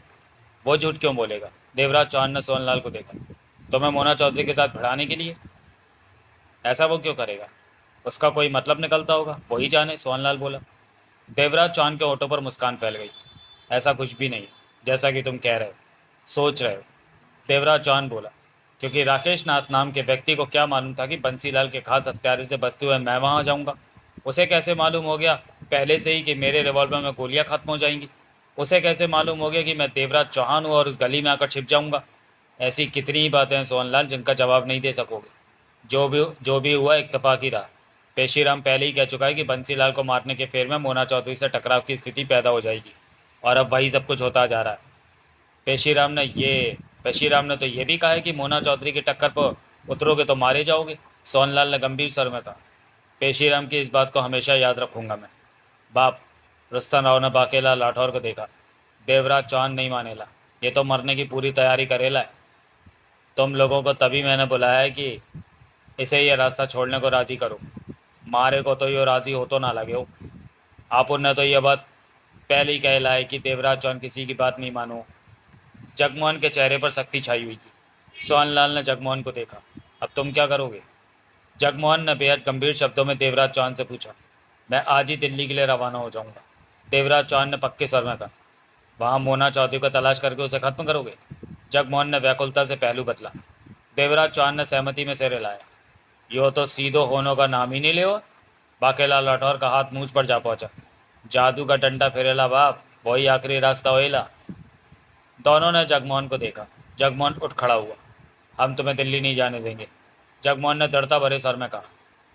वो झूठ क्यों बोलेगा? देवराज चौहान ने सोहनलाल को देखा। तो मैं मोना चौधरी के साथ भिड़ाने के लिए? ऐसा वो क्यों करेगा? उसका कोई मतलब निकलता होगा, वही जाने, सोहनलाल बोला। देवराज चौहान के होठों पर मुस्कान फैल गई। ऐसा कुछ भी नहीं, जैसा कि तुम कह रहे हो, सोच रहे हो, देवराज चौहान बोला। क्योंकि राकेश नाथ नाम के व्यक्ति को क्या मालूम था कि बंसीलाल के खास हत्यारे से बचते हुए मैं वहां जाऊंगा? उसे कैसे मालूम हो गया पहले से ही कि मेरे रिवॉल्वर में गोलियां खत्म हो जाएंगी? उसे कैसे मालूम हो गया कि मैं देवराज चौहान हूँ और उस गली में आकर छिप जाऊंगा? ऐसी कितनी ही बातें हैं सोहनलाल, जिनका जवाब नहीं दे सकोगे। जो भी हुआ इत्तेफाक ही रहा। पेशीराम पहले ही कह चुका है कि बंसीलाल को मारने के फेर में मोना चौधरी से टकराव की स्थिति पैदा हो जाएगी, और अब वही सब कुछ होता जा रहा है। पेशीराम ने ये पेशीराम ने तो ये भी कहा है कि मोना चौधरी की टक्कर पर उतरोगे तो मारे जाओगे, सोहनलाल ने गंभीर स्वर में कहा। पेशीराम की इस बात को हमेशा याद रखूंगा मैं। बाप, रुस्तम राव ने बाकेला राठौर को देखा। देवराज चौहान नहीं मानेला। ये तो मरने की पूरी तैयारी करेला है। तुम लोगों को तभी मैंने बुलाया है कि इसे ये रास्ता छोड़ने को राजी करो। मारे को तो यो राजी हो तो ना लगे हो। आप उनने तो ये बात पहले ही कहला है कि देवराज चौहान किसी की बात नहीं मानो। जगमोहन के चेहरे पर सख्ती छाई हुई थी। सोहनलाल ने जगमोहन को देखा। अब तुम क्या करोगे? जगमोहन ने बेहद गंभीर शब्दों में देवराज चौहान से पूछा। मैं आज ही दिल्ली के लिए रवाना हो जाऊंगा, देवराज चौहान ने पक्के स्वर में कहा। वहाँ मोना चौधरी को तलाश करके उसे खत्म करोगे? जगमोहन ने व्याकुलता से पहलू बदला। देवराज चौहान ने सहमति में सिर हिलाया। यो तो सीधो होने का नाम ही नहीं ले। बाकेलाल राठौर का हाथ मूंछ पर जा पहुंचा। जादू का डंडा फिरेला बाप, वही आखिरी रास्ता होएला। दोनों ने जगमोहन को देखा। जगमोहन उठ खड़ा हुआ। हम तुम्हें दिल्ली नहीं जाने देंगे, जगमोहन ने दृढ़ता भरे स्वर में कहा।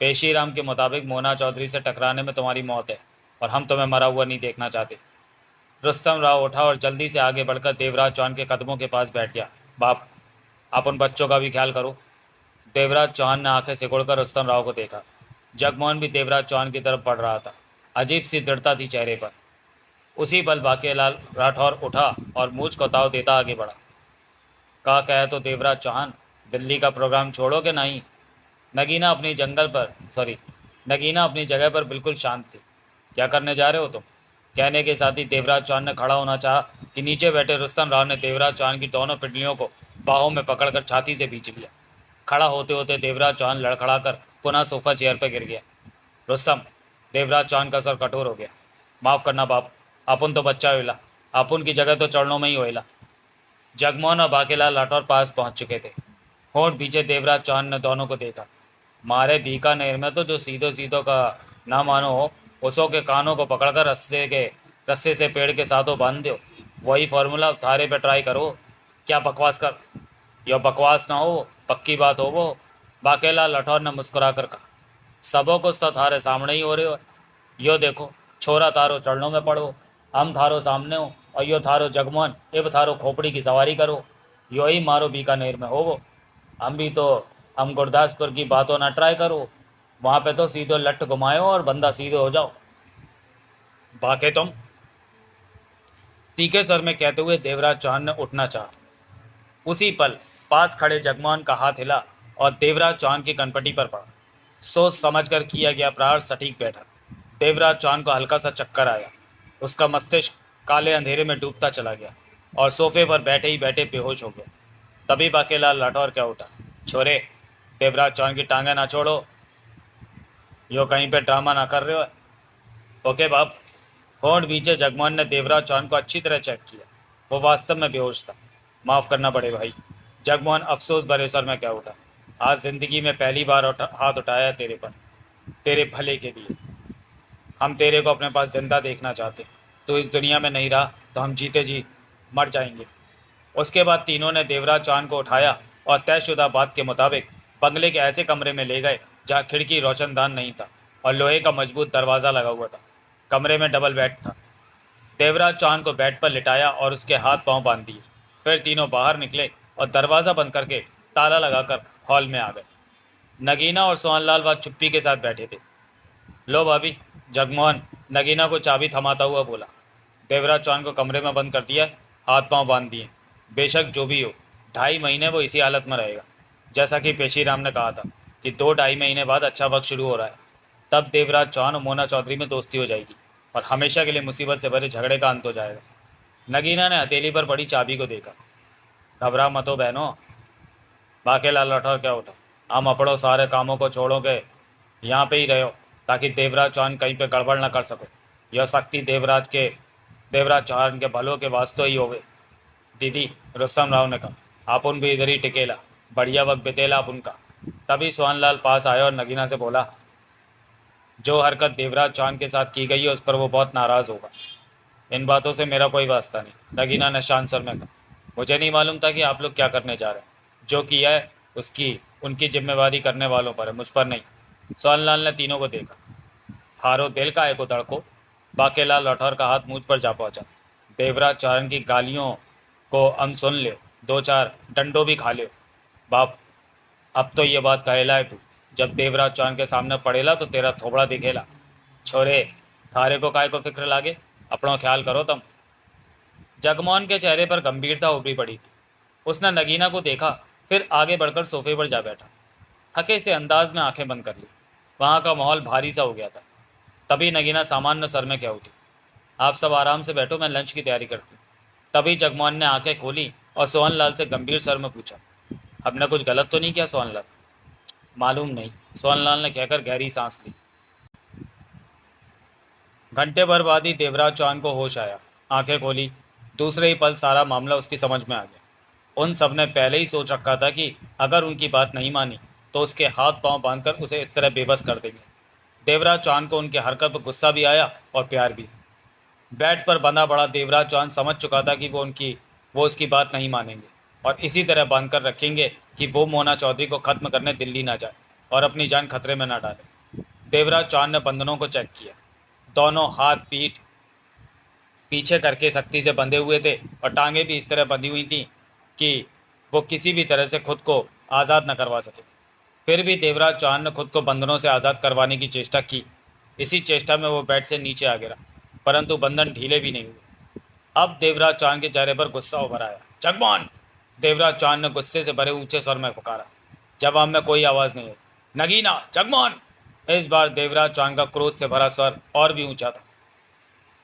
पेशीराम के मुताबिक मोना चौधरी से टकराने में तुम्हारी मौत है, और हम तुम्हें मरा हुआ नहीं देखना चाहते। रुस्तम राव उठा और जल्दी से आगे बढ़कर देवराज चौहान के कदमों के पास बैठ गया। बाप, आप उन बच्चों का भी ख्याल करो। देवराज चौहान ने आंखें सिकुड़कर रुस्तम राव को देखा। जगमोहन भी देवराज चौहान की तरफ बढ़ रहा था। अजीब सी दृढ़ता थी चेहरे पर। उसी पल बाकेलाल राठौर उठा और मूछ को ताव देता आगे बढ़ा। कहा कहे तो देवराज चौहान, दिल्ली का प्रोग्राम छोड़ो कि नहीं? नगीना अपनी जंगल पर सॉरी नगीना अपनी जगह पर बिल्कुल शांत थी। क्या करने जा रहे हो तुम? कहने के साथ ही देवराज चौहान ने खड़ा होना चाहा कि नीचे बैठे रुस्तम राव ने देवराज चौहान की दोनों पिंडलियों को बाहों में पकड़कर छाती से खींच लिया। खड़ा होते होते देवराज चौहान लड़खड़ाकर पुनः सोफा चेयर पर गिर गया। रुस्तम, देवराज चौहान का सर कठोर हो गया। माफ़ करना बाप, अपुन तो बच्चा होइला, अपुन की जगह तो चरणों में ही होइला। जगमोहन और बाकेलाल राठौर पास पहुंच चुके थे। होंठ पीछे देवराज चौहान ने दोनों को देखा। मारे बीकानेर में तो जो सीधो सीधो का ना मानो हो, उसों के कानों को पकड़कर रस्से से पेड़ के साथों बांध दो। वही फार्मूला थारे पे ट्राई करो। क्या बकवास कर? यह बकवास ना हो, पक्की बात हो वो, बाकेलाल राठौर ने मुस्कुरा कर कहा। सबो कुछ तो थारे सामने ही हो रहे हो। यो देखो, छोरा थारो चरणों में पड़ो, हम थारो सामने हो, और यो थारो जगमोहन इब थारो खोपड़ी की सवारी करो। यो ही मारो बीकानेर में हो वो। हम गुरदासपुर की बातों ना ट्राई करो। वहाँ पे तो सीधो लट घुमाओ और बंदा सीधे हो जाओ। बाके तुम, तीखे सर में कहते हुए देवराज चौहान ने उठना चाहा। उसी पल पास खड़े जगमोहन का हाथ हिला और देवराज चौहान की कनपटी पर पड़ा। सोच समझकर किया गया प्रहार सटीक बैठा। देवराज चौहान को हल्का सा चक्कर आया। उसका मस्तिष्क काले अंधेरे में डूबता चला गया और सोफे पर बैठे ही बैठे बेहोश हो गया। तभी बाकेलाल राठौर क्या उठा। छोरे, देवराज चौहान की टांगे ना छोड़ो, यो कहीं पे ड्रामा ना कर रहे हो। ओके बाप। होंठ बीचे जगमोहन ने देवराज चौहान को अच्छी तरह चेक किया। वो वास्तव में बेहोश था। माफ़ करना पड़े भाई। जगमोहन अफसोस भरे स्वर में कह उठा। आज जिंदगी में पहली बार हाथ उठाया तेरे पर, तेरे भले के लिए। हम तेरे को अपने पास जिंदा देखना चाहते। तो इस दुनिया में नहीं रहा तो हम जीते जी मर जाएंगे। उसके बाद तीनों ने देवराज चौहान को उठाया और तयशुदा बात के मुताबिक बंगले के ऐसे कमरे में ले गए जहाँ खिड़की रोशनदान नहीं था और लोहे का मजबूत दरवाज़ा लगा हुआ था। कमरे में डबल बेड था। देवराज चौहान को बेड पर लिटाया और उसके हाथ पांव बांध दिए। फिर तीनों बाहर निकले और दरवाज़ा बंद करके ताला लगाकर हॉल में आ गए। नगीना और सोहनलाल वहाँ चुप्पी के साथ बैठे थे। लो भाभी। जगमोहन नगीना को चाबी थमाता हुआ बोला। देवराज चौहान को कमरे में बंद कर दिया, हाथ पांव बांध दिए। बेशक जो भी हो, 2.5 महीने वो इसी हालत में रहेगा। जैसा कि पेशीराम ने कहा था कि 2-2.5 महीने बाद अच्छा वक्त शुरू हो रहा है। तब देवराज चौहान और मोना चौधरी में दोस्ती हो जाएगी और हमेशा के लिए मुसीबत से भरे झगड़े का अंत हो जाएगा। नगीना ने हथेली पर पड़ी चाबी को देखा। घबरा मत हो बहनों। बाकेलाल लौटा क्या उठा। हम अपड़ो सारे कामों को छोड़ो के यहाँ पे ही रहो ताकि देवराज चौहान कहीं पे गड़बड़ न कर सको। यह शक्ति देवराज चौहान के भलों के वास्ते ही होवे। दीदी, रुस्तम राव ने कहा, आपुन भी इधर ही टिकेला, बढ़िया वक्त बितेला अपुन का। तभी सोहनलाल पास आया और नगीना से बोला, जो हरकत देवराज चौहान के साथ की गई है उस पर वो बहुत नाराज़ होगा। इन बातों से मेरा कोई वास्ता नहीं, नगीना ने शांत स्वर में कहा। मुझे नहीं मालूम था कि आप लोग क्या करने जा रहे हैं। जो किया है उसकी उनकी जिम्मेवारी करने वालों पर है, मुझ पर नहीं। सोहनलाल ने तीनों को देखा। थारो दिल का है को तड़को। बाकेलाल राठौर का हाथ मुझ पर जा पहुंचा। देवराज चौहान की गालियों को हम सुन ले, 2-4 डंडों भी खा ले। बाप, अब तो ये बात कहेला है तू। जब देवराज चौहान के सामने पड़ेला तो तेरा थोबड़ा दिखेला। छोरे, थारे को काय को फिक्र लागे, अपनों ख्याल करो तुम। जगमोहन के चेहरे पर गंभीरता उभरी पड़ी थी। उसने नगीना को देखा, फिर आगे बढ़कर सोफे पर जा बैठा। थके से अंदाज में आंखें बंद कर ली। वहाँ का माहौल भारी सा हो गया था। तभी नगीना सामान्य स्वर में कह उठी, आप सब आराम से बैठो, मैं लंच की तैयारी करती हूँ। तभी जगमोहन ने आंखें खोली और सोहनलाल से गंभीर स्वर में पूछा, हमने कुछ गलत तो नहीं किया सोहनलाल? मालूम नहीं, सोहनलाल ने कहकर गहरी सांस ली। घंटे भर बाद ही देवराज चौहान को होश आया। आंखें खोली, दूसरे ही पल सारा मामला उसकी समझ में आ गया। उन सब ने पहले ही सोच रखा था कि अगर उनकी बात नहीं मानी तो उसके हाथ पांव बांधकर उसे इस तरह बेबस कर देंगे। देवराज चौहान को उनकी हरकत पर गुस्सा भी आया और प्यार भी। बेड पर बंधा पड़ा देवराज चौहान समझ चुका था कि वो उसकी बात नहीं मानेंगे और इसी तरह बांध कर रखेंगे कि वो मोना चौधरी को ख़त्म करने दिल्ली ना जाए और अपनी जान खतरे में ना डाले। देवराज चौहान ने बंधनों को चेक किया। दोनों हाथ पीठ पीछे करके सख्ती से बंधे हुए थे और टांगे भी इस तरह बंधी हुई थीं कि वो किसी भी तरह से खुद को आज़ाद न करवा सके। फिर भी देवराज चौहान ने खुद को बंधनों से आज़ाद करवाने की चेष्टा की। इसी चेष्टा में वो बेड से नीचे आ गिरा, परंतु बंधन ढीले भी नहीं हुए। अब देवराज चौहान के चेहरे पर गुस्सा उभर आया। जगमोहन! देवराज चौहान ने गुस्से से भरे ऊंचे स्वर में पुकारा। जवाब में कोई आवाज़ नहीं आई। नगीना! जगमोहन! इस बार देवराज चौहान का क्रोध से भरा स्वर और भी ऊंचा था।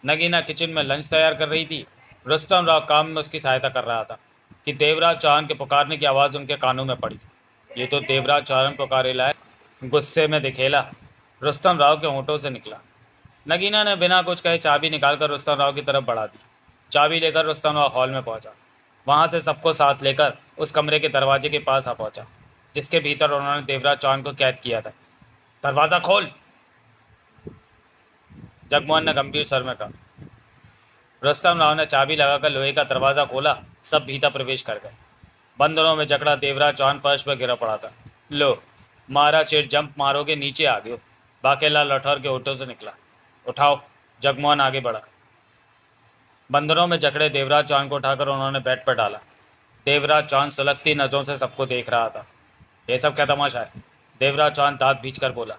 नगीना किचन में लंच तैयार कर रही थी। रुस्तम राव काम में उसकी सहायता कर रहा था कि देवराज चौहान के पुकारने की आवाज़ उनके कानों में पड़ी। ये तो देवराज चौहान पुकारेला है, गुस्से में दिखेला, रुस्तम राव के होंठों से निकला। नगीना ने बिना कुछ कहे चाबी निकालकर रुस्तम राव की तरफ बढ़ा दी। चाबी लेकर रुस्तम राव हॉल में पहुंचा। वहां से सबको साथ लेकर उस कमरे के दरवाजे के पास आ पहुंचा जिसके भीतर उन्होंने देवराज चौहान को कैद किया था। दरवाज़ा खोल! जगमोहन ने गंभीर स्वर में कहा। रुस्तम राव ने चाबी लगाकर लोहे का दरवाज़ा खोला। सब भीतर प्रवेश कर गए। बंदरों में जकड़ा देवराज चौहान फर्श पर गिरा पड़ा था। लो, मारा शेर जंप मारोगे, नीचे आ गयो, बाकेला लठौर के होठों से निकला। उठाओ! जगमोहन आगे बढ़ा। बंदरों में जकड़े देवराज चौहान को उठाकर उन्होंने बेड पर डाला। देवराज चौहान सुलगती नज़रों से सबको देख रहा था। यह सब क्या तमाशा है? देवराज चौहान दांत भींचकर बोला।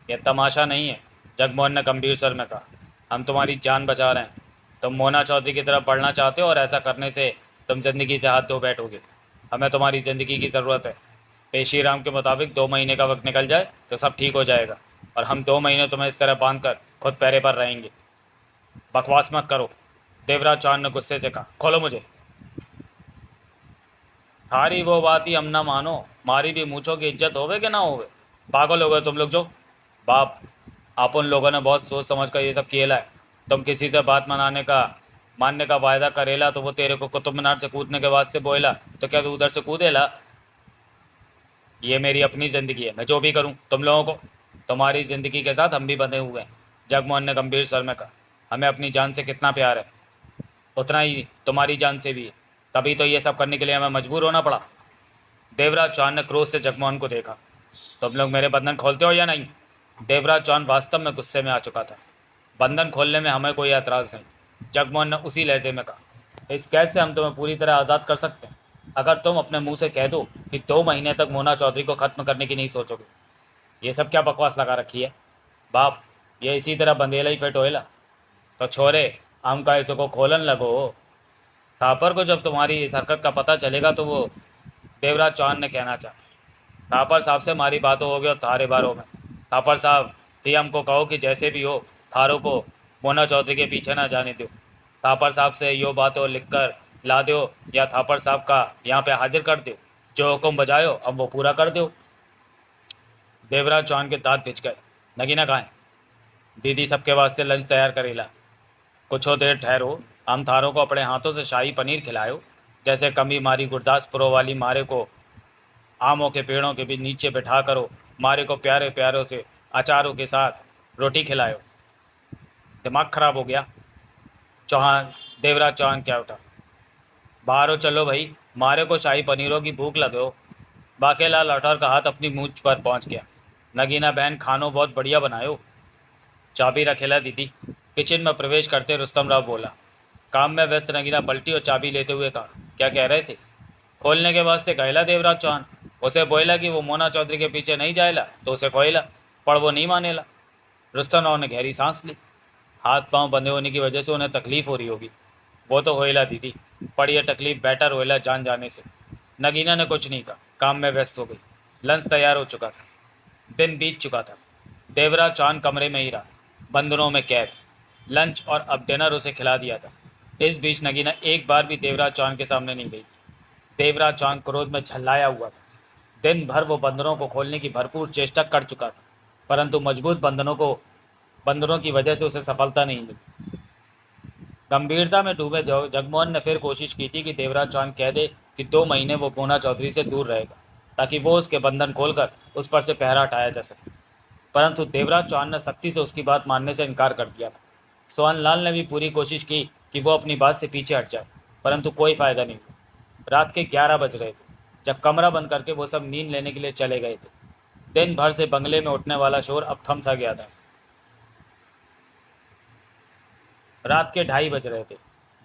यह तमाशा नहीं है, जगमोहन ने गंभीर स्वर में कहा। हम तुम्हारी जान बचा रहे हैं। तुम मोना चौधरी की तरफ बढ़ना चाहते हो और ऐसा करने से तुम जिंदगी से हाथ धो बैठोगे। हमें तुम्हारी ज़िंदगी की ज़रूरत है। पेशीराम के मुताबिक 2 महीने का वक्त निकल जाए तो सब ठीक हो जाएगा और हम 2 महीने तुम्हें इस तरह बांध कर खुद पैरे पर रहेंगे। बकवास मत करो, देवराज चौहान ने गुस्से से कहा। खोलो मुझे। थारी वो बात ही हम ना मानो, मारी भी मूछों की इज्जत होवे कि ना होवे? पागल हो गए तुम लोग जो। बाप, आप उन लोगों ने बहुत सोच समझ कर ये सब किएला है। तुम किसी से बात मानने का वायदा करेला तो वो तेरे को कुतुब मीनार से कूदने के वास्ते बोएला, तो क्या तू उधर से कूदेला? ये मेरी अपनी ज़िंदगी है, मैं जो भी करूं तुम लोगों को, तुम्हारी ज़िंदगी के साथ हम भी बंधे हुए हैं। जगमोहन ने गंभीर स्वर में कहा, हमें अपनी जान से कितना प्यार है, उतना ही तुम्हारी जान से भी है। तभी तो ये सब करने के लिए हमें मजबूर होना पड़ा। देवराज चौहान ने क्रोध से जगमोहन को देखा। तुम लोग मेरे बंधन खोलते हो या नहीं? देवराज चौहान वास्तव में गुस्से में आ चुका था। बंधन खोलने में हमें कोई एतराज़ नहीं, जगमोहन ने उसी लहजे में कहा। इस कैद से हम तुम्हें पूरी तरह आज़ाद कर सकते हैं, अगर तुम अपने मुंह से कह दो कि 2 महीने तक मोना चौधरी को ख़त्म करने की नहीं सोचोगे। ये सब क्या बकवास लगा रखी है बाप? ये इसी तरह बंदेला ही फिट होएला। तो छोरे, हम का इसको खोलन लगो। थापर को जब तुम्हारी इस हरकत का पता चलेगा तो वो, देवराज चौहान ने कहना चाहा। थापर साहब से हमारी बातों हो गई और थारे बारों में। थापर साहब, ही हमको कहो कि जैसे भी हो थारों को मोना चौधरी के पीछे ना जाने दो। थापर साहब से यो बातों लिख कर ला दो या थापर साहब का यहाँ पे हाजिर कर दो। जो हुक्म बजायो अब वो पूरा कर दो। देवराज चौहान के दांत भिज गए। नगीना कहाँ है? दीदी सबके वास्ते लंच तैयार करेला। कुछ देर ठहरो, हम थारों को अपने हाथों से शाही पनीर खिलायो, जैसे कमी मारी गुरदासपुरों वाली मारे को आमों के पेड़ों के भी नीचे बैठा करो, मारे को प्यारे प्यारों से अचारों के साथ रोटी खिलायो। दिमाग खराब हो गया? चौहान, देवराज चौहान क्या उठा। बाहर चलो भाई, मारे को शाही पनीरों की भूख लगे हो। बाकेलाल अठौर का हाथ अपनी मूंछ पर पहुंच गया। नगीना बहन, खानो बहुत बढ़िया बनायो। चाबी रखेला दीदी। किचन में प्रवेश करते रुस्तम राव बोला। काम में व्यस्त नगीना पलटी और चाबी लेते हुए कहा, क्या कह रहे थे? खोलने के वास्ते कहला देवराज चौहान। उसे बोला कि वो मोना चौधरी के पीछे नहीं जाएला तो उसे खोएला, पर वो नहीं मानेला। रुस्तम राव ने गहरी सांस ली। हाथ पांव बंधे होने की वजह से उन्हें तकलीफ हो रही होगी। वो तो होएला दीदी, पर यह तकलीफ बेटर होएला जान जाने से। नगीना ने कुछ नहीं कहा, काम में व्यस्त हो गई। लंच तैयार हो चुका था। दिन बीत चुका था। देवराज चौहान कमरे में ही रहा, बंधनों में कैद। लंच और अब डिनर उसे खिला दिया था। इस बीच नगीना एक बार भी देवराज चौहान के सामने नहीं गई थी। देवराज चौहान क्रोध में झल्लाया हुआ था। दिन भर वो बंदरों को खोलने की भरपूर चेष्टा कर चुका था, परंतु मजबूत बंदरों की वजह से उसे सफलता नहीं मिली। गंभीरता में डूबे जगमोहन ने फिर कोशिश की थी कि देवराज चौहान कह दे कि 2 महीने वो मोना चौधरी से दूर रहेगा, ताकि वो उसके बंधन खोलकर उस पर से पहरा हटाया जा सके। परंतु देवराज चौहान ने सख्ती से उसकी बात मानने से इनकार कर दिया था। सोहनलाल ने भी पूरी कोशिश की कि वो अपनी बात से पीछे हट जाए, परंतु कोई फायदा नहीं हुआ। रात के 11 बज रहे थे जब कमरा बंद करके वो सब नींद लेने के लिए चले गए थे। दिन भर से बंगले में उठने वाला शोर अब थम सा गया था। रात के 2:30 बज रहे थे।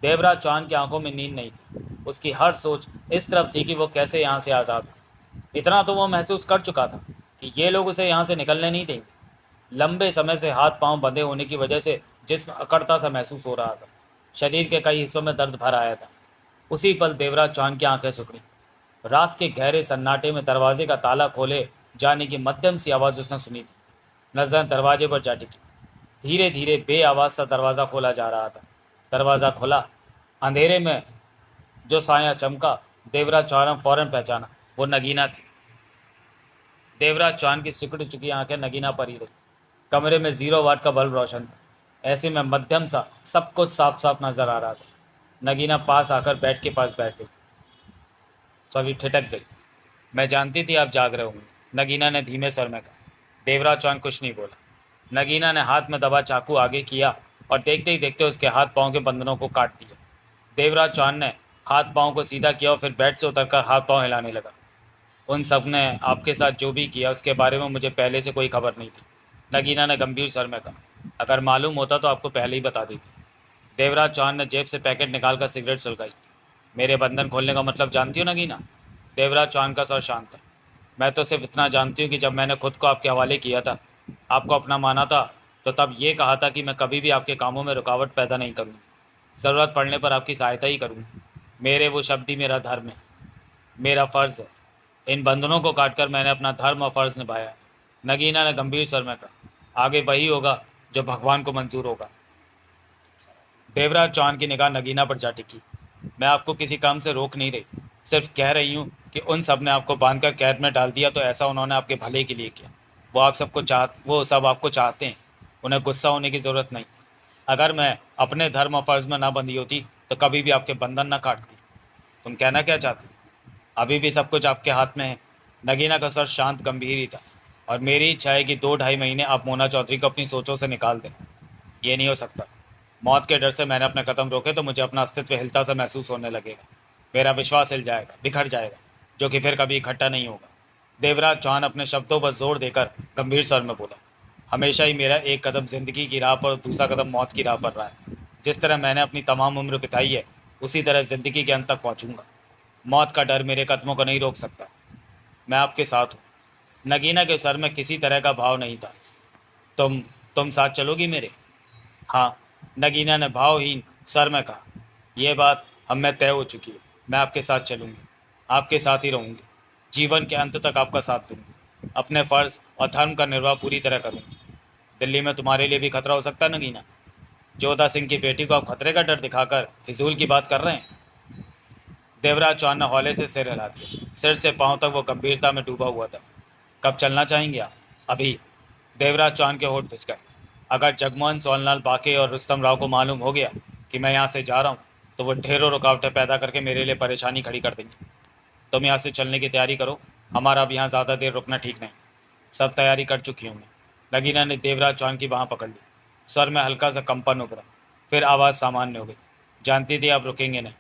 देवराज चौहान की आंखों में नींद नहीं थी। उसकी हर सोच इस तरफ थी कि वो कैसे यहाँ से आज़ाद हो। इतना तो वो महसूस कर चुका था कि ये लोग उसे यहाँ से निकलने नहीं देंगे। लंबे समय से हाथ पांव बंधे होने की वजह से जिस्म अकड़ता सा महसूस हो रहा था। शरीर के कई हिस्सों में दर्द भर आया था। उसी पल देवराज चौहान की आंखें सिकुड़ी। रात के गहरे सन्नाटे में दरवाजे का ताला खोले जाने की मध्यम सी आवाज़ उसने सुनी थी। नजर दरवाजे पर जा टिकी। धीरे धीरे बेआवाज सा दरवाज़ा खोला जा रहा था। दरवाज़ा खुला। अंधेरे में जो साया चमका, देवराज चौहान ने फौरन पहचाना, वो नगीना थी। देवराज चौहान की सिकुड़ चुकी आंखें नगीना पर ही रही। कमरे में 0 वाट का बल्ब रोशन था। ऐसे में मध्यम सा सब कुछ साफ साफ नजर आ रहा था। नगीना पास आकर बेड के पास बैठ गई। सभी ठिठक गई। मैं जानती थी आप जाग रहे होंगे, नगीना ने धीमे स्वर में कहा। देवराज चौहान कुछ नहीं बोला। नगीना ने हाथ में दबा चाकू आगे किया और देखते ही देखते उसके हाथ पांव के बंधनों को काट दिया। देवराज चौहान ने हाथ पांव को सीधा किया और फिर बेड से उतरकर हाथ पांव हिलाने लगा। उन सब ने आपके साथ जो भी किया उसके बारे में मुझे पहले से कोई खबर नहीं थी, नगीना ने गंभीर स्वर में कहा। अगर मालूम होता तो आपको पहले ही बता देती। देवराज चौहान ने जेब से पैकेट निकालकर सिगरेट सुलगाई। मेरे बंधन खोलने का मतलब जानती हो नगीना? देवराज चौहान का स्वर शांत था। मैं तो सिर्फ इतना जानती हूँ कि जब मैंने खुद को आपके हवाले किया था, आपको अपना माना था, तो तब ये कहा था कि मैं कभी भी आपके कामों में रुकावट पैदा नहीं करूँगी। ज़रूरत पड़ने पर आपकी सहायता ही करूँगी। मेरे वो शब्द ही मेरा धर्म है, मेरा फ़र्ज़ है। इन बंधनों को काटकर मैंने अपना धर्म और फ़र्ज़ निभाया। नगीना ने गंभीर स्वर में कहा। आगे वही होगा जो भगवान को मंजूर होगा। देवराज चौहान की निगाह नगीना पर जा टिकी। मैं आपको किसी काम से रोक नहीं रही, सिर्फ कह रही हूँ कि उन सब ने आपको बांधकर कैद में डाल दिया तो ऐसा उन्होंने आपके भले के लिए किया। वो सब आपको चाहते हैं। उन्हें गुस्सा होने की ज़रूरत नहीं। अगर मैं अपने धर्म और फर्ज में ना बंधी होती तो कभी भी आपके बंधन ना काटती। तुम कहना क्या चाहती? अभी भी सब कुछ आपके हाथ में है। नगीना का स्वर शांत गंभीर ही था। और मेरी इच्छा है कि 2 ढाई महीने आप मोना चौधरी को अपनी सोचों से निकाल दें। ये नहीं हो सकता। मौत के डर से मैंने अपने कदम रोके तो मुझे अपना अस्तित्व हिलता सा महसूस होने लगेगा। मेरा विश्वास हिल जाएगा, बिखर जाएगा, जो कि फिर कभी इकट्ठा नहीं होगा। देवराज चौहान अपने शब्दों पर जोर देकर गंभीर स्वर में बोला, हमेशा ही मेरा एक कदम जिंदगी की राह पर और दूसरा कदम मौत की राह पर रहा है। जिस तरह मैंने अपनी तमाम उम्र बिताई है, उसी तरह जिंदगी के अंत तक पहुंचूंगा। मौत का डर मेरे कदमों को नहीं रोक सकता। मैं आपके साथ हूँ। नगीना के सर में किसी तरह का भाव नहीं था। तुम तुम साथ चलोगी मेरे? हाँ, नगीना ने भावहीन स्वर में कहा। यह बात हम में तय हो चुकी है। मैं आपके साथ चलूंगी, आपके साथ ही रहूंगी, जीवन के अंत तक आपका साथ दूंगी, अपने फर्ज और धर्म का निर्वाह पूरी तरह करूंगी। दिल्ली में तुम्हारे लिए भी खतरा हो सकता है नगीना। जोधा सिंह की बेटी को आप खतरे का डर दिखाकर फिजूल की बात कर रहे हैं। देवराज चौहान ने हौले से सिर हिला दिया। सिर से पांव तक वो गंभीरता में डूबा हुआ था। कब चलना चाहेंगे आप? अभी। देवराज चौहान के होठ भिज गए। अगर जगमोहन सोनलाल बाके और रुस्तम राव को मालूम हो गया कि मैं यहाँ से जा रहा हूँ तो वो ढेरों रुकावटें पैदा करके मेरे लिए परेशानी खड़ी कर देंगे। तुम यहाँ से चलने की तैयारी करो। हमारा अब यहाँ ज़्यादा देर रुकना ठीक नहीं। सब तैयारी कर चुकी हूँ मैं। नगीना ने देवराज चौहान की बाँह पकड़ ली। स्वर में हल्का सा कंपन उभरा। फिर आवाज़ सामान्य हो गई। जानती थी आप रुकेंगे नहीं।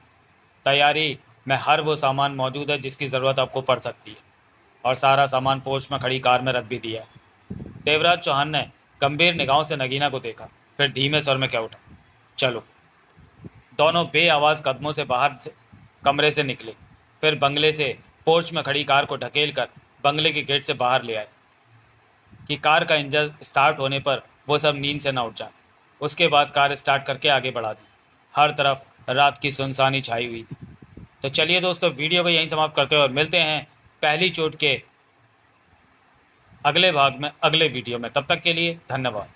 तैयारी में हर वो सामान मौजूद है जिसकी ज़रूरत आपको पड़ सकती है, और सारा सामान पोर्च में खड़ी कार में रख भी दिया है। देवराज चौहान ने गंभीर निगाहों से नगीना को देखा, फिर धीमे स्वर में कह उठा, चलो। दोनों बे आवाज़ कदमों से कमरे से निकले। फिर बंगले से पोर्च में खड़ी कार को ढकेल कर बंगले के गेट से बाहर ले आए कि कार का इंजन स्टार्ट होने पर वो सब नींद से न उठ जाए। उसके बाद कार स्टार्ट करके आगे बढ़ा दी। हर तरफ रात की सुनसानी छाई हुई थी। तो चलिए दोस्तों, वीडियो को यहीं समाप्त करते हैं और मिलते हैं पहली चोट के अगले भाग में, अगले वीडियो में। तब तक के लिए धन्यवाद।